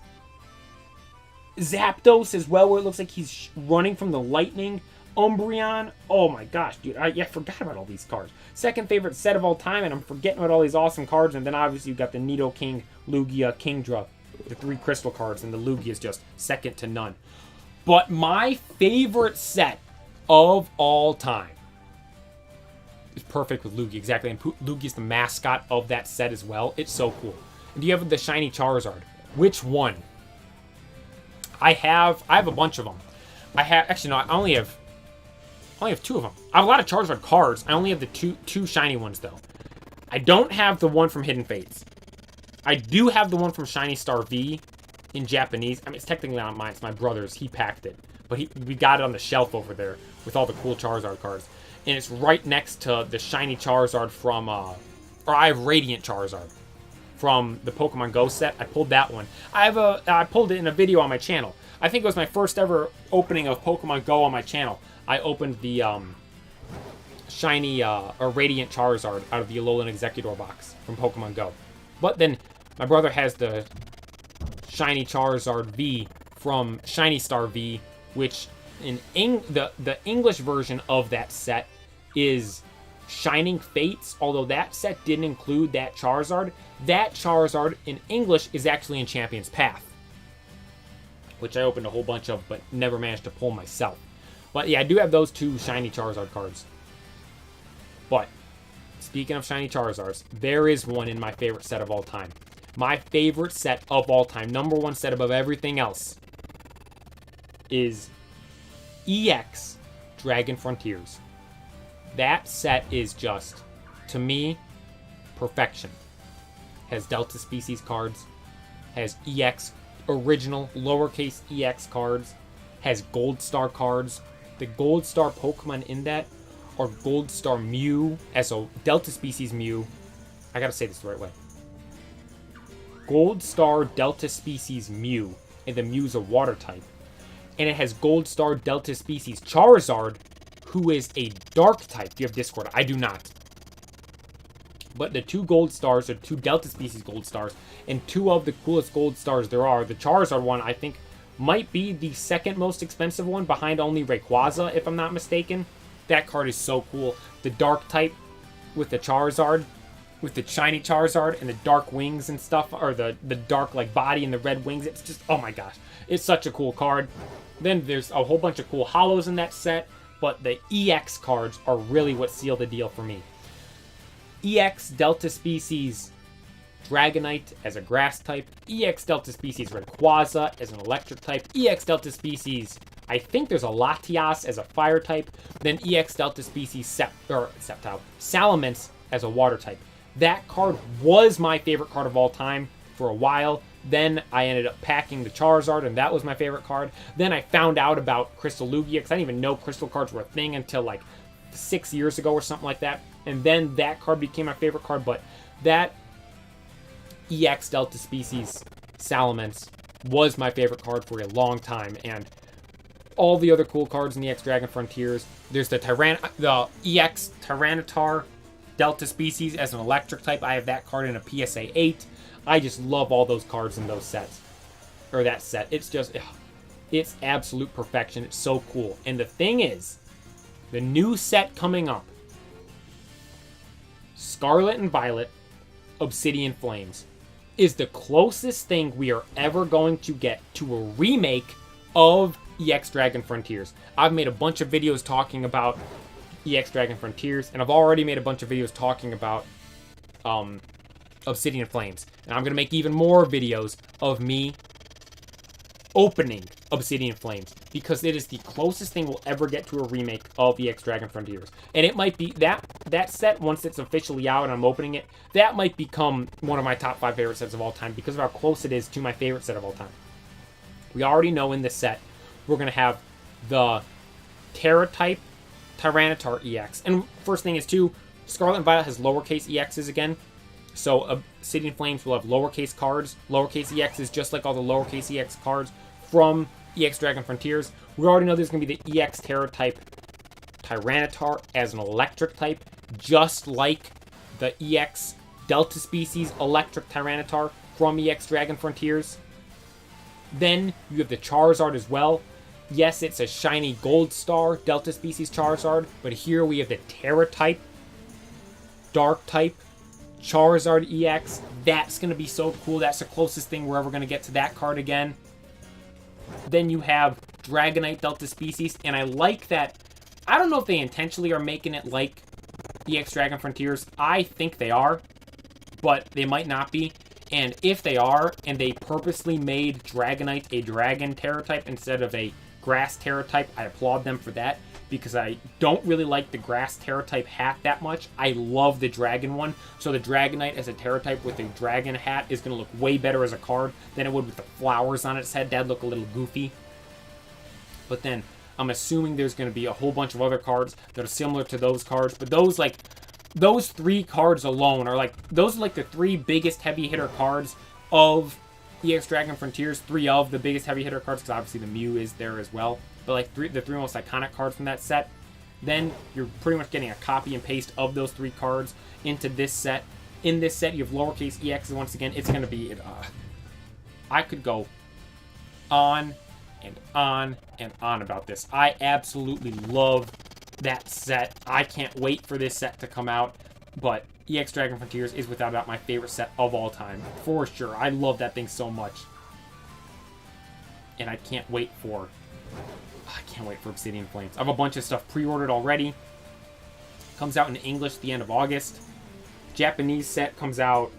Zapdos as well, where it looks like he's running from the lightning. Umbreon. Oh my gosh, dude. I forgot about all these cards. Second favorite set of all time, and I'm forgetting about all these awesome cards. And then obviously you've got the Nidoking, Lugia, Kingdra. The 3 crystal cards, and the Lugia is just second to none. But my favorite set of all time is perfect with Lugia, exactly. And Lugia's the mascot of that set as well. It's so cool. And do you have the shiny Charizard? Which one? I have a bunch of them. I only have I only have 2 of them. I have a lot of Charizard cards. I only have the two shiny ones, though. I don't have the one from Hidden Fates. I do have the one from Shiny Star V in Japanese. I mean, it's technically not mine. It's my brother's. He packed it. But we got it on the shelf over there with all the cool Charizard cards. And it's right next to the Shiny Charizard from... or I have Radiant Charizard from the Pokemon Go set. I pulled that one. I pulled it in a video on my channel. I think it was my first ever opening of Pokemon Go on my channel. I opened the Shiny or Radiant Charizard out of the Alolan Executor box from Pokemon Go. But then my brother has the Shiny Charizard V from Shiny Star V, which in the English version of that set is Shining Fates, although that set didn't include that Charizard. That Charizard in English is actually in Champion's Path, which I opened a whole bunch of, but never managed to pull myself. But yeah, I do have those 2 Shiny Charizard cards. But, speaking of Shiny Charizards, there is one in my favorite set of all time. My favorite set of all time, number 1 set above everything else, is EX Dragon Frontiers. That set is just, to me, perfection. Has Delta Species cards, has EX original lowercase EX cards, has Gold Star cards. The Gold Star Pokemon in that are Gold Star Mew as a Delta Species Mew. I gotta say this the right way. Gold Star Delta Species Mew, and the Mew's a Water type. And it has Gold Star Delta Species Charizard, who is a Dark type. Do you have Discord? I do not. But the 2 Gold Stars are 2 Delta Species Gold Stars, and 2 of the coolest Gold Stars there are. The Charizard one, I think, might be the second most expensive one, behind only Rayquaza, if I'm not mistaken. That card is so cool. The Dark type with the Charizard, with the Shiny Charizard, and the dark wings and stuff, or the dark, like, body and the red wings. It's just, oh my gosh. It's such a cool card. Then there's a whole bunch of cool holos in that set, but the EX cards are really what seal the deal for me. EX Delta Species Dragonite as a grass type, EX Delta Species Rayquaza as an electric type, EX Delta Species, I think there's a Latias as a fire type, then EX Delta Species Salamence as a water type. That card was my favorite card of all time for a while. Then I ended up packing the Charizard, and that was my favorite card. Then I found out about Crystal Lugia, because I didn't even know Crystal cards were a thing until like 6 years ago or something like that. And then that card became my favorite card, but that EX Delta Species Salamence was my favorite card for a long time. And all the other cool cards in the EX Dragon Frontiers, there's the EX Tyranitar Delta Species as an electric type. I have that card in a PSA 8. I just love all those cards in those sets. Or that set. It's just, it's absolute perfection. It's so cool. And the thing is, the new set coming up, Scarlet and Violet, Obsidian Flames, is the closest thing we are ever going to get to a remake of EX Dragon Frontiers. I've made a bunch of videos talking about EX Dragon Frontiers, and I've already made a bunch of videos talking about Obsidian Flames. And I'm going to make even more videos of me opening Obsidian Flames, because it is the closest thing we'll ever get to a remake of EX Dragon Frontiers. And it might be that set, once it's officially out and I'm opening it, that might become one of my top 5 favorite sets of all time because of how close it is to my favorite set of all time. We already know in this set we're going to have the Terra-type Tyranitar EX. And first thing is, too, Scarlet and Violet has lowercase EXs again. So Obsidian Flames will have lowercase cards, lowercase EXs, just like all the lowercase EX cards from EX Dragon Frontiers. We already know there's going to be the EX Terra-type Tyranitar as an electric type, just like the EX Delta Species Electric Tyranitar from EX Dragon Frontiers. Then you have the Charizard as well. Yes, it's a shiny Gold Star Delta Species Charizard, but here we have the Terra-type, Dark-type Charizard EX. That's going to be so cool. That's the closest thing we're ever going to get to that card again. Then you have Dragonite Delta Species, and I like that. I don't know if they intentionally are making it like EX Dragon Frontiers. I think they are, but they might not be. And if they are, and they purposely made Dragonite a Dragon Terra type instead of a grass Terra type, I applaud them for that, because I don't really like the grass Terra type hat that much. I love the dragon one, so the Dragonite as a Terra type with a dragon hat is going to look way better as a card than it would with the flowers on its head. That'd look a little goofy. But then I'm assuming there's going to be a whole bunch of other cards that are similar to those cards, but those 3 cards alone are those are like the 3 biggest heavy hitter cards of EX Dragon Frontiers. 3 of the biggest heavy hitter cards, because obviously the Mew is there as well. But like the 3 most iconic cards from that set. Then you're pretty much getting a copy and paste of those 3 cards into this set. In this set, you have lowercase EX. Once again, it's going to be... I could go on and on and on about this. I absolutely love that set. I can't wait for this set to come out. But EX Dragon Frontiers is without a doubt my favorite set of all time. For sure. I love that thing so much. And I can't wait for Obsidian Flames. I have a bunch of stuff pre-ordered already. Comes out in English the end of August. Japanese set comes out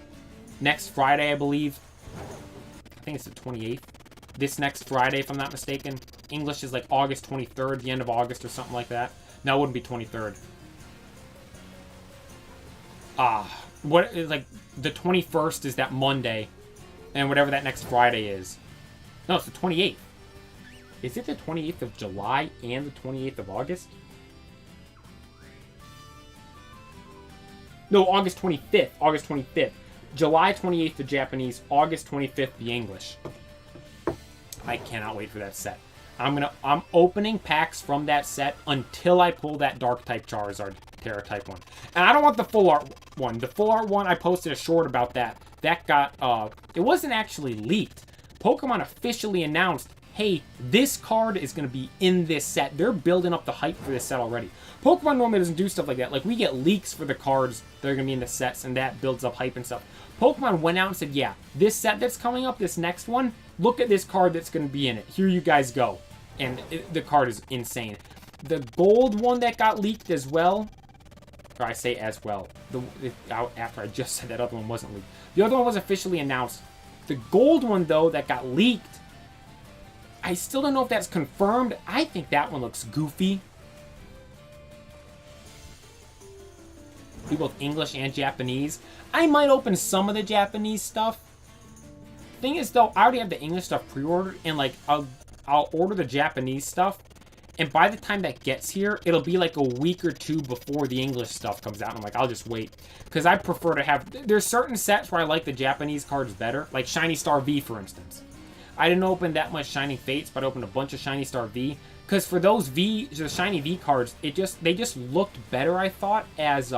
next Friday, I believe. I think it's the 28th. This next Friday, if I'm not mistaken. English is like August 23rd, the end of August or something like that. No, it wouldn't be 23rd. What is like the 21st is that Monday, and whatever that next Friday is. No, it's the 28th. Is it the 28th of July and the 28th of August? No, August 25th. August 25th. July 28th the Japanese, August 25th the English. I cannot wait for that set. I'm opening packs from that set until I pull that Dark type Charizard Terra type one. And I don't want the full art one. The full art one, I posted a short about that. That got it wasn't actually leaked. Pokemon officially announced, hey, this card is going to be in this set. They're building up the hype for this set already. Pokemon normally doesn't do stuff like that. Like, we get leaks for the cards that are going to be in the sets, and that builds up hype and stuff. Pokemon went out and said, yeah, this set that's coming up, this next one, look at this card that's going to be in it. Here you guys go. And the card is insane. The gold one that got leaked as well, or I say as well, after I just said that other one wasn't leaked. The other one was officially announced. The gold one, though, that got leaked, I still don't know if that's confirmed. I think that one looks goofy. Be both English and Japanese. I might open some of the Japanese stuff. Thing is, though, I already have the English stuff pre-ordered, and like I'll order the Japanese stuff, and by the time that gets here, it'll be like a week or 2 before the English stuff comes out. And I'm like, I'll just wait, because I prefer to have. There's certain sets where I like the Japanese cards better, like Shiny Star V, for instance. I didn't open that much Shining Fates, but I opened a bunch of Shiny Star V. Because for those the Shiny V cards, they just looked better, I thought, as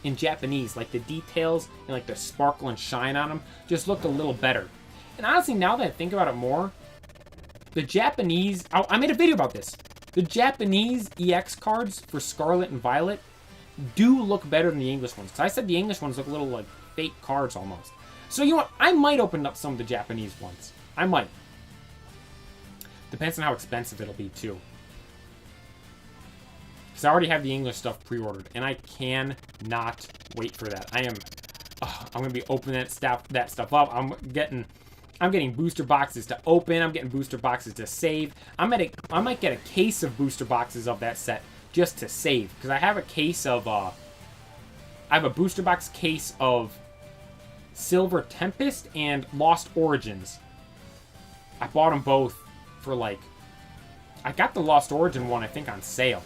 in Japanese. Like the details and like the sparkle and shine on them just looked a little better. And honestly, now that I think about it more, the Japanese, I made a video about this. The Japanese EX cards for Scarlet and Violet do look better than the English ones. Because I said the English ones look a little like fake cards almost. So you know what? I might open up some of the Japanese ones. I might. Depends on how expensive it'll be, too. Because I already have the English stuff pre-ordered, and I cannot wait for that. I'm going to be opening that stuff up. I'm getting booster boxes to open. I'm getting booster boxes to save. I might get a case of booster boxes of that set just to save. Because I have a case of, I have a booster box case of Silver Tempest and Lost Origins. I bought them both for like... I got the Lost Origin one, I think, on sale.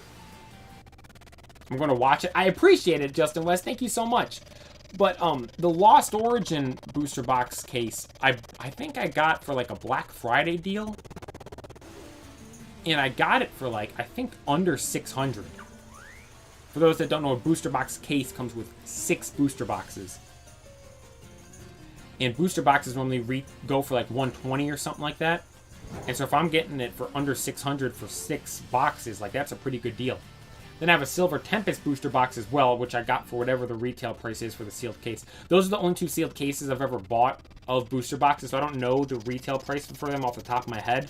I'm going to watch it. I appreciate it, Justin West. Thank you so much. But the Lost Origin booster box case, I think I got for like a Black Friday deal. And I got it for like, I think, under $600. For those that don't know, a booster box case comes with 6 booster boxes. And booster boxes normally go for like $120 or something like that. And so if I'm getting it for under $600 for 6 boxes, like that's a pretty good deal. Then I have a Silver Tempest booster box as well, which I got for whatever the retail price is for the sealed case. Those are the only 2 sealed cases I've ever bought of booster boxes, so I don't know the retail price for them off the top of my head.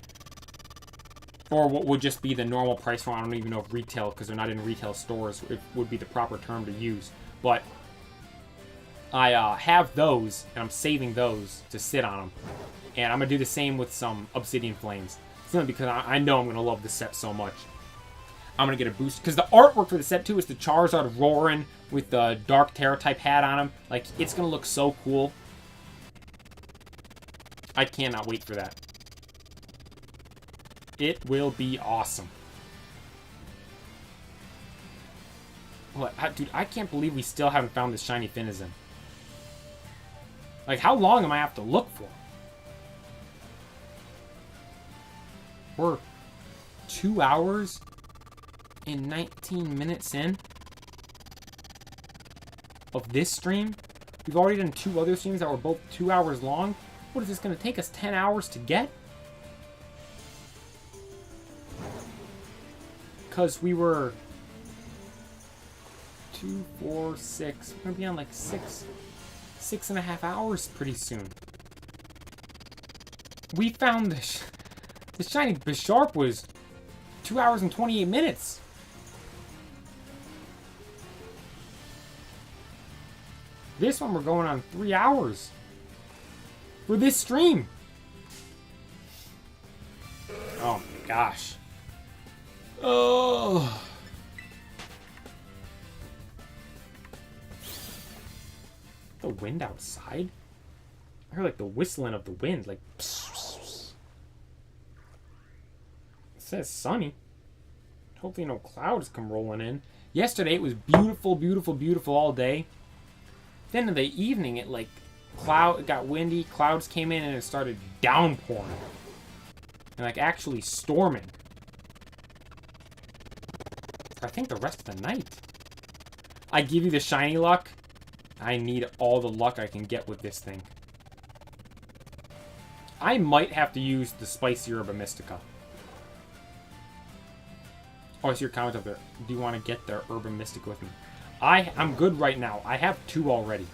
Or what would just be the normal price for them. I don't even know if retail, because they're not in retail stores, it would be the proper term to use. But I have those, and I'm saving those to sit on them. And I'm going to do the same with some Obsidian Flames. It's not because I know I'm going to love this set so much. I'm going to get a boost. Because the artwork for the set, too, is the Charizard roaring with the Dark Terror type hat on him. Like, it's going to look so cool. I cannot wait for that. It will be awesome. What, dude, I can't believe we still haven't found this shiny Finizen. Like, how long am I have to look for? We're 2 hours and 19 minutes in of this stream. We've already done 2 other streams that were both 2 hours long. What is this going to take us 10 hours to get? Because we were 2, 4, 6. We're going to be on like 6.5 hours pretty soon. We found this. The shiny Bisharp was 2 hours and 28 minutes. This one we're going on 3 hours for this stream. Oh my gosh. Oh. The wind outside? I heard like the whistling of the wind, like psst, psst, psst. It says sunny. Hopefully no clouds come rolling in. Yesterday it was beautiful, beautiful, beautiful all day. Then in the evening it it got windy, clouds came in and it started downpouring. And like actually storming. I think the rest of the night. I give you the shiny luck. I need all the luck I can get with this thing. I might have to use the spicy Herba Mystica. Oh, I see your comment up there. Do you want to get the Herba Mystica with me? I'm good right now. I have 2 already.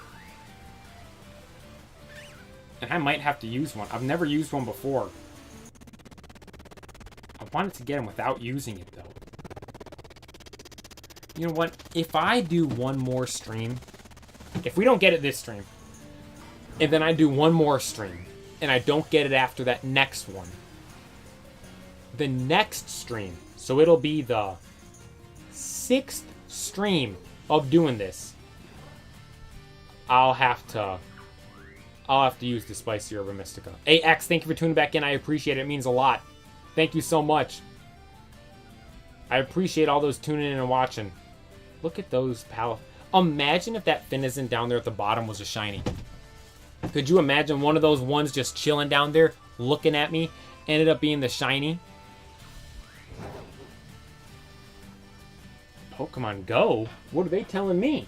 And I might have to use one. I've never used one before. I wanted to get them without using it, though. You know what? If I do one more stream, if we don't get it this stream, and then I do one more stream, and I don't get it after that next one, the next stream, so it'll be the 6th stream of doing this, I'll have to use the spicy Herba Mystica. AX, thank you for tuning back in. I appreciate it. It means a lot. Thank you so much. I appreciate all those tuning in and watching. Look at those Palafin. Imagine if that Finizen down there at the bottom was a shiny. Could you imagine one of those ones just chilling down there, looking at me, ended up being the shiny? Pokemon Go? What are they telling me?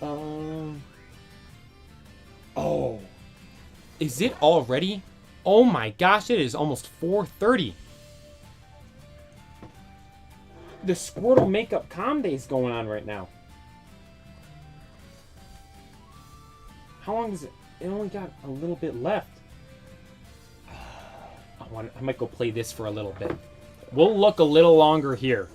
Oh. Is it already? Oh my gosh, it is almost 4:30. The Squirtle Makeup Calm Day is going on right now. How long is it? It only got a little bit left. I might go play this for a little bit. We'll look a little longer here.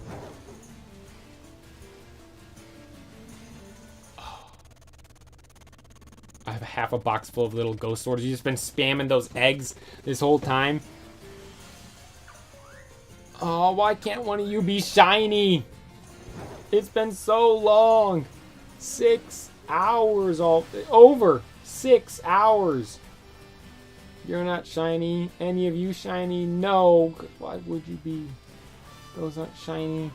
I have half a box full of little ghost swords. You've just been spamming those eggs this whole time. Oh, why can't one of you be shiny? It's been so long. 6 hours over 6 hours. You're not shiny. Any of you shiny? No. Why would you be? Those aren't shiny.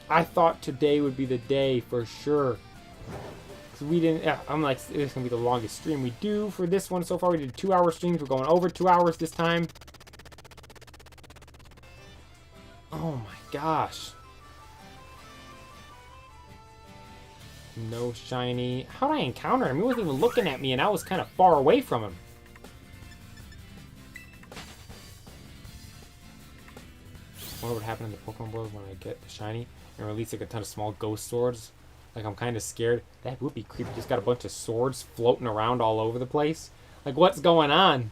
I thought today would be the day for sure. Because we didn't. Yeah, I'm like, this is going to be the longest stream we do for this one so far. We did 2-hour streams. We're going over 2 hours this time. Oh my gosh. No shiny. How did I encounter him? He wasn't even looking at me and I was kind of far away from him. What would happen in the Pokemon world when I get the shiny and release like a ton of small ghost swords? Like, I'm kind of scared. That would be creepy. Just got a bunch of swords floating around all over the place. Like, what's going on?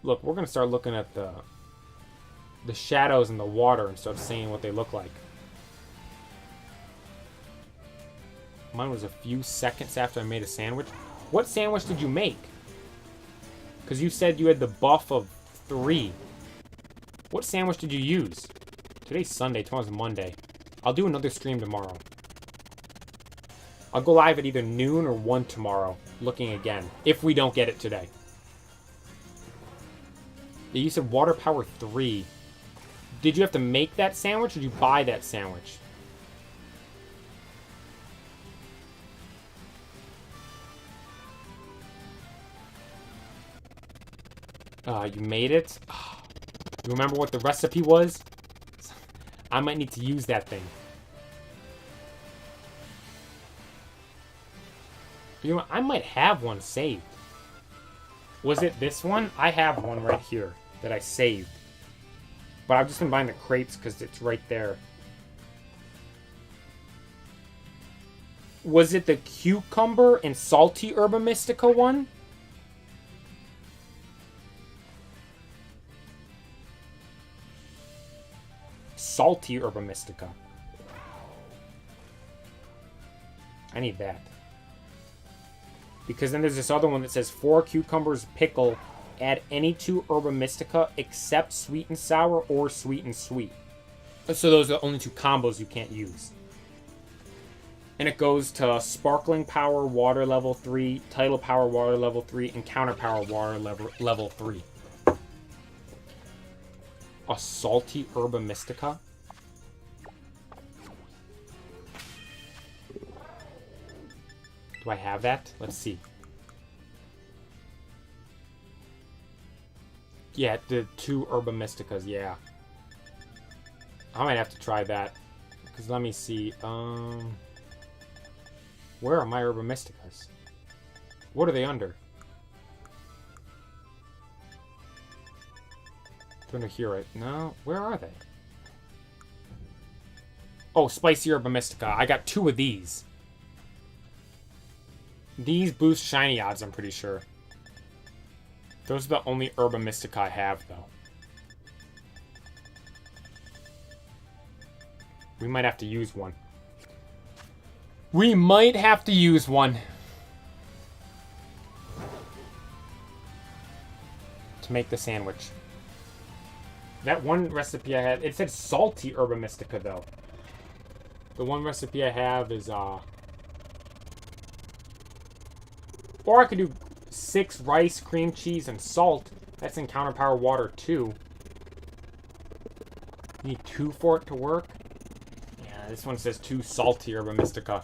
Look, we're going to start looking at the shadows in the water and start seeing what they look like. Mine was a few seconds after I made a sandwich. What sandwich did you make? Because you said you had the buff of 3. What sandwich did you use? Today's Sunday, tomorrow's Monday. I'll do another stream tomorrow. I'll go live at either noon or 1 tomorrow, looking again, if we don't get it today. You said water power 3. Did you have to make that sandwich, or did you buy that sandwich? You made it? You remember what the recipe was? I might need to use that thing. You know what? I might have one saved. Was it this one? I have one right here that I saved. But I've just been buying the crates because it's right there. Was it the cucumber and salty Herba Mystica one? Salty Herba Mystica. I need that. Because then there's this other one that says 4 cucumbers pickle, add any 2 Herba Mystica except sweet and sour or sweet and sweet. So those are the only 2 combos you can't use. And it goes to Sparkling Power Water Level 3, Tidal Power Water Level 3, and Counter Power Water Level 3. A salty Herba Mystica? Do I have that? Let's see. Yeah, the 2 Herba Mysticas, yeah. I might have to try that. Because let me see. Where are my Herba Mysticas? What are they under? They're under here, right? No, where are they? Oh, Spicy Herba Mystica. I got 2 of these. These boost shiny odds, I'm pretty sure. Those are the only Herba Mystica I have, though. We might have to use one. We might have to use one. To make the sandwich. That one recipe I had, it said salty Herba Mystica, though. The one recipe I have is, or I could do 6 rice, cream cheese, and salt. That's in Counter Power Water 2. You need 2 for it to work? Yeah, this one says 2 salty Herba Mystica.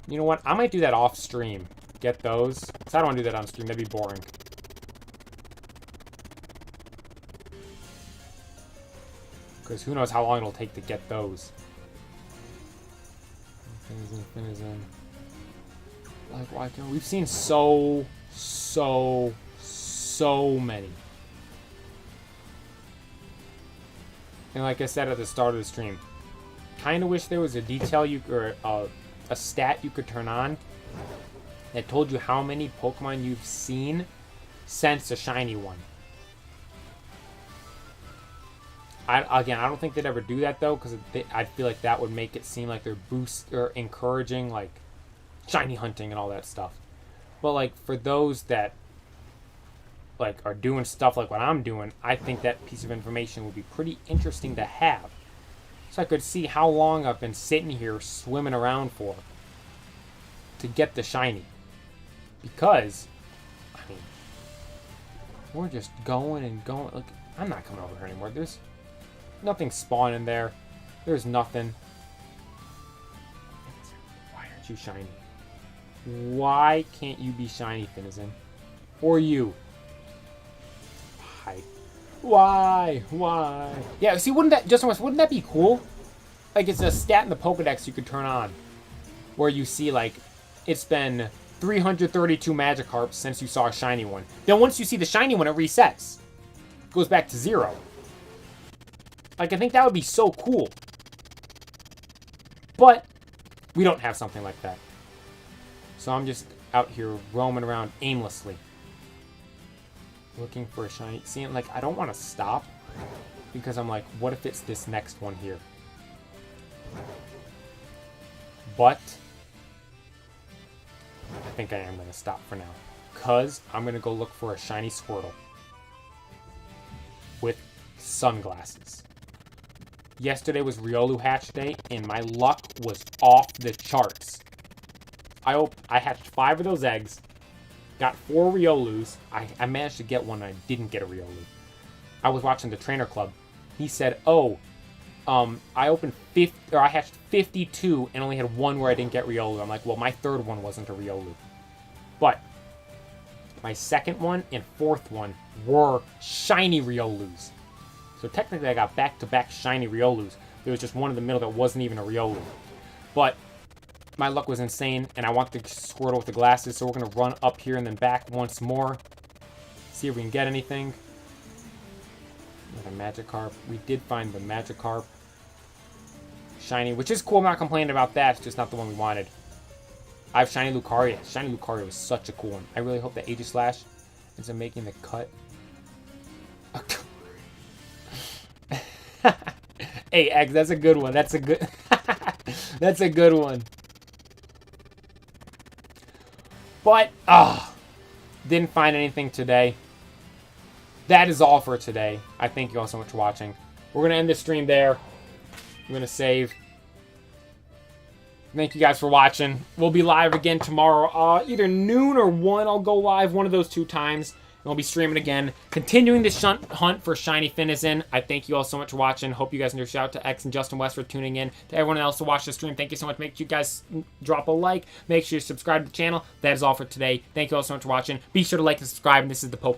You know what? I might do that off stream. Get those. Because I don't want to do that on stream. That'd be boring. Because who knows how long it'll take to get those. Like, why can't we've seen so many. And like I said at the start of the stream, kind of wish there was a detail or a stat you could turn on that told you how many Pokemon you've seen since a shiny one. I don't think they'd ever do that though, because I feel like that would make it seem like they're encouraging like shiny hunting and all that stuff. But like for those that like are doing stuff like what I'm doing, I think that piece of information would be pretty interesting to have. So I could see how long I've been sitting here swimming around for to get the shiny. Because I mean, we're just going and going. Like, I'm not coming over here anymore. There's nothing spawning there. There's nothing. Why aren't you shiny? Why can't you be shiny, Finizen? Or you? Why? Why? Yeah, see, wouldn't that be cool? Like, it's a stat in the Pokedex you could turn on. Where you see, like, it's been 332 Magikarps since you saw a shiny one. Then once you see the shiny one, it resets. It goes back to 0. Like, I think that would be so cool. But we don't have something like that. So I'm just out here roaming around aimlessly. Looking for a shiny. Seeing, like, I don't want to stop. Because I'm like, what if it's this next one here? But I think I am going to stop for now. because I'm going to go look for a shiny Squirtle with sunglasses. Yesterday was Riolu hatch day, and my luck was off the charts. I hatched 5 of those eggs, got 4 Riolus. I managed to get one, and I didn't get a Riolu. I was watching the Trainer Club. He said, I hatched 52 and only had 1 where I didn't get Riolu. I'm like, well, my 3rd one wasn't a Riolu. But my 2nd one and 4th one were shiny Riolus. So technically I got back-to-back shiny Riolus. There was just one in the middle that wasn't even a Riolu. But my luck was insane, and I want the Squirtle with the glasses, so we're going to run up here and then back once more. See if we can get anything. A Magikarp. We did find the Magikarp. Shiny, which is cool. I'm not complaining about that. It's just not the one we wanted. I have Shiny Lucario. Shiny Lucario was such a cool one. I really hope that Aegislash ends up making the cut. Hey, Eggs, that's a good one. That's a good... That's a good one. But, didn't find anything today. That is all for today. I thank you all so much for watching. We're going to end this stream there. I'm going to save. Thank you guys for watching. We'll be live again tomorrow. Either noon or 1. I'll go live one of those 2 times. And I'll be streaming again. Continuing the hunt for Shiny Finizen. I thank you all so much for watching. Hope you guys enjoyed. Shout out to X and Justin West for tuning in. To everyone else to watch the stream, thank you so much. Make sure you guys drop a like. Make sure you subscribe to the channel. That is all for today. Thank you all so much for watching. Be sure to like and subscribe. And this is the Pokemon